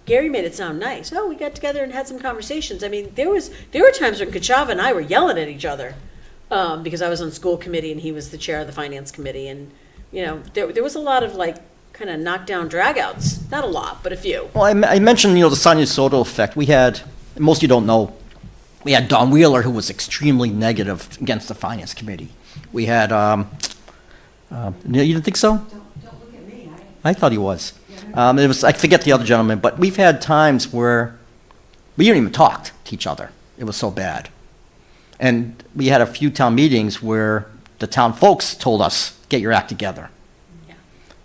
Gary made it sound nice. Oh, we got together and had some conversations. I mean, there were times when Kachava and I were yelling at each other, because I was on school committee and he was the chair of the finance committee, and, you know, there was a lot of, like, kind of knockdown dragouts. Not a lot, but a few. Well, I mentioned, the Sonia Soto effect. We had, most of you don't know, we had Don Wheeler, who was extremely negative against the finance committee. We had, you didn't think so? Don't look at me. I thought he was. It was, I forget the other gentleman, but we've had times where we didn't even talk to each other. It was so bad. And we had a few town meetings where the town folks told us, get your act together.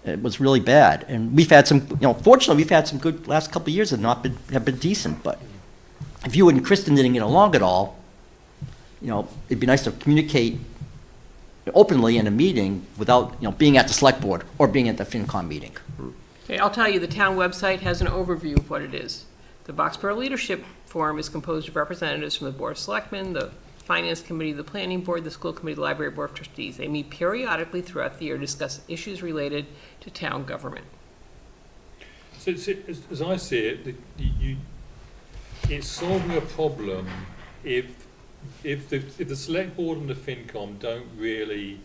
It was really bad, and we've had some, fortunately, we've had some good, last couple of years have been decent, but if you and Kristen didn't get along at all, it'd be nice to communicate openly in a meeting without, being at the select board or being at the FinCom meeting. Okay, I'll tell you, the town website has an overview of what it is. The Boxborough Leadership Forum is composed of representatives from the Board of Selectmen, the Finance Committee, the Planning Board, the School Committee, the Library Board of Trustees. They meet periodically throughout the year to discuss issues related to town government. So as I see it, it's solving a problem if the select board and the FinCom don't really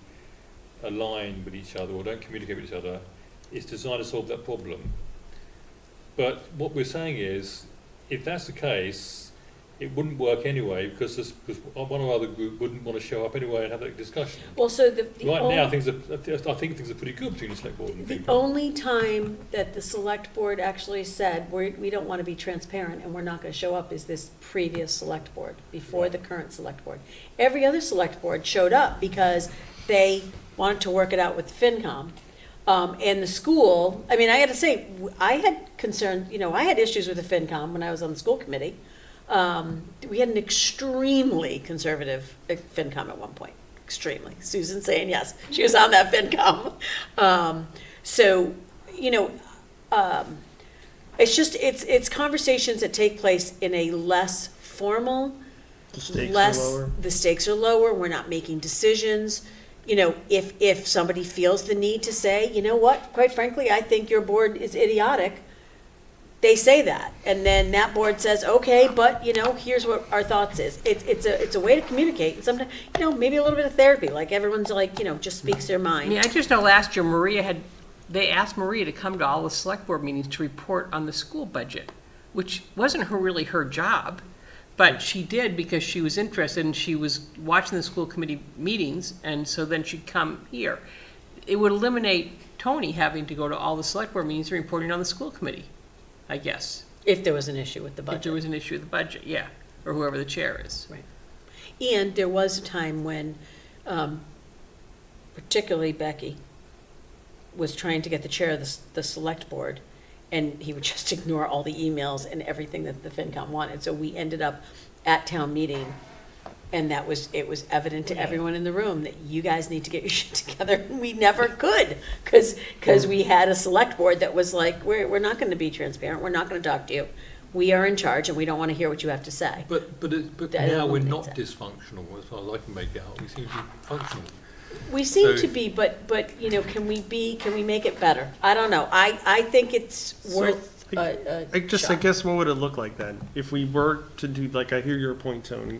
align with each other or don't communicate with each other. It's designed to solve that problem. But what we're saying is, if that's the case, it wouldn't work anyway because one or other group wouldn't want to show up anyway and have that discussion. Well, so the Right only, now, I think things are pretty good between the select board and the FinCom. only time that the select board actually said, we don't want to be transparent and we're not going to show up is this previous select board, before the current select board. Every other select board showed up because they wanted to work it out with the FinCom. And the school, I mean, I got to say, I had concerns, I had issues with the FinCom when I was on the school committee. We had an extremely conservative FinCom at one point, extremely. Susan saying yes, she was on that FinCom. It's conversations that take place in a less formal, The stakes are lower. the stakes are lower, we're not making decisions. If somebody feels the need to say, you know what, quite frankly, I think your board is idiotic, they say that, and then that board says, okay, but, here's what our thoughts is. It's a way to communicate, and sometimes, maybe a little bit of therapy, like everyone's like, just speaks their I mind. mean, I just know last year they asked Maria to come to all the select board meetings to report on the school budget, which wasn't really her job, but she did because she was interested and she was watching the school committee meetings, and so then she'd come here. It would eliminate Tony having to go to all the select board meetings and reporting on the school committee, I guess. If there was an issue with the If there budget. was an issue with the budget, yeah, or whoever the chair is. And there was a time when, particularly Becky, was trying to get the chair of the select board, and he would just ignore all the emails and everything that the FinCom wanted. So we ended up at town meeting, and it was evident to everyone in the room that you guys need to get your shit together. And we never could, because we had a select board that was like, we're not going to be transparent. We're not going to talk to you. We are in charge, and we don't want to hear what you have to say. But That now we're eliminates not it. dysfunctional, as far as I can make out. We seem to be functional. We seem So- to be, but, can we make it better? I don't know. I think it's worth a I shot. guess what would it look like then? If we were to do, like, I hear your point, Tony,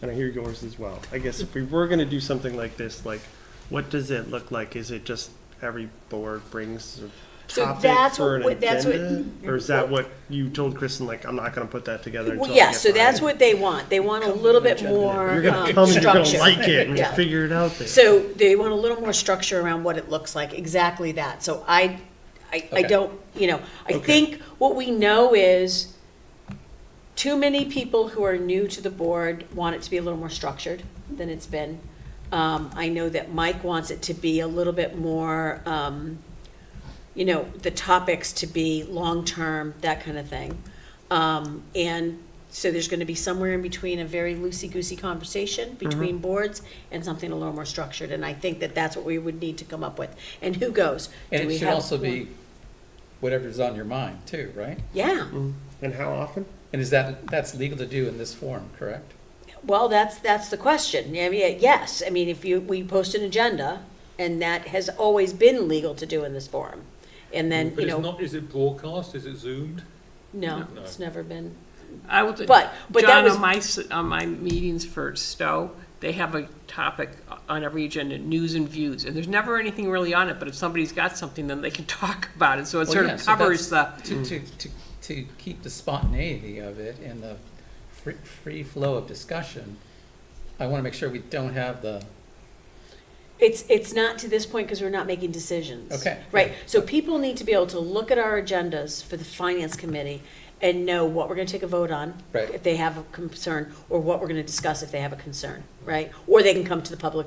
and I hear yours as well. I guess if we were gonna do something like this, like, what does it look like? Is it just every board brings a So topic that's for an what- that's what- agenda? Or is that what you told Kristen, like, I'm not gonna put that together until Well, I yeah, get so that's mine? what they want. They want a little bit more You're gonna come and you're gonna structure. like it and Yeah. figure it out there. So they want a little more structure around what it looks like, exactly that. So I Okay. don't, I think what we know is too many people who are new to the board want it to be a little more structured than it's been. I know that Mike wants it to be a little bit more, the topics to be long-term, that kind of thing. And so there's going to be somewhere in between a very loosey-goosey conversation between boards and something a little more structured. And I think that that's what we would need to come up with. And who goes? Do And we it should have- also be whatever's on your mind too, right? Yeah. And how often? And that's legal to do in this form, correct? Well, that's the question. I mean, yes. I mean, if we post an agenda, and that has always been legal to do in this forum. And then, But it's not, is it broadcast? Is it zoomed? no, No. it's never been. I will, But that John, was- on my meetings for Stowe, they have a topic on every agenda, news and views, and there's never anything really on it, but if somebody's got something, then they can talk about it, so it Well, sort yeah, of so covers the, that's- To keep the spontaneity of it and the free flow of discussion, I want to make sure we don't have the, It's not to this point because we're not making decisions. Okay. Right, so people need to be able to look at our agendas for the finance committee and know what we're gonna take a vote on. Right. If they have a concern, or what we're gonna discuss if they have a concern, right? Or they can come to the public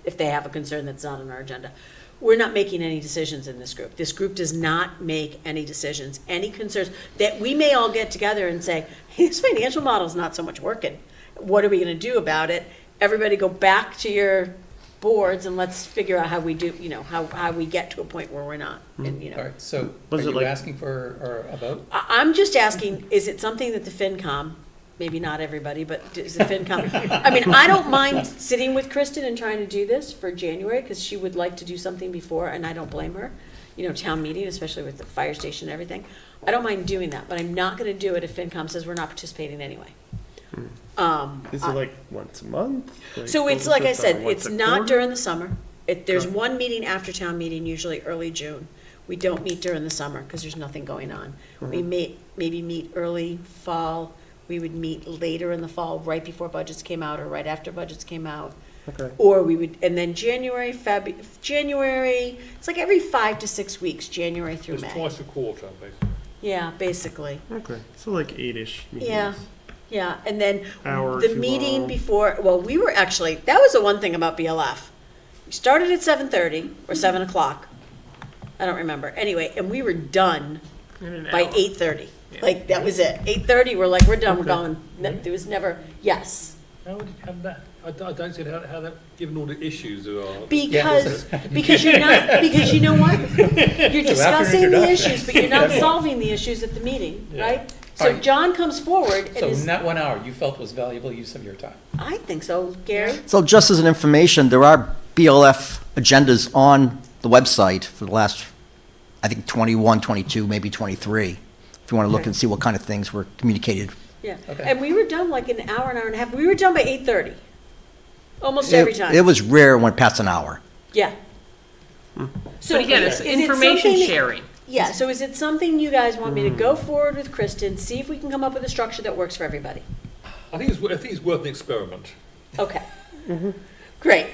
if they have a concern that's not on our agenda. We're not making any decisions in this group. This group does not make any decisions, any concerns, that we may all get together and say, hey, this financial model's not so much working. What are we gonna do about it? Everybody go back to your boards and let's figure out how we do, how we get to a point where we're not. And, all right, so are Was it you like- asking for a vote? I'm just asking, is it something that the FinCom, maybe not everybody, but is the FinCom, I mean, I don't mind sitting with Kristen and trying to do this for January, because she would like to do something before, and I don't blame her. town meeting, especially with the fire station and everything. I don't mind doing that, but I'm not gonna do it if FinCom says we're not participating anyway. Is it like once a month? So it's what like was I this, said, once it's a not quarter? during the summer. There's Okay. one meeting after town meeting, usually early June. We don't meet during the summer because there's nothing going on. We may, maybe meet early fall. We would meet later in the fall, right before budgets came out or right after budgets came out. Okay. Or we would, and then January, it's like every 5 to 6 weeks, January through It's May. twice a quarter, basically. Yeah, basically. Okay. So like 8-ish meetings. Yeah, yeah, and then Hour the too meeting long. before, well, we were actually, that was the one thing about BLF. We started at 7:30 or 7 o'clock. I don't remember. Anyway, and we were done In an by hour. 8:30. Like, that was it. 8:30, we're like, we're done, we're Okay. going. There was never, yes. How would you have that? I don't see how that, given all the issues there are. Because you're not, because you know what? You're discussing the introduction. issues, but you're not solving the issues at the meeting, Yeah. right? So Right. John comes forward and So is, in that 1 hour, you felt was valuable use of your time. I think so, Gary. So just as an information, there are BLF agendas on the website for the last, I think, 21, 22, maybe 23, if you want to look and see what kind of things were communicated. Yeah, Okay. and we were done like an hour and a half. We were done by 8:30, almost every It time. was rare when it passed an hour. Yeah. So But again, it's is it information something- sharing. Yeah, so is it something you guys want me to go forward with Kristen, see if we can come up with a structure that works for everybody? I think it's worth an experiment. Okay. Great.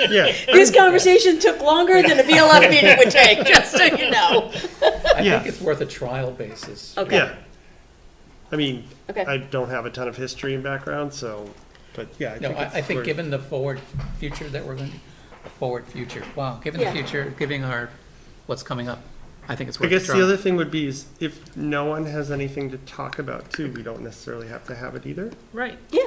Yeah. This conversation took longer than a BLF meeting would take, just so you know. I Yeah. think it's worth a trial basis. Okay. Yeah. I mean, Okay. I don't have a ton of history and background, so, but yeah. No, it's I think worth- given the forward future that we're going to, forward future, wow, given the Yeah. future, giving our, what's coming up, I think it's I worth a guess try. the other thing would be is if no one has anything to talk about too, we don't necessarily have to have it either. Right. Yeah.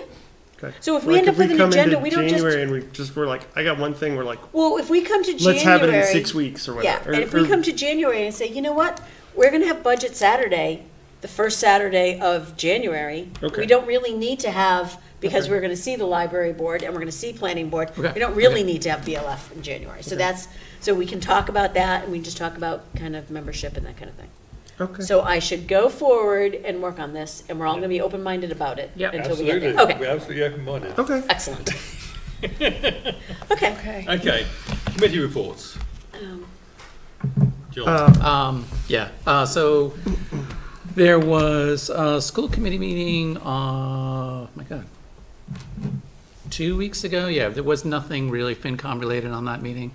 Okay. So if we Like, end up with an come agenda, into we don't just, January and we're like, I got one thing, we're like, well, if we come to January. let's have it in 6 weeks or Yeah, whatever. and if we come to January and say, you know what, we're gonna have budget Saturday, the first Saturday of January. Okay. We don't really need to have, because we're gonna see the library board and we're gonna see planning board. Okay. We don't really need to have BLF in January. So that's, so we can talk about that and we just talk about kind of membership and that kind of thing. Okay. So I should go forward and work on this and we're all gonna be open-minded about it Yep. until we get Absolutely. there. Okay, We're absolutely open-minded. Okay. excellent. Okay. Okay, committee reports. Um, John. So there was a school committee meeting, my God, 2 weeks ago? Yeah, there was nothing really FinCom related on that meeting.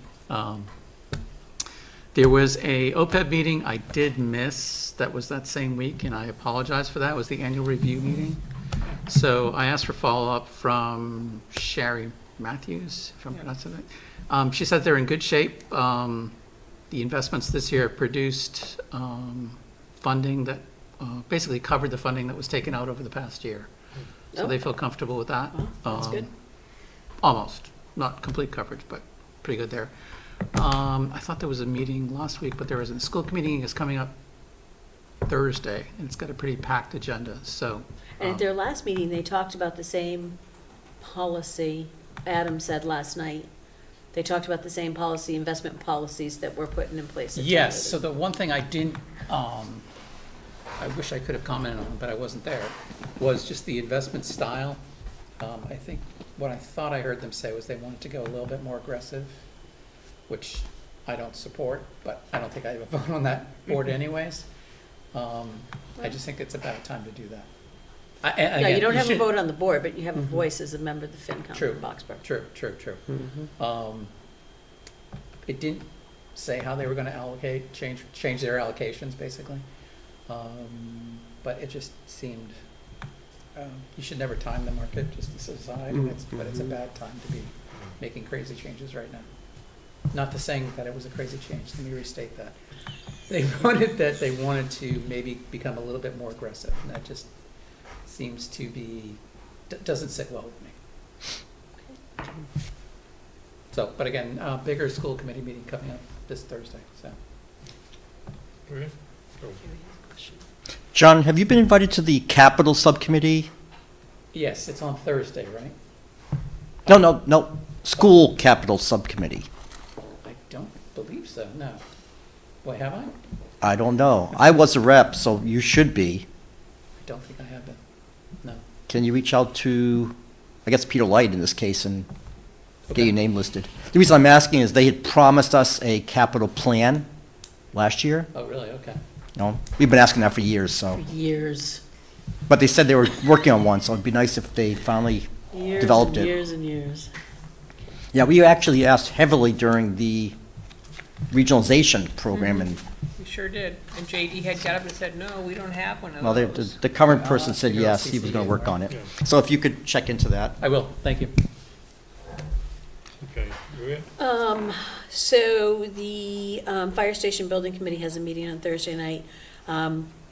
There was a OPEB meeting I did miss, that was that same week, and I apologize for that, it was the annual review meeting. So I asked for follow-up from Sherry Matthews, if I'm pronouncing it right. She said they're in good shape. The investments this year produced funding that basically covered the funding that was taken out over the past year. So they feel comfortable with that. That's good. Almost, not complete coverage, but pretty good there. I thought there was a meeting last week, but there isn't. The school committee is coming up Thursday, and it's got a pretty packed agenda, so. And at their last meeting, they talked about the same policy, Adam said last night. They talked about the same policy, investment policies that we're putting in place. at town Yes, meeting. so the one thing I didn't, I wish I could have commented on, but I wasn't there, was just the investment style. I think what I thought I heard them say was they wanted to go a little bit more aggressive, which I don't support, but I don't think I have a vote on that board anyways. I just think it's a bad time to do that. Yeah, you don't have a should- vote on the board, but you have a voice as a member of the FinCom True. in Boxborough. True. It didn't say how they were gonna allocate, change their allocations, basically. But it just seemed, you should never time the market, just as aside, but it's a bad time to be making crazy changes right now. Not to saying that it was a crazy change, let me restate that. They wanted to maybe become a little bit more aggressive, and that just seems to be, doesn't sit well with me. So, but again, bigger school committee meeting coming up this Thursday, so. Okay. Cool. John, have you been invited to the capital subcommittee? Yes, it's on Thursday, right? No, school capital subcommittee. I don't believe so, no. Wait, have I? I don't know. I was a rep, so you should be. I don't think I have it. No. Can you reach out to, I guess, Peter Light in this case and Okay. get your name listed? The reason I'm asking is they had promised us a capital plan last year. Oh, really? Okay. No, we've been asking that for years, so. Years. But they said they were working on one, so it'd be nice if they finally developed it. Years and years. Yeah, we actually asked heavily during the regionalization program, and, We sure did. And JD had got up and said, no, we don't have one of well, those. the current person I'll said figure out yes, he was gonna CCA, work on right? it. So if you could check into that. I will. Thank you. Okay, Maria? So the Fire Station Building Committee has a meeting on Thursday night.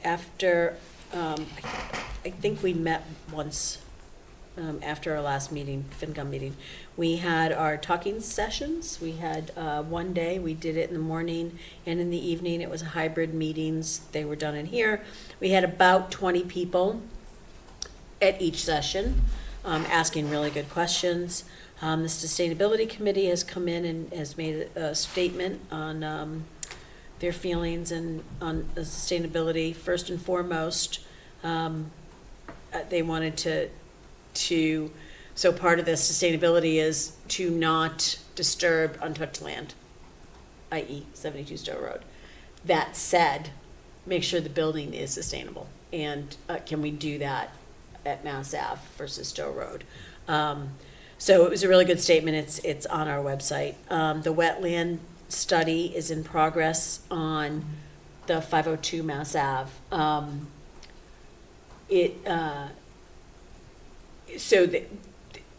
After, I think we met once after our last meeting, FinCom meeting. We had our talking sessions. We had one day, we did it in the morning and in the evening. It was hybrid meetings. They were done in here. We had about 20 people at each session, asking really good questions. The Sustainability Committee has come in and has made a statement on their feelings and on the sustainability. First and foremost, they wanted to, so part of the sustainability is to not disturb untouched land, i.e. 72 Stowe Road. That said, make sure the building is sustainable. And can we do that at Mass Ave versus Stowe Road? So it was a really good statement. It's on our website. The wetland study is in progress on the 502 Mass Ave.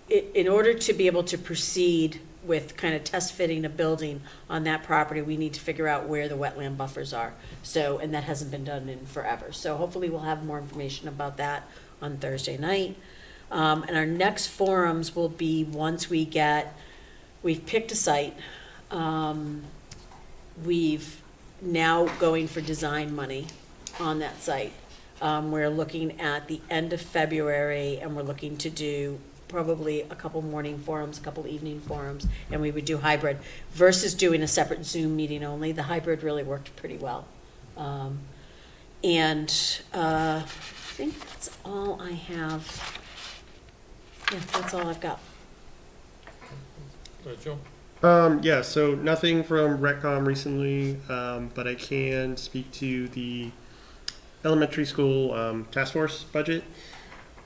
In order to be able to proceed with kind of test fitting a building on that property, we need to figure out where the wetland buffers are. So, and that hasn't been done in forever. So hopefully we'll have more information about that on Thursday night. And our next forums will be once we've picked a site. We've now going for design money on that site. We're looking at the end of February, and we're looking to do probably a couple morning forums, a couple evening forums, and we would do hybrid versus doing a separate Zoom meeting only. The hybrid really worked pretty well. I think that's all I have. Yeah, that's all I've got. Joe? Yeah, so nothing from Retcom recently, but I can speak to the elementary school task force budget.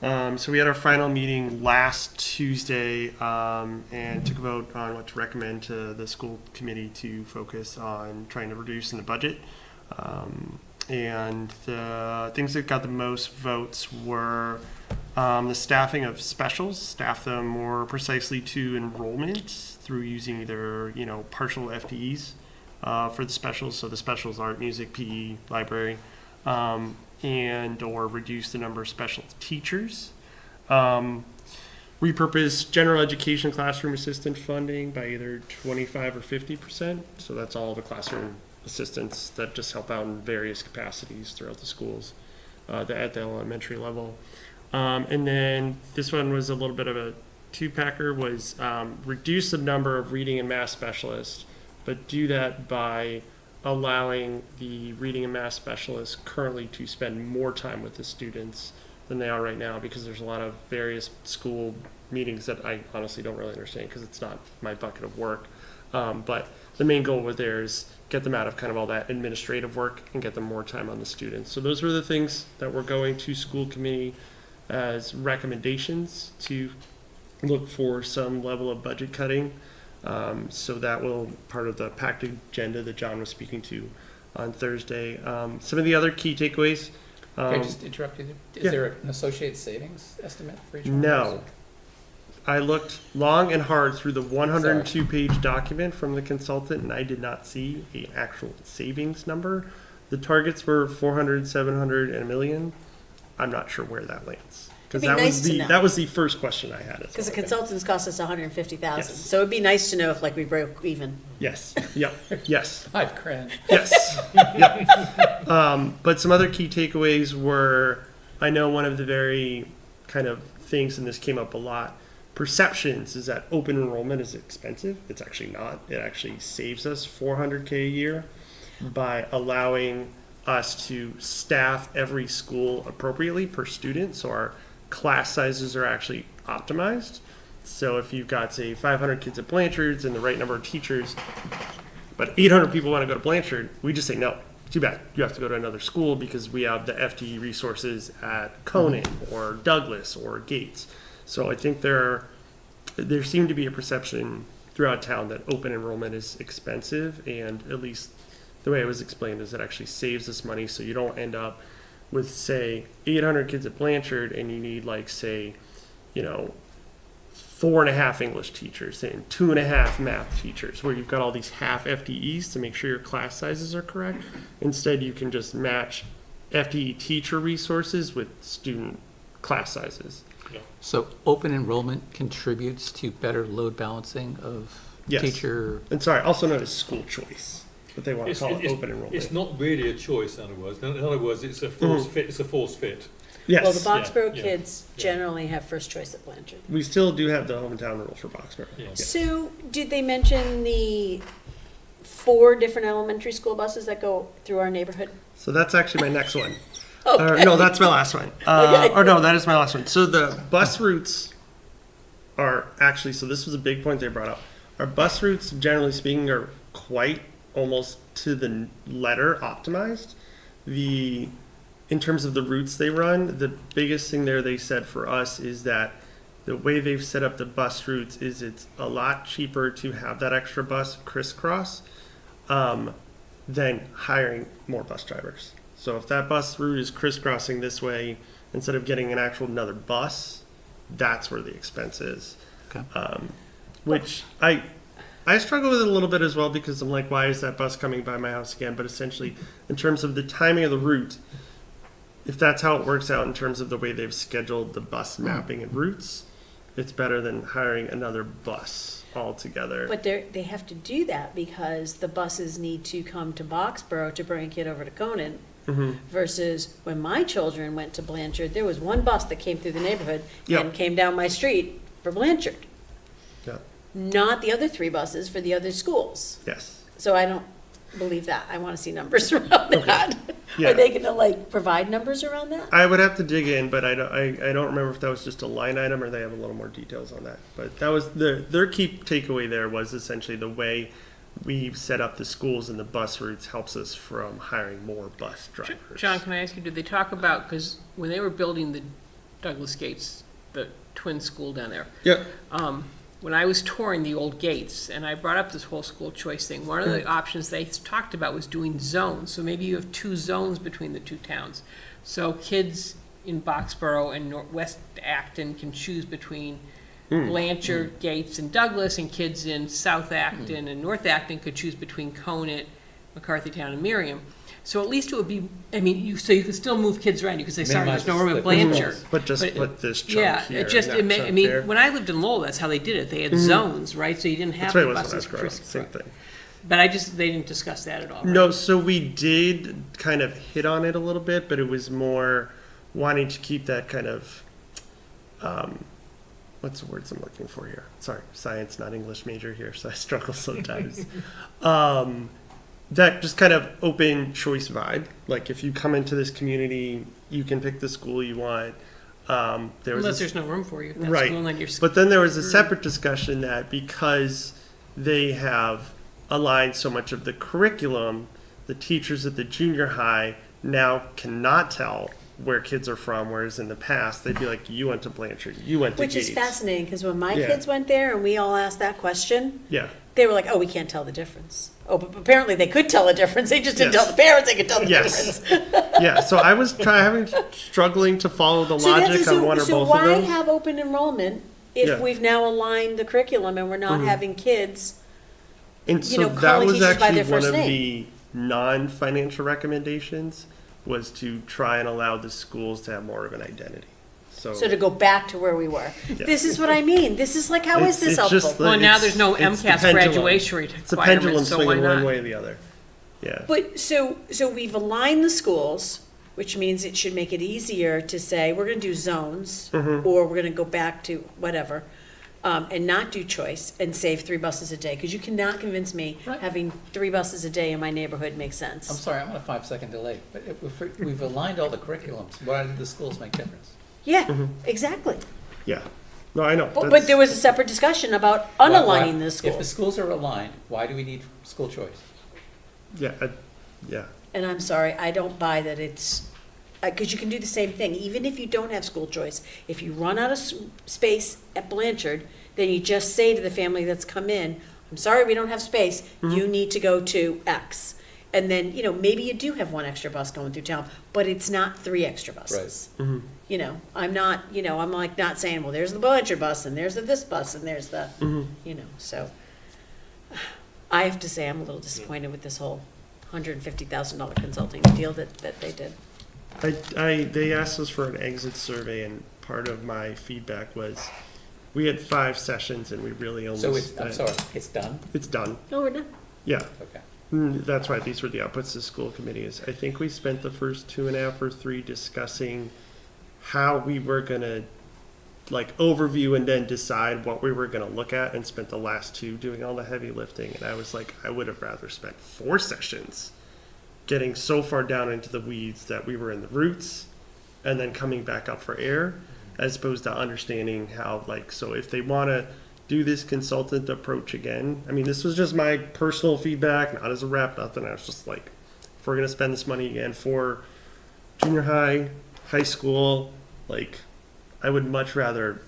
So we had our final meeting last Tuesday and took a vote on what to recommend to the school committee to focus on trying to reduce in the budget. And the things that got the most votes were the staffing of specials, staff them more precisely to enrollment through using either, partial FTEs for the specials. So the specials art, music, PE, library, and or reduce the number of special teachers. Repurpose general education classroom assistant funding by either 25 or 50%. So that's all the classroom assistants that just help out in various capacities throughout the schools at the elementary level. And then this one was a little bit of a two-packer, was reduce the number of reading and math specialists, but do that by allowing the reading and math specialists currently to spend more time with the students than they are right now, because there's a lot of various school meetings that I honestly don't really understand because it's not my bucket of work. But the main goal with there is get them out of kind of all that administrative work and get them more time on the students. So those were the things that were going to school committee as recommendations to look for some level of budget cutting. So that will part of the packed agenda that John was speaking to on Thursday. Some of the other key takeaways. Can I just interrupt you? Is yeah. there an associated savings estimate for each one? of those? No. I looked long and hard through the 102-page document from the consultant, and I did not see an actual savings number. The targets were 400, 700, and $1 million. I'm not sure where that lands. Because It'd be nice to know. that was the first question I had. Because the consultants cost us $150,000, Yes. so it'd be nice to know if we broke even. Yes. Yep. Yes. I've cringed. Yes. Yep. But some other key takeaways were, I know one of the very kind of things, and this came up a lot, perceptions is that open enrollment is expensive. It's actually not. It actually saves us $400K a year. by allowing us to staff every school appropriately per student, so our class sizes are actually optimized. So if you've got, say, 500 kids at Blanchard's and the right number of teachers, but 800 people want to go to Blanchard, we just say, no, too bad. You have to go to another school because we have the FTE resources at Conan or Douglas or Gates. So I think there seemed to be a perception throughout town that open enrollment is expensive, and at least the way it was explained is it actually saves us money, so you don't end up with, say, 800 kids at Blanchard and you need, like, say, 4.5 English teachers and 2.5 math teachers, where you've got all these half FTEs to make sure your class sizes are correct. Instead, you can just match FTE teacher resources with student class sizes. So open enrollment contributes to better load balancing of Yes. teacher. And sorry, also known as school choice, but they want to call it open enrollment. It's not really a choice, in other words. In other words, it's a force fit. It's a force fit. Yes. Well, the Boxborough Yeah, kids generally have first choice at Blanchard. We still do have the hometown rule for Boxborough. Yeah. So, did they mention the 4 different elementary school buses that go through our neighborhood? So that's actually my next one. Okay. No, that's my last one. Okay. Or no, that is my last one. So the bus routes are actually, so this was a big point they brought up. Our bus routes, generally speaking, are quite almost to the letter optimized. In terms of the routes they run, the biggest thing there they said for us is that the way they've set up the bus routes is it's a lot cheaper to have that extra bus crisscross than hiring more bus drivers. So if that bus route is crisscrossing this way, instead of getting an actual another bus, that's where the expense is. Okay. Which I struggle with it a little bit as well, because I'm like, why is that bus coming by my house again? But essentially, in terms of the timing of the route, if that's how it works out in terms of the way they've scheduled the bus mapping and routes, it's better than hiring another bus altogether. But they have to do that because the buses need to come to Boxborough to bring a kid over to Conan. Versus when my children went to Blanchard, there was one bus that came through the neighborhood and came down my street for Blanchard. Yeah. Not the other 3 buses for the other schools. Yes. So I don't believe that. I want to see numbers around that. Yeah. Are they going to provide numbers around that? I would have to dig in, but I don't remember if that was just a line item or they have a little more details on that. But that was their key takeaway there was essentially the way we've set up the schools and the bus routes helps us from hiring more bus drivers. John, can I ask you, did they talk about, because when they were building the Douglas Gates, the twin school down there, Yep. when I was touring the old gates and I brought up this whole school choice thing, one of the options they talked about was doing zones. So maybe you have 2 zones between the 2 towns. So kids in Boxborough and West Acton can choose between Blanchard, Gates, and Douglas, and kids in South Acton and North Acton could choose between Conant, McCarthytown, and Miriam. So at least it would be, you could still move kids around. You could say, sorry, there's no room at Blanchard. But just put this chunk Yeah, here. it just, and that chunk when there. I lived in Lowell, that's how they did it. They had zones, right? So you didn't have That's what it the was when I buses was growing up. crisscross. Same thing. But they didn't discuss that at all, right? No, so we did kind of hit on it a little bit, but it was more wanting to keep that kind of, what's the words I'm looking for here? Sorry, science, not English major here, so I struggle sometimes. That just kind of open choice vibe. Like if you come into this community, you can pick the school you want. Unless there's no room for you at that Right. school, and then you're. But then there was a separate discussion that because they have aligned so much of the curriculum, the teachers at the junior high now cannot tell where kids are from, whereas in the past, they'd be like, you went to Blanchard, you went to Which is Gates. fascinating, because when my Yeah. kids went there and we all asked that question, Yeah, they were like, oh, we can't tell the difference. Oh, but apparently they could tell the difference. They just didn't Yes. tell the parents they could tell the Yes. difference. yeah, so I was struggling to follow the So that's- logic on one or so both why of those. have open enrollment if Yeah. we've now aligned the curriculum and we're not having kids? And you so know, that calling was teachers by actually their one first of name. the non-financial recommendations, was to try and allow the schools to have more of an identity. So So to go back to where we were. This is what I mean. This is like, how is It's- this it's helpful? just Well, now it's- there's no it's the MCAS pendulum. graduation It's a pendulum requirement, so why swinging one not? way or the other. Yeah. But, so we've aligned the schools, which means it should make it easier to say, we're gonna do zones, Mm-hmm. or we're gonna go back to whatever. and not do choice and save 3 buses a day, because you cannot convince me Right. having 3 buses a day in my neighborhood makes I'm sense. sorry, I'm on a 5-second delay, but if we've aligned all the curriculums, why did the schools make difference? Yeah, exactly. Yeah. No, I know. But there was a separate discussion about unaligning the If the schools. schools are aligned, why do we need school choice? Yeah, yeah. And I'm sorry, I don't buy that it's, because you can do the same thing, even if you don't have school choice. If you run out of space at Blanchard, then you just say to the family that's come in, I'm sorry, we don't have space, you need to go to X. And then, maybe you do have 1 extra bus going through town, but it's not 3 extra buses. I'm not, I'm like not saying, well, there's the Blanchard bus, and there's the this bus, and there's the, so. I have to say, I'm a little disappointed with this whole $150,000 consulting deal that they did. They asked us for an exit survey, and part of my feedback was, we had 5 sessions and we really only. So I'm sorry, it's done? It's done. No, we're not. Yeah. Okay. That's right. These were the outputs the school committee is. I think we spent the first 2.5 or 3 discussing how we were gonna overview and then decide what we were gonna look at, and spent the last 2 doing all the heavy lifting. And I was like, I would have rather spent 4 sessions getting so far down into the weeds that we were in the roots and then coming back up for air, as opposed to understanding how, so if they want to do this consultant approach again, I mean, this was just my personal feedback, not as a rep, nothing. I was just like, if we're going to spend this money again for junior high, high school, I would much rather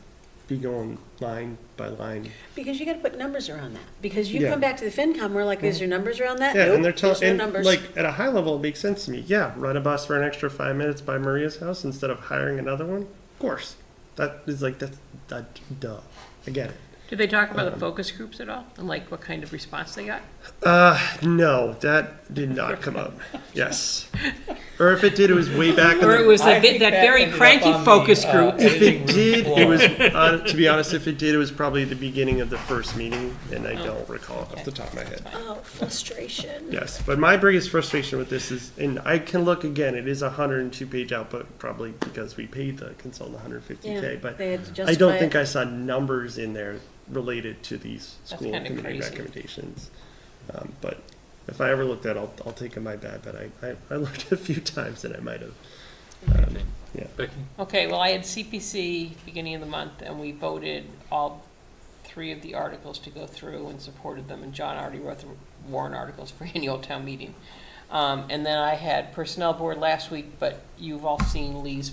be going line by line. Because you gotta put numbers around that. Because you Yeah. come back to the FinCom, we're like, is your numbers around that? Yeah, Nope, and they're there's no telling, numbers. at a high level, it makes sense to me. Yeah, run a bus for an extra 5 minutes by Maria's house instead of hiring another one. Of course, that is that's duh. I get it. Did they talk about the focus groups at all, and what kind of response they got? No, that did not come up. Yes, or if it did, it was way back. In Or it the, was I that think very ended up cranky on the, focus group? if it did, it was floor. to be honest. If it did, it was probably the beginning of the first meeting, and I don't recall off the top of my head. Oh, frustration. Yes, but my biggest frustration with this is, and I can look again, it is a 102-page output, probably because we paid the consultant $150K, Yeah, but they had to I justify don't think it. I saw numbers in there related to these That's school kinda committee crazy. recommendations. But if I ever looked at it, I'll take it my bad, but I looked a few times and I might have. Yeah. Becky? Okay, well, I had CPC beginning of the month, and we voted all 3 of the articles to go through and supported them, and John already wrote the warrant articles for annual town meeting. And then I had personnel board last week, but you've all seen Lee's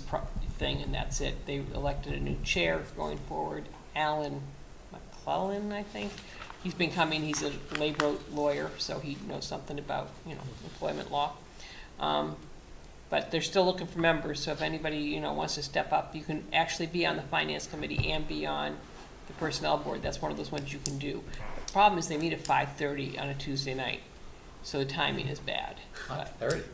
thing, and that's it. They elected a new chair going forward, Alan McClellan, I think. He's been coming, he's a labor lawyer, so he knows something about, employment law. But they're still looking for members, so if anybody, wants to step up, you can actually be on the finance committee and be on the personnel board. That's one of those ones you can do. The problem is they meet at 5:30 on a Tuesday night, so the timing is bad. But, 30.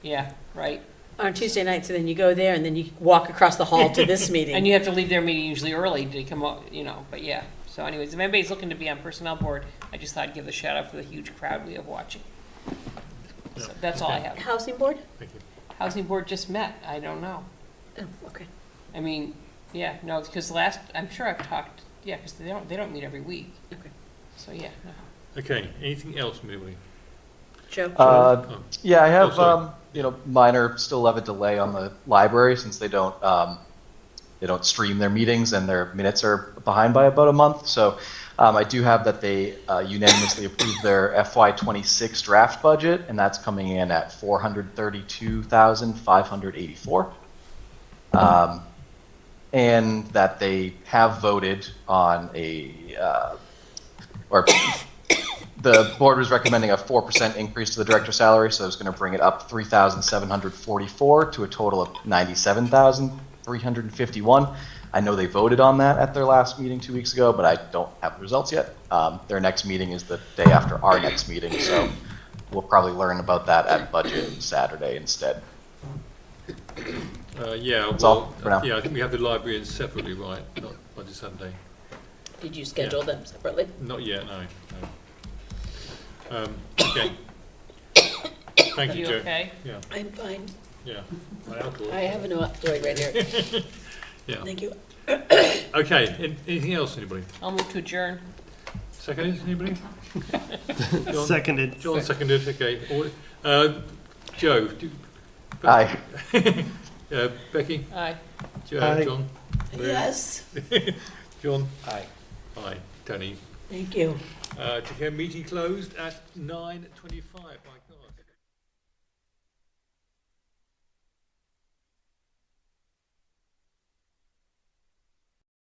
yeah, right? On Tuesday night, so then you go there and then you walk across the hall to this meeting. And you have to leave their meeting usually early to come up, but yeah. So anyways, if anybody's looking to be on personnel board, I just thought I'd give a shout out for the huge crowd we have watching. So that's all I have. Housing board? Thank you. Housing board just met, I don't know. Oh, okay. I mean, yeah, no, because I'm sure I've talked, yeah, because they don't meet every week. Okay. So, yeah. No. Okay, anything else from anybody? Joe? Yeah, I have, sorry. minor, still have a delay on the library since they don't stream their meetings and their minutes are behind by about a month. So I do have that they unanimously approved their FY26 draft budget, and that's coming in at $432,584. And that they have voted on the board was recommending a 4% increase to the director's salary, so it's going to bring it up 3,744 to a total of 97,351. I know they voted on that at their last meeting 2 weeks ago, but I don't have the results yet. Their next meeting is the day after our next meeting, so we'll probably learn about that at budget Saturday instead. Yeah, That's all for now. yeah, I think we have the librarians separately, right? Not by this Sunday. Did you schedule them separately? Not yet, no. Okay. Thank you, You Joe. okay? Yeah, I'm fine. yeah. My alcohol. I have an opioid right here. Yeah. Thank you. Okay, anything else, anybody? I'll move to adjourn. Seconded, anybody? John? Seconded. John seconded, okay. Joe? Aye. Becky? Aye. Aye. John? Lou? Yes, John? Aye. Aye. Tony? thank you. Meeting closed at 9:25.